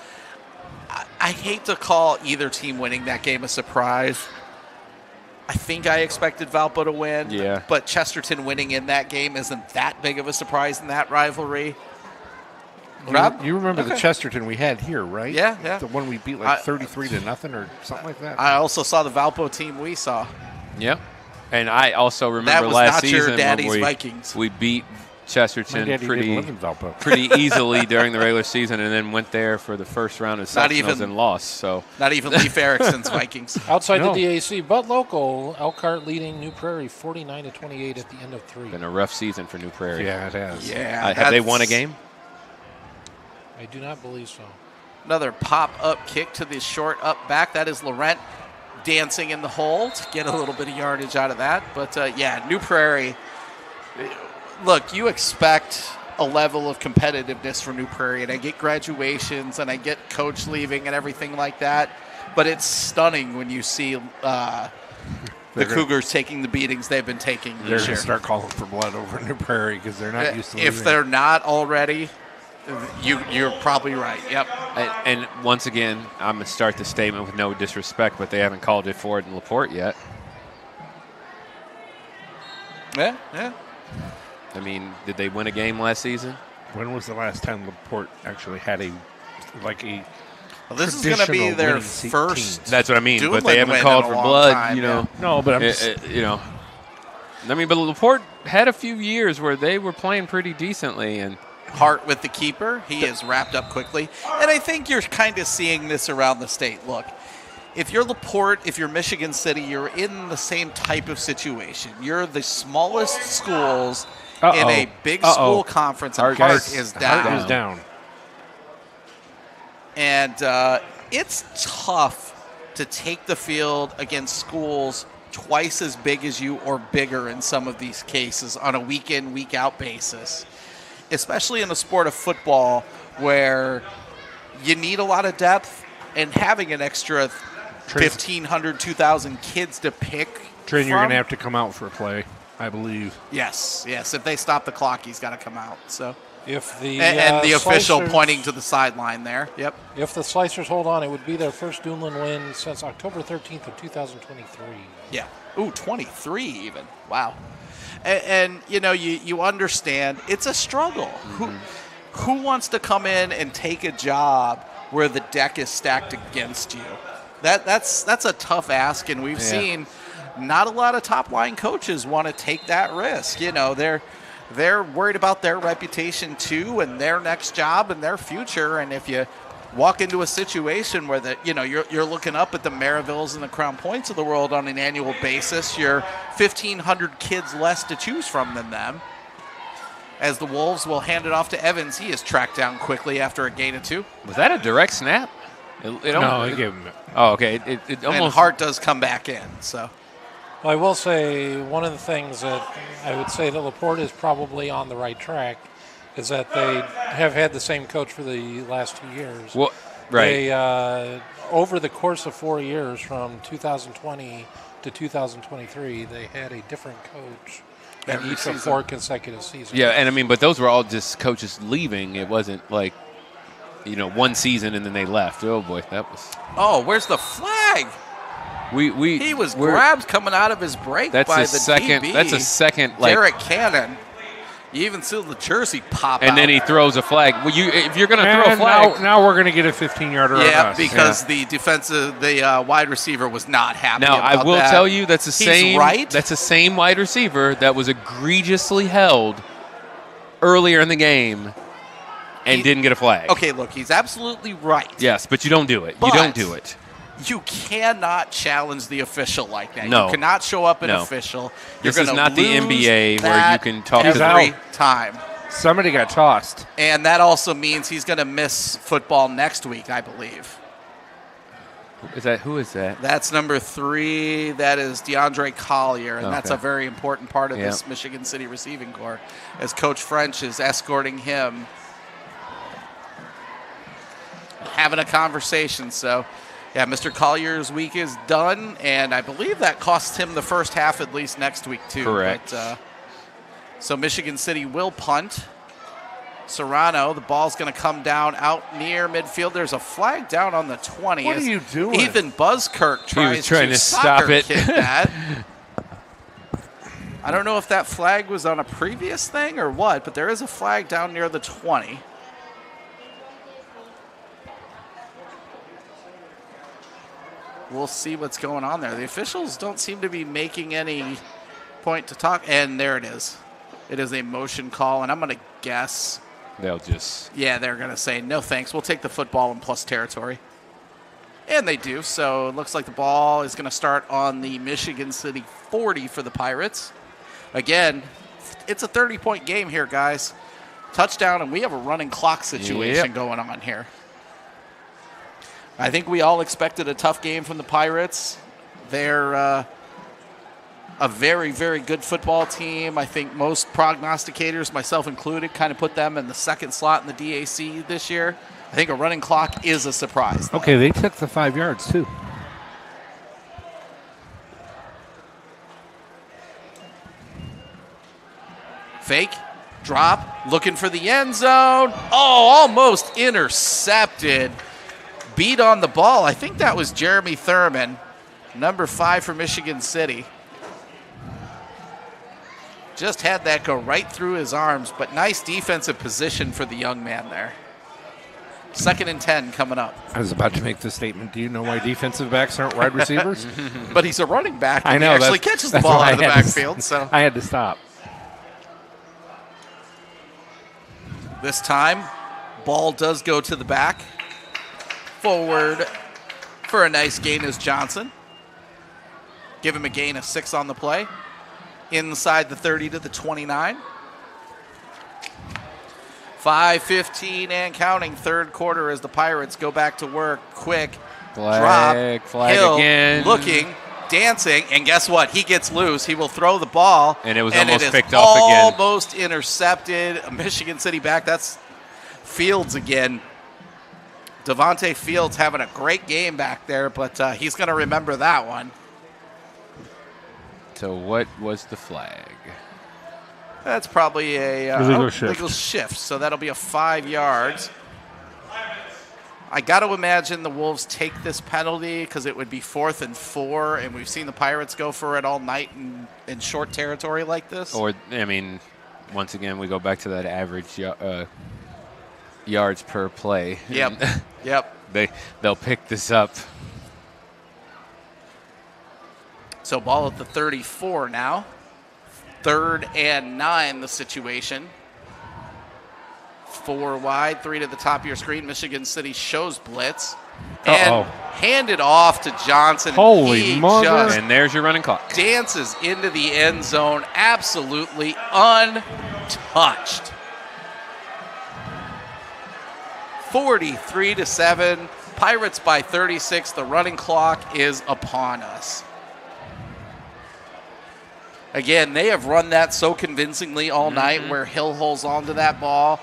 I hate to call either team winning that game a surprise. I think I expected Valpo to win. Yeah. But Chesterton winning in that game isn't that big of a surprise in that rivalry. Rob? You remember the Chesterton we had here, right? Yeah. The one we beat like 33-0 or something like that. I also saw the Valpo team we saw. Yep. And I also That remember was last not your season daddy's when Vikings. we beat My Chesterton daddy didn't live in Valpo. pretty easily during the regular season, and then went there for the first round of Not sectionals even- and lost. So Not even Leif Erickson's Vikings. Outside No. the DAC, but local, Elkhart leading New Prairie 49-28 at the end of 3. been a rough season for New Prairie. Yeah, it has. Yeah. Have they that's won a game? I do not believe so. Another pop-up kick to the short up back. That is Laurent dancing in the hole to get a little bit of yardage out of that. But, New Prairie, look, you expect a level of competitiveness for New Prairie, and I get graduations and I get coach leaving and everything like that, but it's stunning when you see the Cougars taking the beatings they've been taking They're this going year. to start calling for blood over New Prairie because they're not used to If losing. they're not already, you're probably right. Yep. And once again, I'm going to start the statement with no disrespect, but they haven't called it for it in LaPorte yet. Yeah. I mean, did they win a game last season? When was the last time LaPorte actually had a Well, this is going to be traditional their winning first. That's what I mean. Doolin But they haven't win called in a for long blood, time, you know. No, but I'm just, You know. I mean, but LaPorte had a few years where they were playing pretty decently, and Hart with the keeper. He is wrapped up quickly. And I think you're kind of seeing this around the state. Look, if you're LaPorte, if you're Michigan City, you're in the same type of situation. You're the smallest schools in a big school conference, and Hart is down. Hart is down. And it's tough to take the field against schools twice as big as you or bigger in some of these cases on a week-in, week-out basis, especially in the sport of football where you need a lot of depth, and having an extra 1,500, 2,000 kids to pick Trin, from. you're going to have to come out for a play, I believe. Yes. If they stop the clock, he's got to come out. So, If the and the official Slicers- pointing to the sideline there. Yep. If the Slicers hold on, it would be their first Doolin win since October 13th of 2023. Yeah. Ooh, 23 even. Wow. And you know, you understand it's a struggle. Who wants to come in and take a job where the deck is stacked against you? That's a tough ask, and we've seen not a lot of top line coaches want to take that risk. You know, they're worried about their reputation too, and their next job and their future. And if you walk into a situation where you're looking up at the Merrivilles and the Crown Points of the world on an annual basis, you're 1,500 kids less to choose from than them. As the Wolves will hand it off to Evans, he is tracked down quickly after a gain of 2. was that a direct snap? No, I gave him it. Oh, okay. It And almost Hart does come back in. So Well, I will say one of the things that I would say that LaPorte is probably on the right track is that they have had the same coach for the last 2 years. Well, right. They, over the course of 4 years, from 2020 to 2023, they had a different coach in Every each season. of 4 consecutive seasons. Yeah, and I mean, but those were all just coaches leaving. It wasn't like, one season and then they left. Oh boy, that was. oh, where's the flag? He was we're- grabbed coming out of his break That's by a the second. DB. That's a second. Like, Derek Cannon. You even see the jersey pop and out. then he throws a flag. Well, if you're going to throw a And flag, now we're going to get a 15-yarder on Yeah, us. because the wide receiver was not happy. now I about will that. tell you that's the He's same. right. That's the same wide receiver that was egregiously held earlier in the game and didn't get a flag. Okay, look, he's absolutely right. Yes, but you don't do it. You But- don't do it. You cannot challenge the official like that. No. You cannot show up an No. official. This You're is gonna not the lose NBA where that you can talk to every the- time. Somebody got tossed. And that also means he's going to miss football next week, I believe. Who is that? That's number 3. That is DeAndre Collier, and that's Okay. a very important part of Yeah. this Michigan City receiving corps, as Coach French is escorting him, having a conversation. So, yeah, Mr. Collier's week is done, and I believe that costs him the first half at least next week too. Correct. But, so Michigan City will punt. Serrano, the ball's going to come down out near midfield. There's a flag down on the 20. What are you doing? Ethan Buzzkirk tries trying to soccer stop it. kick that. I don't know if that flag was on a previous thing or what, but there is a flag down near the 20. We'll see what's going on there. The officials don't seem to be making any point to talk. And there it is. It is a motion call, and I'm going to guess. They'll just. Yeah, they're going to say, no thanks, we'll take the football in plus territory. And they do, so it looks like the ball is going to start on the Michigan City 40 for the Pirates. Again, it's a 30-point game here, guys. Touchdown, and we have a running clock situation going on here. I think we all expected a tough game from the Pirates. They're a very, very good football team. I think most prognosticators, myself included, kind of put them in the second slot in the DAC this year. I think a running clock is a surprise, though. Okay, they took the 5 yards, too. Fake, drop, looking for the end zone. Oh, almost intercepted. Beat on the ball. I think that was Jeremy Thurman, number 5 for Michigan City. Just had that go right through his arms, but nice defensive position for the young man there. 2nd and 10 coming up. I was about to make the statement. Do you know why defensive backs aren't wide receivers? But he's a running back. And I know. He actually catches the that's ball why out of the I had to- backfield. So I had to stop. this time, ball does go to the back. Forward for a nice gain is Johnson. Give him a gain of 6 on the play. Inside the 30 to the 29. 5:15 and counting, third quarter as the Pirates go back to work. Quick Flag Hill again. looking, dancing, and guess what? He gets loose. He will throw the ball. And it was and almost is picked off again. Almost intercepted. A Michigan City back. That's Fields again. Devontae Fields having a great game back there, but he's going to remember that one. So what was the flag? That's probably a legal shift, so that'll be a 5 yards. I got to imagine the Wolves take this penalty because it would be 4th and 4, and we've seen the Pirates go for it all night in short territory like this. Or, I mean, once again, we go back to that average yards per play. Yep, yep. They'll pick this up. So ball at the 34 now. 3rd and 9, the situation. 4 wide, 3 to the top of your screen. Michigan City shows blitz. And handed off to Johnson. Holy mother. And there's your running clock. Dances into the end zone, absolutely untouched. 43-7. Pirates by 36. The running clock is upon us. Again, they have run that so convincingly all night where Hill holds on to that ball.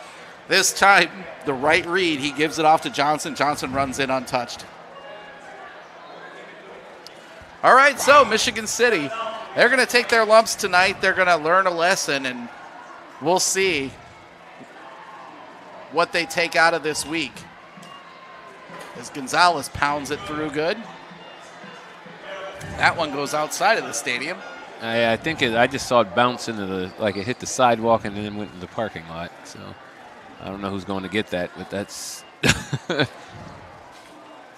This time, the right read, he gives it off to Johnson. Johnson runs in untouched. All right, so Michigan City, they're going to take their lumps tonight. They're going to learn a lesson, and we'll see what they take out of this week. As Gonzalez pounds it through good. That one goes outside of the stadium. I think I just saw it bounce into it hit the sidewalk and then went into the parking lot. So I don't know who's going to get that, but that's.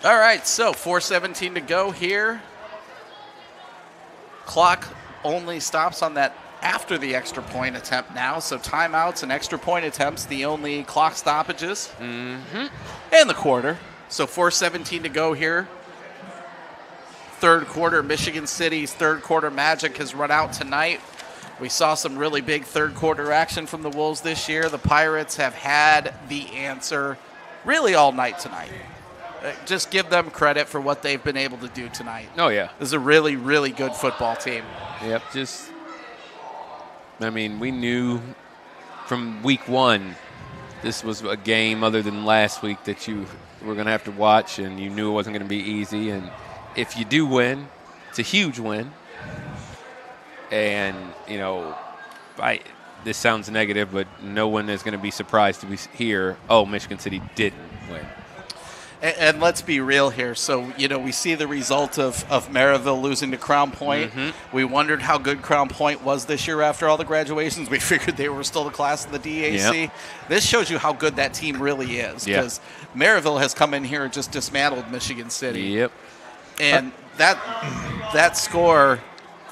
All right, so 4:17 to go here. Clock only stops on that after the extra point attempt now. So timeouts and extra point attempts, the only clock stoppages. And the quarter. So 4:17 to go here. Third quarter, Michigan City's third quarter magic has run out tonight. We saw some really big third quarter action from the Wolves this year. The Pirates have had the answer really all night tonight. Just give them credit for what they've been able to do tonight. Oh, yeah. This is a really, really good football team. Yep, we knew from week 1 this was a game other than last week that you were going to have to watch, and you knew it wasn't going to be easy. And if you do win, it's a huge win. And, this sounds negative, but no one is going to be surprised to hear, Michigan City didn't win. And let's be real here. So, we see the result of Merrillville losing to Crown Point. We wondered how good Crown Point was this year after all the graduations. We figured they were still the class of the DAC. Yep. This shows you how good that team really is. Because Merrillville has come in here and just dismantled Michigan City. Yep. And that score,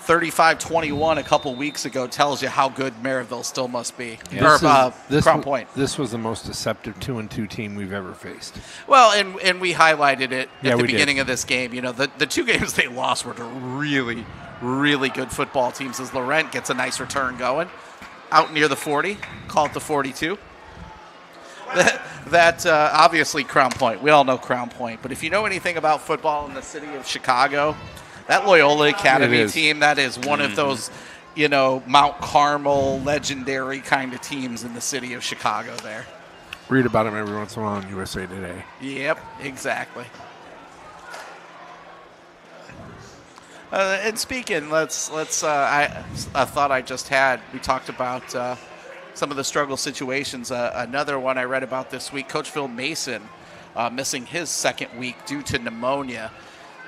35-21 a couple weeks ago, tells you how good Merrillville still must be. Crown Point. This was the most deceptive 2-2 team we've ever faced. Well, and we highlighted it at the we beginning of this game. The 2 games they lost were to really, really good football teams as Laurent gets a nice return going. Out near the 40, call it the 42. That obviously Crown Point. We all know Crown Point. But if you know anything about football in the city of Chicago, That Loyola Academy It is. team, that is one of those, Mount Carmel legendary kind of teams in the city of Chicago there. Read about him every once in a while on USA Today. Yep, exactly. And speaking, let's. A thought I just had. We talked about some of the struggle situations. Another one I read about this week. Coach Phil Mason missing his second week due to pneumonia.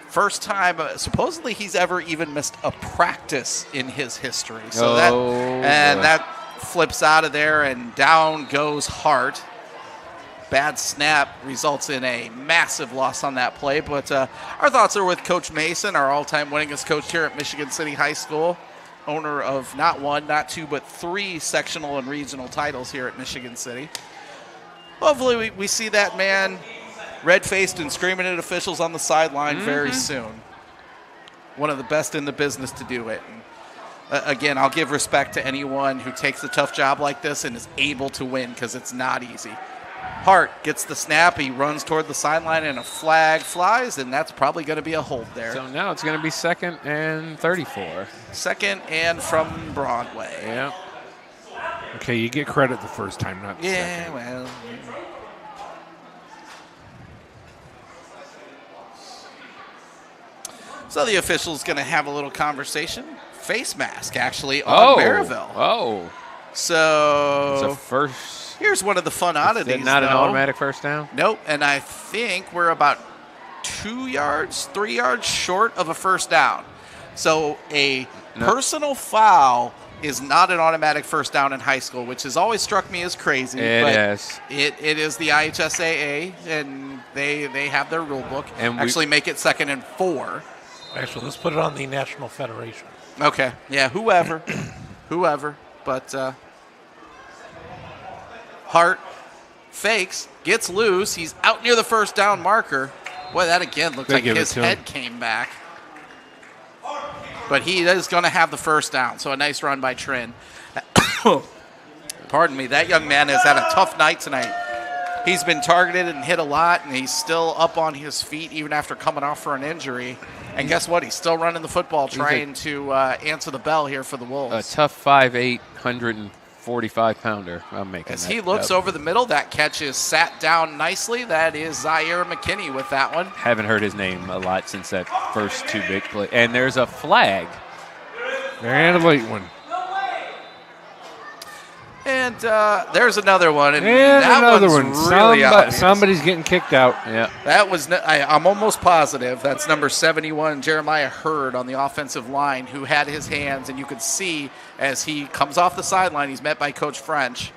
First time, supposedly, he's ever even missed a practice in his history. So that flips out of there, and down goes Hart. Bad snap results in a massive loss on that play. But our thoughts are with Coach Mason, our all-time winningest coach here at Michigan City High School, owner of not one, not two, but 3 sectional and regional titles here at Michigan City. Hopefully we see that man red-faced and screaming at officials on the sideline very soon. One of the best in the business to do it. And, again, I'll give respect to anyone who takes a tough job like this and is able to win, because it's not easy. Hart gets the snap. He runs toward the sideline, and a flag flies, and that's probably going to be a hold there. So now it's going to be 2nd and 34. 2nd and from Broadway. Yeah. Okay, you get credit the first time, not the Yeah, second. well. So the official's going to have a little conversation. Face mask, actually, on Merrillville. Oh. So It's a first. here's one of the fun oddities. Is it not an though. automatic first down? Nope, and I think we're about 3 yards short of a first down. So a personal foul is not an automatic first down in high school, which has always struck me as crazy. It is the IHSAA, and they have their rule book. And actually make it 2nd and 4. Actually, let's put it on the National Federation. Okay. Yeah, whoever. But Hart fakes, gets loose. He's out near the first down marker. Boy, that again looked like his head came back. But he is going to have the first down, so a nice run by Trin. Pardon me, that young man has had a tough night tonight. He's been targeted and hit a lot, and he's still up on his feet even after coming off for an injury. And guess what? He's still running the football, trying to answer the bell here for the Wolves. A tough 5'8", 145-pounder. I'm making As that he looks up. over the middle, that catch is sat down nicely. That is Zaire McKinney with that one. Haven't heard his name a lot since that first 2 big play. And there's a flag. And a late one. And there's another one. And And that another one's one. really obvious. Somebody's getting kicked out. Yeah. That was, I'm almost positive, that's number 71, Jeremiah Hurd on the offensive line, who had his hands, and you could see as he comes off the sideline, he's met by Coach French.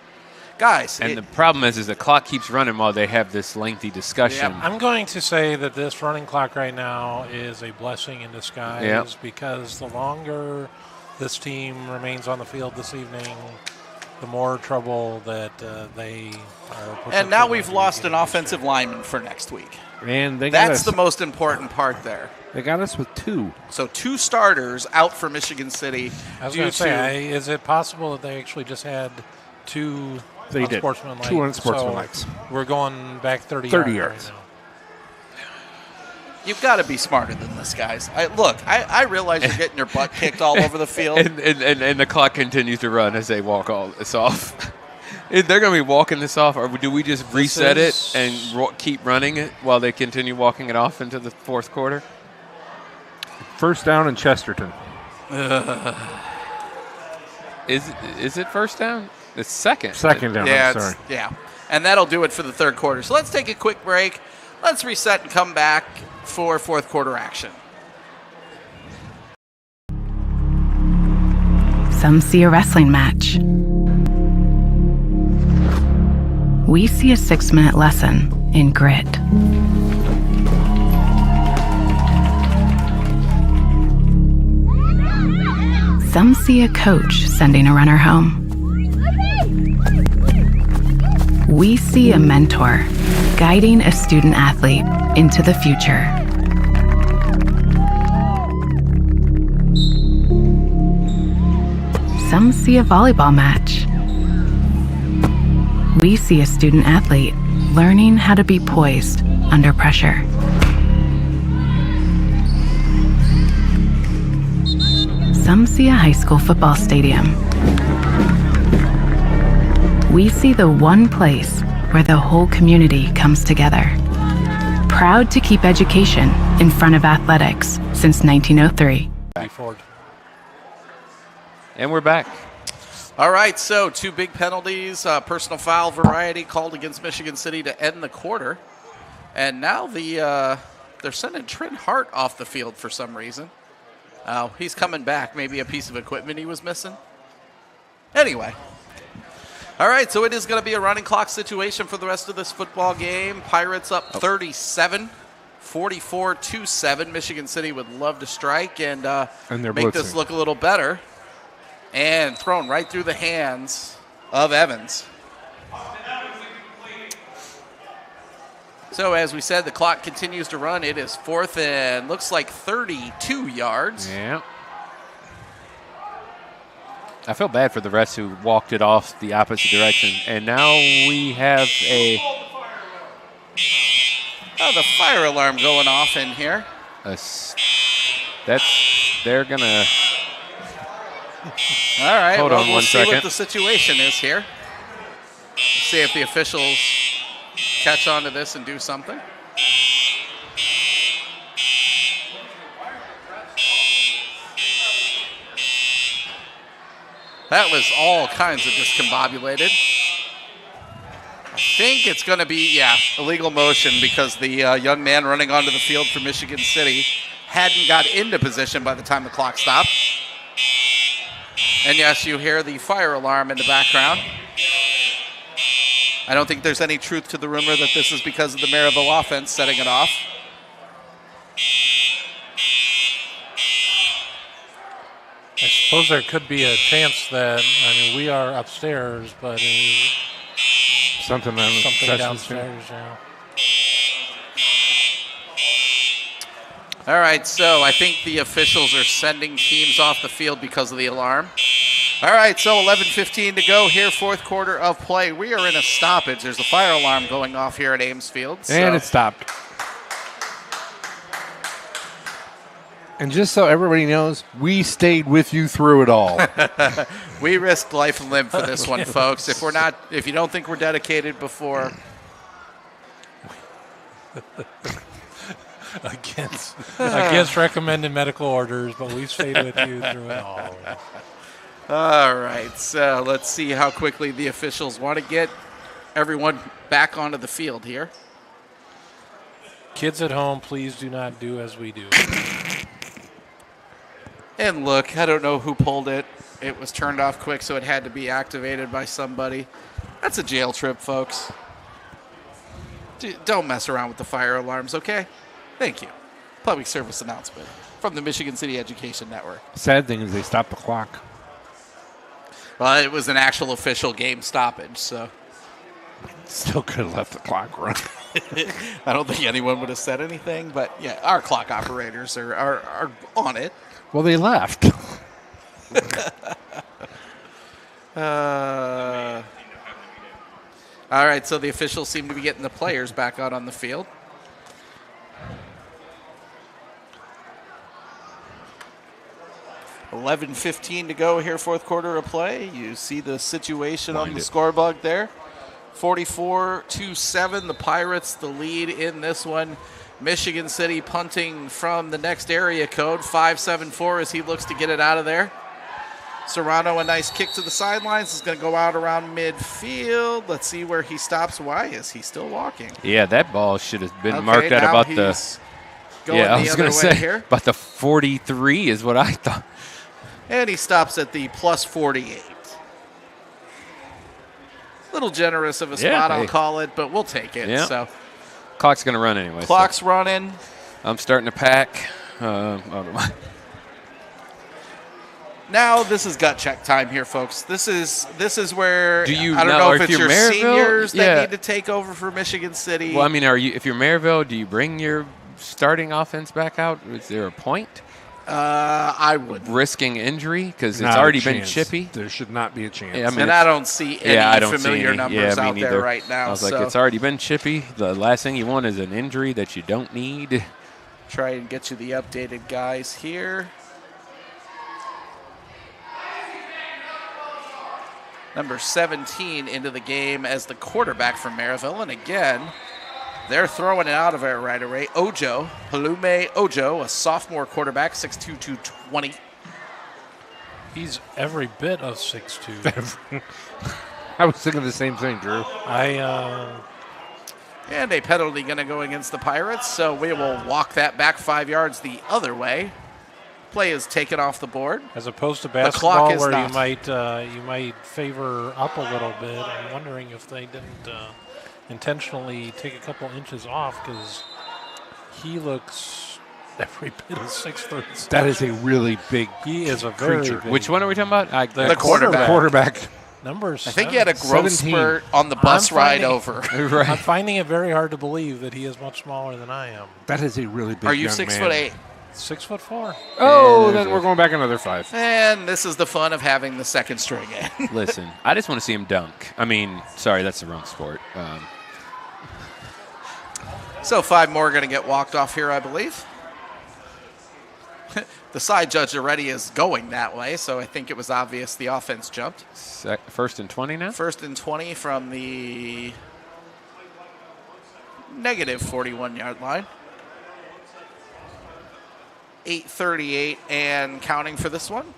Guys. And the problem is the clock keeps running while they have this lengthy discussion. I'm going to say that this running clock right now is a blessing in disguise because the longer this team remains on the field this evening, the more trouble that they are. And now we've lost an offensive lineman for next week. And that's the most important part there. They got us with 2. So 2 starters out for Michigan City. I was going to say, is it possible that they actually just had 2 They did. unsportsmanlike? 2 unsportsmanlike. So we're going back 30 yards. right now. You've got to be smarter than this, guys. I realize you're getting your butt kicked all over the field. And the clock continues to run as they walk all this off. They're going to be walking this off, or do we just reset it and keep running it while they continue walking it off into the 4th quarter? First down in Chesterton. Is it first down? It's second. Second down, I'm sorry. Yeah, and that'll do it for the 3rd quarter. So let's take a quick break. Let's reset and come back for 4th quarter action. Some see a wrestling match. We see a 6-minute lesson in grit. Some see a coach sending a runner home. We see a mentor guiding a student athlete into the future. Some see a volleyball match. We see a student athlete learning how to be poised under pressure. Some see a high school football stadium. We see the one place where the whole community comes together. Proud to keep education in front of athletics since 1903. And we're back. All right, so 2 big penalties, personal foul variety called against Michigan City to end the quarter. And now they're sending Trent Hart off the field for some reason. He's coming back. Maybe a piece of equipment he was missing. Anyway. All right, so it is going to be a running clock situation for the rest of this football game. Pirates up 37, 44-7. Michigan City would love to strike and make this look a little better. And thrown right through the hands of Evans. So as we said, the clock continues to run. It is 4th and looks like 32 yards. Yeah. I feel bad for the refs who walked it off the opposite direction. And now we have the fire alarm going off in here. They're going to... All right, Hold on we'll see 1 second. what the situation is here. See if the officials catch on to this and do something. That was all kinds of discombobulated. I think it's going to be, illegal motion because the young man running onto the field for Michigan City hadn't got into position by the time the clock stopped. And yes, you hear the fire alarm in the background. I don't think there's any truth to the rumor that this is because of the Merrillville offense setting it off. I suppose there could be a chance that, we are upstairs, but Something downstairs, yeah. All right, so I think the officials are sending teams off the field because of the alarm. All right, so 11:15 to go here, 4th quarter of play. We are in a stoppage. There's a fire alarm going off here at Ames Field. And it stopped. And just so everybody knows, we stayed with you through it all. We risked life and limb for this one, folks. If you don't think we're dedicated before... against recommended medical orders, but we stayed with you through it all. All right, so let's see how quickly the officials want to get everyone back onto the field here. Kids at home, please do not do as we do. And look, I don't know who pulled it. It was turned off quick, so it had to be activated by somebody. That's a jail trip, folks. Don't mess around with the fire alarms, okay? Thank you. Public service announcement from the Michigan City Education Network. Sad thing is they stopped the clock. Well, it was an actual official game stoppage, so. Still could have left the clock run. I don't think anyone would have said anything, but yeah, our clock operators are on it. Well, they left. All right, so the officials seem to be getting the players back out on the field. $11:15 to go here, 4th quarter of play. You see the situation on the scoreboard there. 44-7, the Pirates, the lead in this one. Michigan City punting from the next area code, 574, as he looks to get it out of there. Serrano, a nice kick to the sidelines. Is going to go out around midfield. Let's see where he stops. Why is he still walking? Yeah, that ball should have been marked at about the... Yeah, I was going to say, here. About the 43 is what I thought. And he stops at the plus 48. Little generous of a spot, I'll call it, but we'll take it. Yeah. So, clock's going to run anyway. Clock's running. I'm starting to pack. Now this is gut check time here, folks. This is where I don't know know if it's you're your Merrillville? seniors that need to take over for Michigan City. Well, I mean, if you're Merrillville, do you bring your starting offense back out? Is there a point? I would. Risking injury because it's already been chippy. There should not be a chance. Yeah, I mean, and I don't see any familiar numbers out neither. there right now. I was like, it's already been chippy. The last thing you want is an injury that you don't need. Try and get you the updated guys here. number 17, into the game as the quarterback for Merrillville. And again, they're throwing it out of air right away. Palume Ojo, a sophomore quarterback, 6'2", 220. He's every bit of 6'2". I was thinking the same thing, Drew. And a penalty going to go against the Pirates, so we will walk that back 5 yards the other way. Play is taken off the board. As opposed to clock basketball, is where not. you might favor up a little bit. I'm wondering if they didn't intentionally take a couple inches off, because he looks every bit of 6'3". That is a really big He is a very creature. big, Which one are we talking about? The quarterback. quarterback. number I think he had a 7. growth 17. spurt on the bus I'm ride finding- over. I'm Right. finding it very hard to believe that he is much smaller than I am. That is a really big Are you young 6'8"? 6'4". Oh, Yeah, then there's we're going back another 5. And this is the fun of having the second string in. Listen, I just want to see him dunk. I mean, sorry, that's the wrong sport. So 5 more are going to get walked off here, I believe. The side judge already is going that way, so I think it was obvious the offense jumped. First and 20 now? First and 20 from the negative 41-yard line. 8:38 and counting for this one.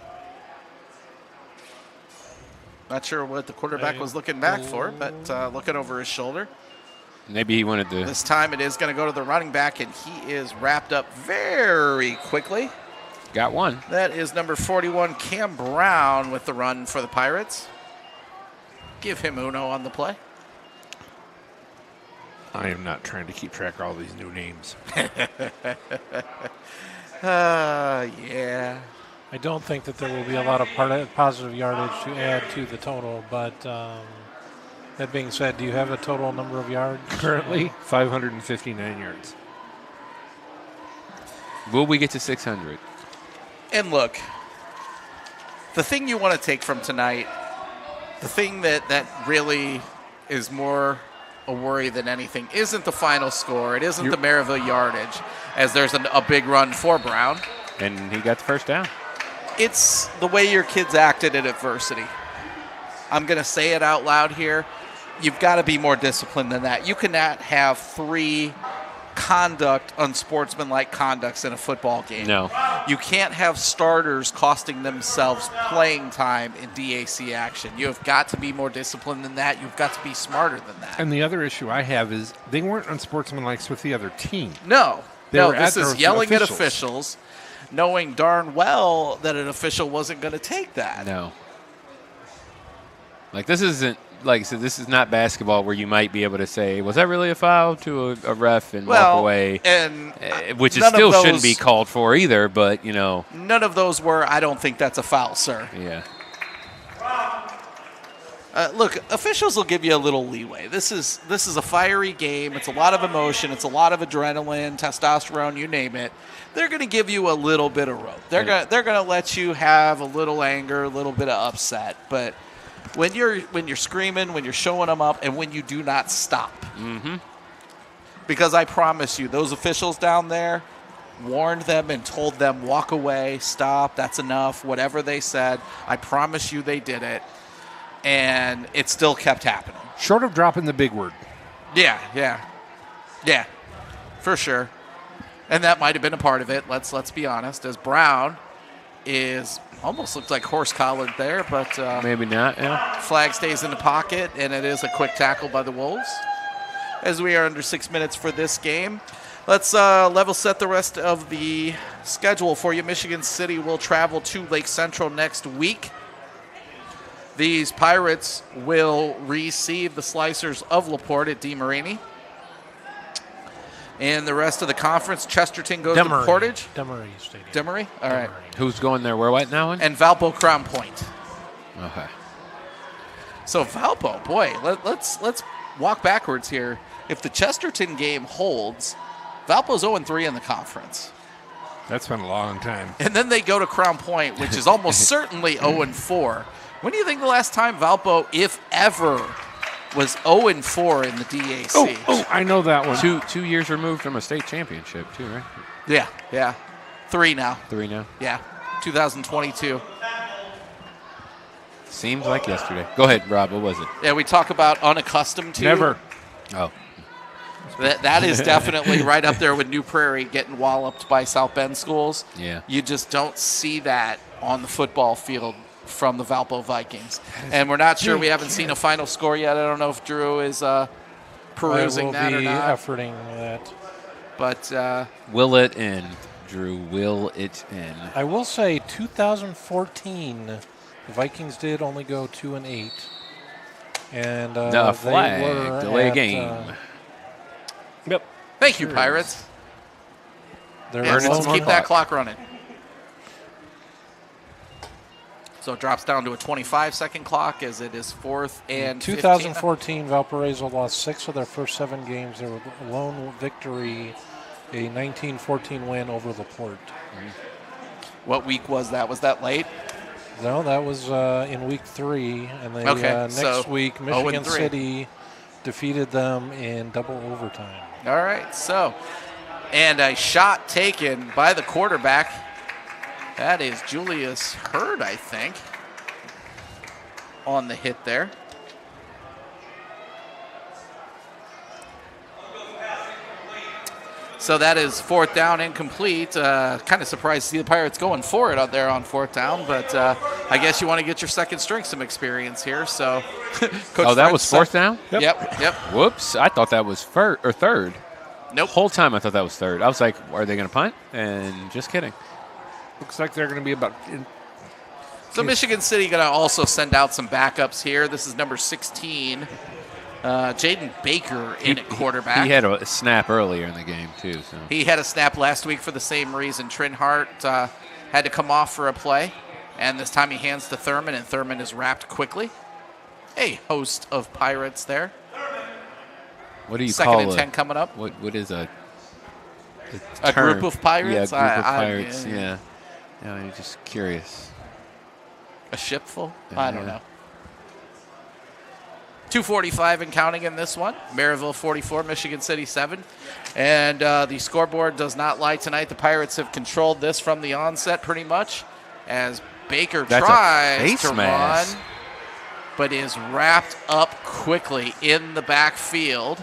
Not sure what the quarterback was looking back for, but looking over his shoulder. Maybe he wanted to. This time it is going to go to the running back, and he is wrapped up very quickly. Got one. That is number 41, Cam Brown, with the run for the Pirates. Give him uno on the play. I am not trying to keep track of all these new names. Yeah. I don't think that there will be a lot of positive yardage to add to the total, but that being said, do you have a total number of yards Currently, 559 yards. Will we get to 600? And look, the thing you want to take from tonight, the thing that really is more a worry than anything, isn't the final score. It isn't the Merrillville yardage, as there's a big run for Brown. And he got the first down. It's the way your kids acted in adversity. I'm going to say it out loud here. You've got to be more disciplined than that. You cannot have 3 unsportsmanlike conducts in a football game. No. You can't have starters costing themselves playing time in DAC action. You have got to be more disciplined than that. You've got to be smarter than that. And the other issue I have is they weren't unsportsmanlike with the other team. No, They were this at is their yelling at officials. officials, knowing darn well that an official wasn't going to take that. No. Like, this isn't, like I said, this is not basketball where you might be able to say, was that really a foul to a ref and walk away? And which it none of still those- shouldn't be called for either, but, you know. None of those were, I don't think that's a foul, sir. Yeah. Look, officials will give you a little leeway. This is a fiery game. It's a lot of emotion. It's a lot of adrenaline, testosterone, you name it. They're going to give you a little bit of rope. They're going to let you have a little anger, a little bit of upset. But when you're screaming, when you're showing them up, and when you do not stop, because I promise you, those officials down there warned them and told them, walk away, stop, that's enough, whatever they said. I promise you they did it. And it still kept happening. Short of dropping the big word. Yeah, for sure. And that might have been a part of it. Let's be honest. As Brown is almost looks like horse collared there, but Maybe not, yeah. flag stays in the pocket, and it is a quick tackle by the Wolves. As we are under 6 minutes for this game, let's level set the rest of the schedule for you. Michigan City will travel to Lake Central next week. These Pirates will receive the Slicers of LaPorte at DeMarini. And the rest of the conference, Chesterton goes to Portage. Demery Stadium. Demery? All right. Who's going there? Where, what now? And Valpo Crown Point. Okay. So Valpo, boy, let's walk backwards here. If the Chesterton game holds, Valpo's 0-3 in the conference. That's been a long time. And then they go to Crown Point, which is almost certainly 0-4. When do you think the last time Valpo, if ever, was 0-4 in the DAC? Oh, I know that one. Two years removed from a state championship, too, right? Yeah. 3 now. 3 now. Yeah, 2022. Seems like yesterday. Go ahead, Rob. What was it? Yeah, we talk about unaccustomed to. Never. Oh, That is definitely right up there with New Prairie getting walloped by South Bend schools. Yeah. You just don't see that on the football field from the Valpo Vikings. And we're not sure. We haven't seen a final score yet. I don't know if Drew is perusing that or not. I will be efforting that. But will it in, Drew? Will it in? I will say 2014, the Vikings did only go 2-8. And No, flag. they were Delay at, game. Yep. thank you, Pirates. They're Yeah, Earning let's some keep more that clock. clock running. So it drops down to a 25-second clock as it is 4th and 15. 2014, Valparaiso lost 6 of their first 7 games. They were lone victory, a 19-14 win over LaPorte. What week was that? Was that late? No, that was in week 3, and they, Okay, next so week Michigan 0-3. City defeated them in double overtime. All right, so, and a shot taken by the quarterback. That is Julius Hurd, I think, on the hit there. So that is 4th down, incomplete. Kind of surprised to see the Pirates going for it out there on 4th down, but I guess you want to get your second string some experience here. So, Coach That French was 4th down? Yep. Whoops. I thought that was third. Nope. Whole time I thought that was third. I was like, are they going to punt? And just kidding. Looks like they're going to be about. So Michigan City going to also send out some backups here. This is number 16, Jaden Baker in at quarterback. He had a snap earlier in the game, too. So He had a snap last week for the same reason. Trent Hart had to come off for a play, and this time he hands to Thurman, and Thurman is wrapped quickly. A host of Pirates there. What do you Second call and it? 10 coming up. What is a group term? of Pirates? Yeah, a group of Pirates, yeah. I'm just curious. A shipful? I don't know. 2:45 and counting in this one. Merrillville 44, Michigan City 7. And the scoreboard does not lie tonight. The Pirates have controlled this from the onset pretty much as Baker That's a tries face to mask. run, but is wrapped up quickly in the backfield.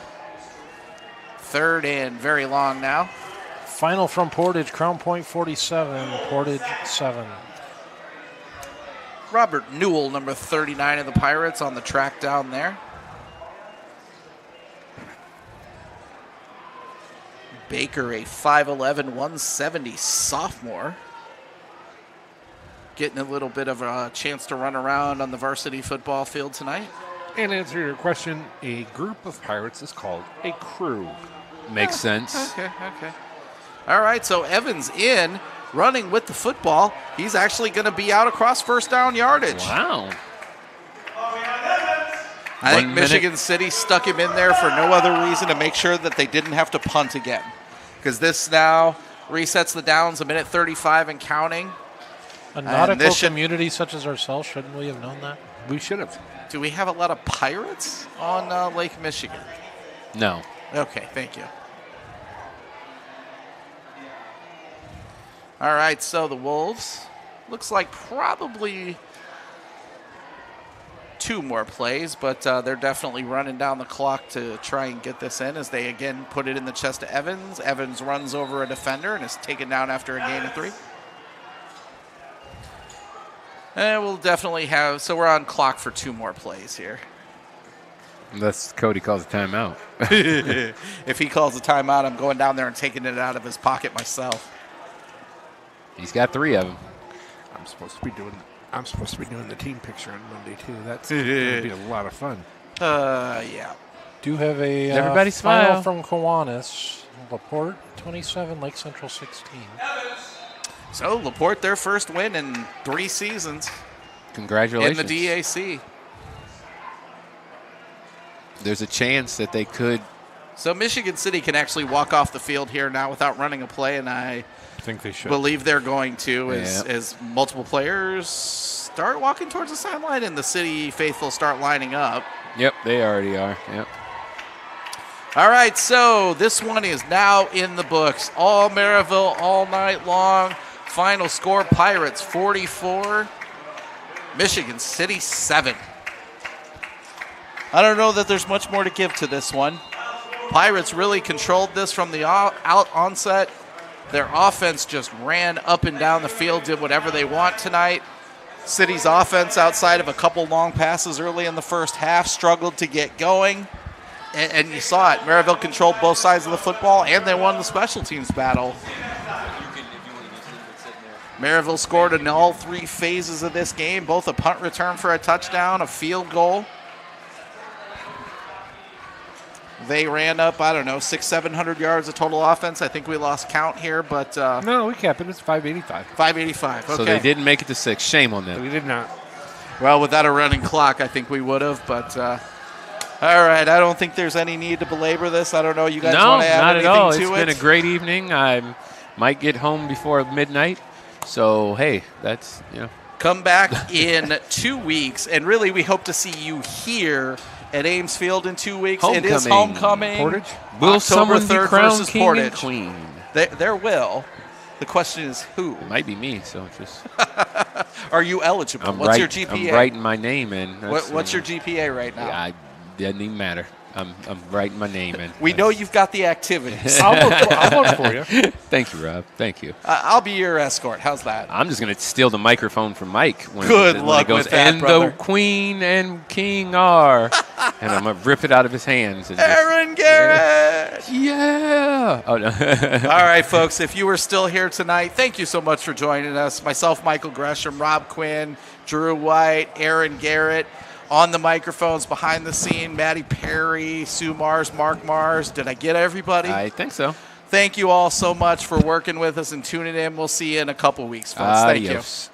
3rd and very long now. Final from Portage, Crown Point 47, Portage 7. Robert Newell, number 39 of the Pirates, on the track down there. Baker, a 5'11", 170 sophomore. Getting a little bit of a chance to run around on the varsity football field tonight. And answer your question, a group of pirates is called a crew. Makes sense. Okay. All right, so Evans in, running with the football. He's actually going to be out across first down yardage. Wow. I think 1 minute. Michigan City stuck him in there for no other reason to make sure that they didn't have to punt again. Because this now resets the downs, 1:35 and counting. A nautical this should- community such as ourselves, shouldn't we have known that? We should have. Do we have a lot of Pirates on Lake Michigan? No. Okay, thank you. All right, so the Wolves, looks like probably 2 more plays, but they're definitely running down the clock to try and get this in as they again put it in the chest of Evans. Evans runs over a defender and is taken down after a gain of 3. And we'll definitely have, so we're on clock for 2 more plays here. Unless Cody calls a timeout. If he calls a timeout, I'm going down there and taking it out of his pocket myself. He's got 3 of them. I'm supposed to be doing the team picture on Monday too. That's going to be a lot of fun. Yeah. Do have a Everybody final smile. from Kiwanis. LaPorte 27, Lake Central 16. So LaPorte, their first win in 3 seasons Congratulations. in the DAC. There's a chance that they could. So Michigan City can actually walk off the field here now without running a play, and I think they should. believe they're going to Yeah. as multiple players start walking towards the sideline and the City faithful start lining up. Yep, they already are. Yep. All right, so this one is now in the books. All Merrillville all night long. Final score, Pirates 44, Michigan City 7. I don't know that there's much more to give to this one. Pirates really controlled this from the onset. Their offense just ran up and down the field, did whatever they want tonight. City's offense, outside of a couple long passes early in the first half, struggled to get going. And you saw it. Merrillville controlled both sides of the football, and they won the special teams battle. Merrillville scored in all 3 phases of this game, both a punt return for a touchdown, a field goal. They ran up, 600-700 yards of total offense. I think we lost count here, but No, we kept it. It's 585. 585. Okay. So they didn't make it to 6. Shame on them. We did not. Well, without a running clock, I think we would have, but all right. I don't think there's any need to belabor this. I don't know. You guys want to add not anything at all. to it? It's been a great evening. I might get home before midnight. So, hey, that's, Come back in 2 weeks, and really we hope to see you here at Ames Field in 2 weeks. It is homecoming. Portage? Will October someone be 3rd crowned versus king Portage. and queen? There will. The question is who? It might be me, so just. Are you eligible? What's your GPA? I'm writing my name in. What's your GPA right now? Yeah, it doesn't even matter. I'm writing my name in. We know you've got the activities. I'll vote for you. Thank you, Rob. Thank you. I'll be your escort. How's that? I'm just going to steal the microphone from Mike. When Luck it goes, with that, and brother. the queen and king are. And I'm going to rip it out of his hands. And Aaron Garrett! Yeah! Oh, no. All right, folks, if you were still here tonight, thank you so much for joining us. Myself, Michael Gresham, Rob Quinn, Drew White, Aaron Garrett. On the microphones, behind the scene, Maddie Perry, Sue Mars, Mark Mars. Did I get everybody? I think so. Thank you all so much for working with us and tuning in. We'll see you in a couple weeks, folks. Thank you. Adios.